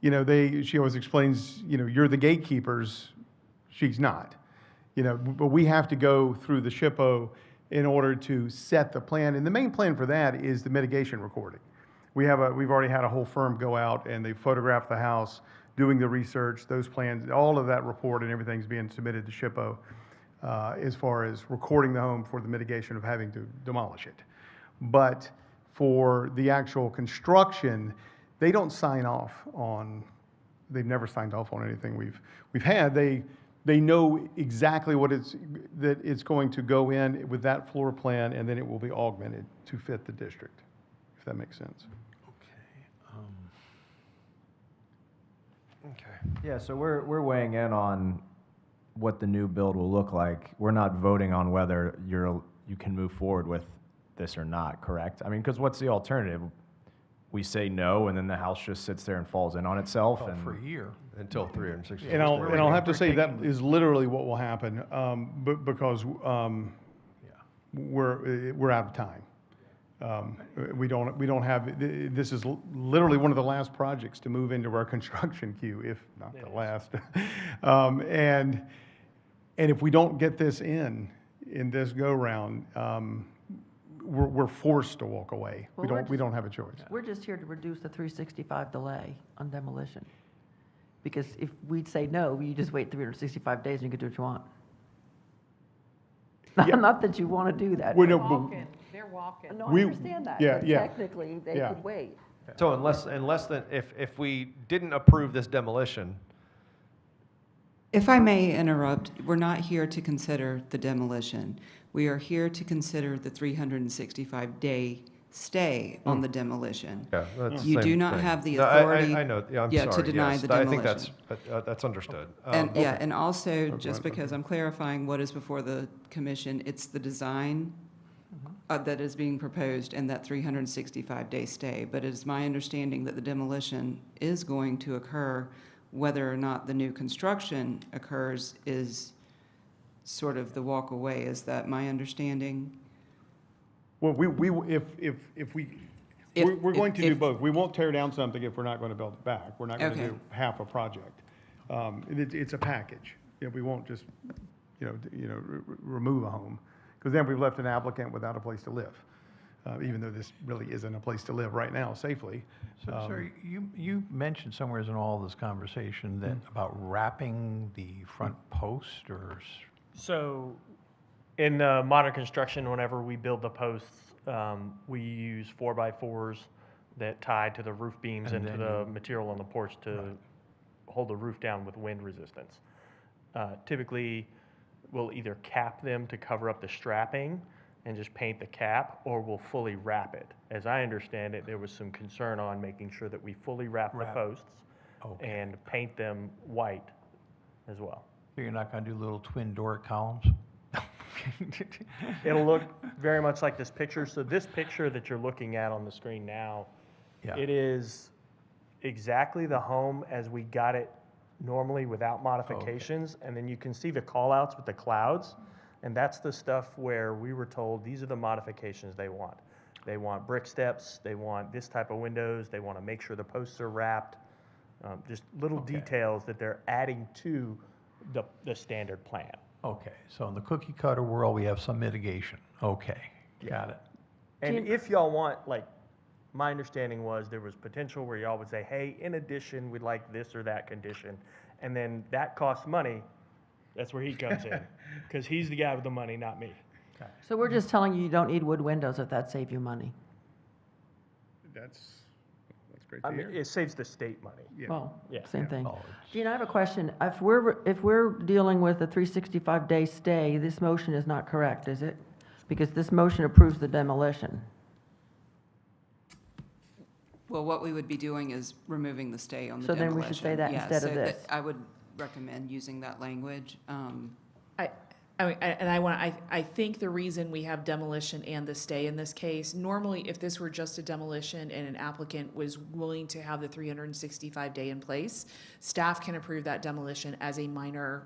She always explains, you're the gatekeepers, she's not. But we have to go through the SHPO in order to set the plan. And the main plan for that is the mitigation recording. We've already had a whole firm go out and they photographed the house, doing the research, those plans, all of that report and everything's being submitted to SHPO as far as recording the home for the mitigation of having to demolish it. But for the actual construction, they don't sign off on, they've never signed off on anything we've had. They know exactly that it's going to go in with that floor plan, and then it will be augmented to fit the district, if that makes sense. Okay. Yeah, so we're weighing in on what the new build will look like. We're not voting on whether you can move forward with this or not, correct? I mean, because what's the alternative? We say no, and then the house just sits there and falls in on itself. Oh, and for a year. Until 360. And I'll have to say that is literally what will happen, because we're out of time. We don't have, this is literally one of the last projects to move into our construction queue, if not the last. And if we don't get this in this go-round, we're forced to walk away. Well, We don't have a choice. We're just here to reduce the 365 delay on demolition. Because if we'd say no, you just wait 365 days and you can do what you want. Not that you want to do that. Well, They're no, but walking, they're walking. No, I we- understand that. yeah, but yeah. Technically, they Yeah. could wait. So if we didn't approve this demolition, If I may interrupt, we're not here to consider the demolition. We are here to consider the 365-day stay on the demolition. yeah, that's the You do same not thing. have the No, authority. I know, yeah, I'm to sorry, deny yes. the I demolition. think that's understood. And, Okay. yeah, and also, Okay. just because I'm clarifying what is before the commission, it's the design that is being proposed and that 365-day stay. But it is my understanding that the demolition is going to occur. Whether or not the new construction occurs is sort of the walk away. Is that my understanding? Well, if we're going to do both. We won't tear down something if we're not going to build it back. We're not going to Okay. do half a project. It's a package. We won't just, remove a home, because then we've left an applicant without a place to live, even though this really isn't a place to live right now safely. So, sir, you mentioned somewhere in all this conversation that about wrapping the front post or? So, in modern construction, whenever we build the posts, we use 4x4s that tie to the roof beams And and to then the material on the porch to hold the roof down with wind resistance. Typically, we'll either cap them to cover up the strapping and just paint the cap, or we'll fully wrap it. As I understand it, there was some concern on making sure that we fully wrap the posts and paint them white as well. So you're not going to do little twin Doric columns? It'll look very much like this picture. So this picture that you're looking at on the screen now, it is exactly the home as we got it normally without modifications. And then you can see the call outs with the clouds. And that's the stuff where we were told these are the modifications they want. They want brick steps, they want this type of windows, they want to make sure the posts are wrapped. Just little details that they're adding to the standard plan. Okay, so in the cookie cutter world, we have some mitigation. Okay, got it. And if y'all want, like, my understanding was there was potential where y'all would say, hey, in addition, we'd like this or that condition. And then that costs money. That's where he comes in. Because he's the guy with the money, not me. So we're just telling you you don't need wood windows if that saves you money. That's great I to mean, hear. it saves the state money. Well, Yeah. same thing. Gene, I have a question. If we're dealing with a 365-day stay, this motion is not correct, is it? Because this motion approves the demolition. Well, what we would be doing is removing the stay on the So demolition. then we should say that Yeah, instead of so this. I would recommend using that language. I think the reason we have demolition and the stay in this case, normally if this were just a demolition and an applicant was willing to have the 365-day in place, staff can approve that demolition as a minor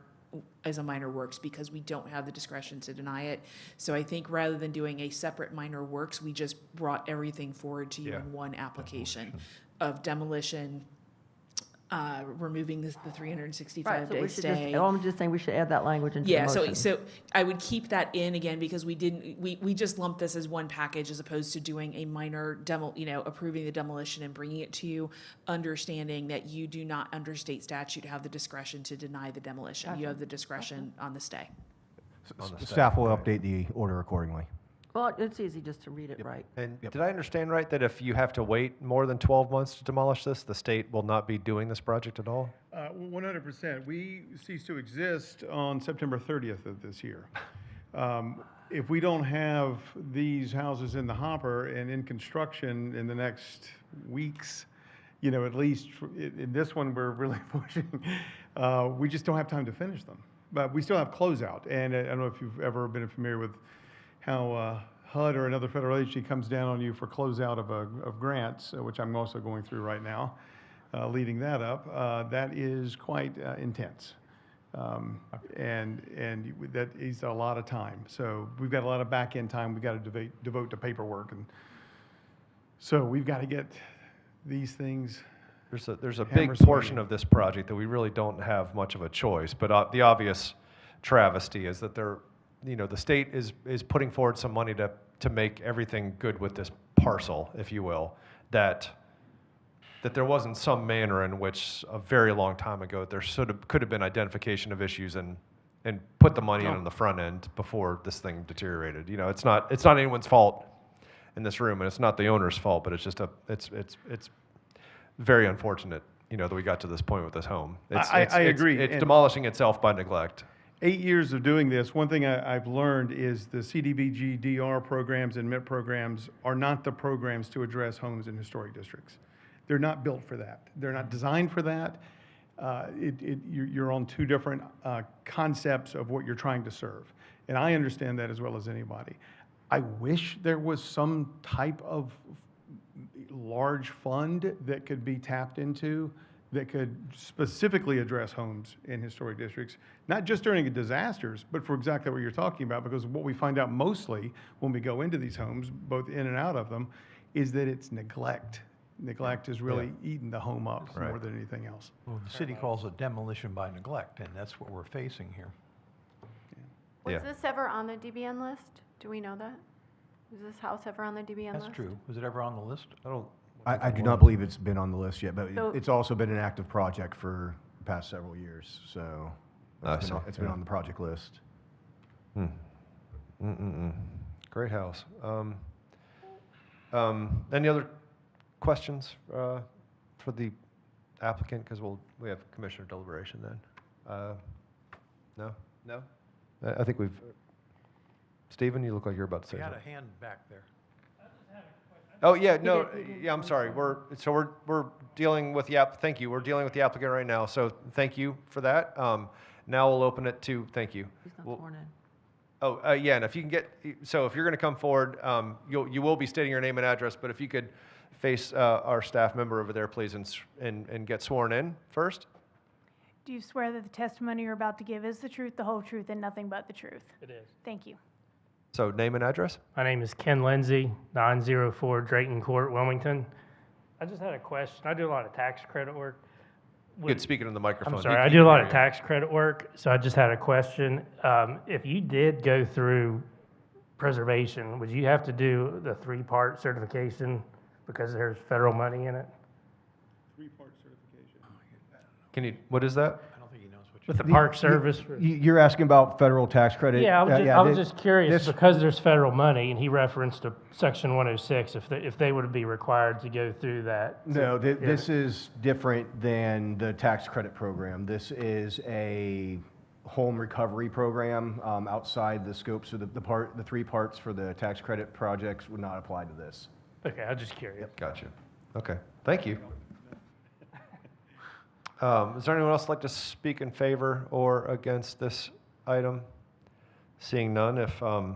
works because we don't have the discretion to deny it. So I think rather than doing a separate minor works, we just brought everything forward to you in one application of demolition, removing the 365-day stay. I'm just saying we should add that language into the Yeah, motion. so I would keep that in again because we just lumped this as one package as opposed to doing a minor approving the demolition and bringing it to you, understanding that you do not under state statute have the discretion to deny the demolition. You Gotcha. have the discretion on the stay. Staff will update the order accordingly. Well, it's easy just to read it right. And did I understand right that if you have to wait more than 12 months to demolish this, the state will not be doing this project at all? 100%. We cease to exist on September 30th of this year. If we don't have these houses in the hopper and in construction in the next weeks, at least in this one, we're really pushing, we just don't have time to finish them. But we still have closeout. And I don't know if you've ever been familiar with how HUD or another federal agency comes down on you for closeout of grants, which I'm also going through right now, leading that up. That is quite intense. And that is a lot of time. So we've got a lot of back-end time we've got to devote to paperwork. And so we've got to get these things. There's a big portion of this project that we really don't have much of a choice, but the obvious travesty is that the state is putting forward some money to make everything good with this parcel, if you will, that there wasn't some manner in which a very long time ago there could have been identification of issues and put the money in on the front end before this thing deteriorated. It's not anyone's fault in this room, and it's not the owner's fault, but it's just it's very unfortunate, that we got to this point with this home. I agree. It's demolishing itself by neglect. 8 years of doing this, one thing I've learned is the CDBG DR programs and MIP programs are not the programs to address homes in historic districts. They're not built for that. They're not designed for that. You're on two different concepts of what you're trying to serve. And I understand that as well as anybody. I wish there was some type of large fund that could be tapped into that could specifically address homes in historic districts, not just during disasters, but for exactly what you're talking about, because what we find out mostly when we go into these homes, both in and out of them, is that it's neglect. Neglect is really eating the home up more than anything else. Well, the city calls it demolition by neglect, and that's what we're facing here. Was this ever on the DBN list? Do we know that? Was this house ever on the DBN list? That's true. Was it ever on the list? I do not believe it's been on the list yet, but So- it's also been an active project for the past several years, so it's been on the project list. Great house. Any other questions for the applicant? Because we have commissioner deliberation then. No? I think we've, Stephen, you look like you're about to say You got a something. hand back there. Oh, yeah, no, yeah, I'm sorry. We're dealing with the thank you. We're dealing with the applicant right now, so thank you for that. Now we'll open it to, thank you. He's not sworn in. Oh, yeah, and if you can if you're going to come forward, you will be stating your name and address, but if you could face our staff member over there, please, and get sworn in first. Do you swear that the testimony you're about to give is the truth, the whole truth, and nothing but the truth? It is. Thank you. So name and address? My name is Ken Lindsay, 904 Drayton Court, Wilmington. I just had a question. I do a lot of tax credit work. You could speak into the microphone. I'm sorry, He I do a can lot hear of you. tax credit work, so I just had a question. If you did go through preservation, would you have to do the 3-part certification because there's federal money in it? 3-part certification. Can you, what is that? I don't think he knows what With the Park Service? You're asking about federal tax credit? Yeah, I was just curious, this- because there's federal money, and he referenced to Section 106, if they would be required to go through that. No, Yeah. this is different than the tax credit program. This is a home recovery program outside the scope, so the 3 parts for the tax credit projects would not apply to this. Okay, I'm just curious. Gotcha. Okay, thank you. Is there anyone else like to speak in favor or against this item? Seeing none, if there's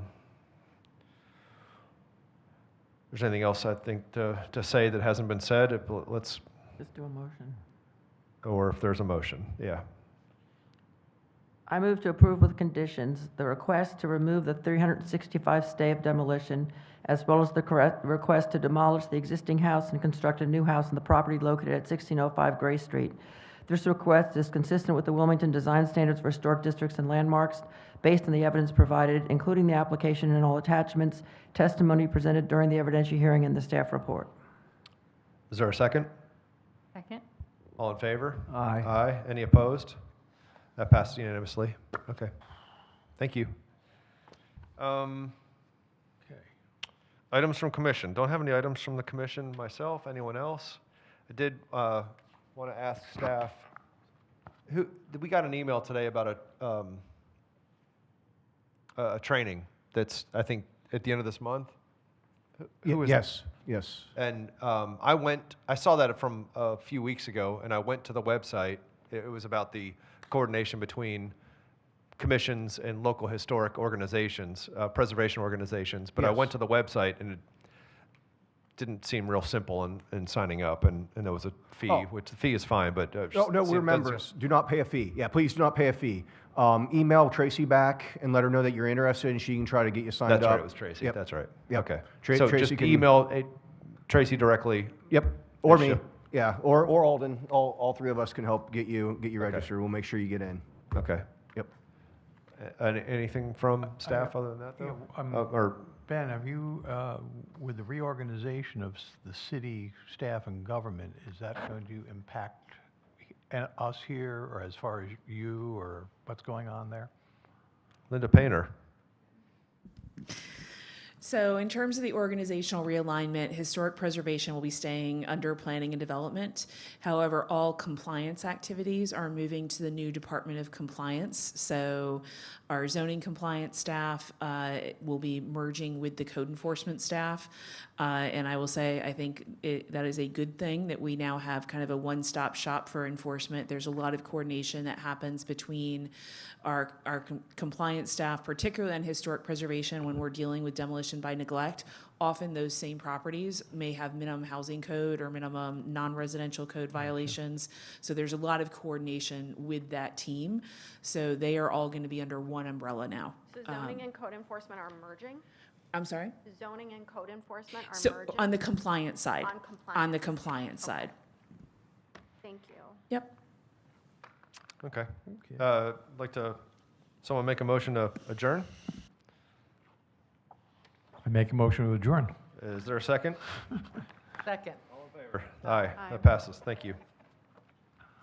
anything else I think to say that hasn't been said, let's, Just do a motion. or if there's a motion, yeah. I move to approve with conditions the request to remove the 365 stay of demolition, as well as the request to demolish the existing house and construct a new house on the property located at 1605 Gray Street. This request is consistent with the Wilmington Design Standards for Historic Districts and Landmarks, based on the evidence provided, including the application and all attachments, testimony presented during the evidentiary hearing, and the staff report. Is there a second? Second. All in favor? Aye. Aye. Any opposed? That passed unanimously. Okay. Thank you. Okay. Items from commission. Don't have any items from the commission myself. Anyone else? I did want to ask staff, we got an email today about a training that's, I think, at the end of this month. Who is Yes, yes. And I saw that from a few weeks ago, and I went to the website. It was about the coordination between commissions and local historic organizations, preservation organizations. But I Yes. went to the website, and it didn't seem real simple in signing up, and there was a fee, Oh. which the fee is fine, but No, doesn't we're seem- members. Do not pay a fee. Yeah, please do not pay a fee. Email Tracy back and let her know that you're interested, and she can try to get you signed up. That's right, it was Tracy. Yep. That's right. Yep. Okay. Tracy So just can- email Tracy directly. Yep, or And me. she'll- Yeah, or Alden. All 3 of us can help get you registered. We'll make sure you get in. Okay. Yep. Anything from staff other than that, though? Or Ben, have you, with the reorganization of the city staff and government, is that going to impact us here, or as far as you, or what's going on there? Linda Painter. So in terms of the organizational realignment, historic preservation will be staying under planning and development. However, all compliance activities are moving to the new Department of Compliance. So our zoning compliance staff will be merging with the code enforcement staff. And I will say, I think that is a good thing that we now have kind of a one-stop shop for enforcement. There's a lot of coordination that happens between our compliance staff, particularly on historic preservation when we're dealing with demolition by neglect. Often those same properties may have minimum housing code or minimum non-residential code violations. So there's a lot of coordination with that team. So they are all going to be under one umbrella now. So zoning and code enforcement are merging? I'm sorry? Zoning and code enforcement are So merging? on the compliance side. On compliance. On the compliance side. Thank you. Yep. Okay. Like to, someone make a motion to adjourn? I make a motion to adjourn. Is there a second? Second. Aye, that passes. Thank you.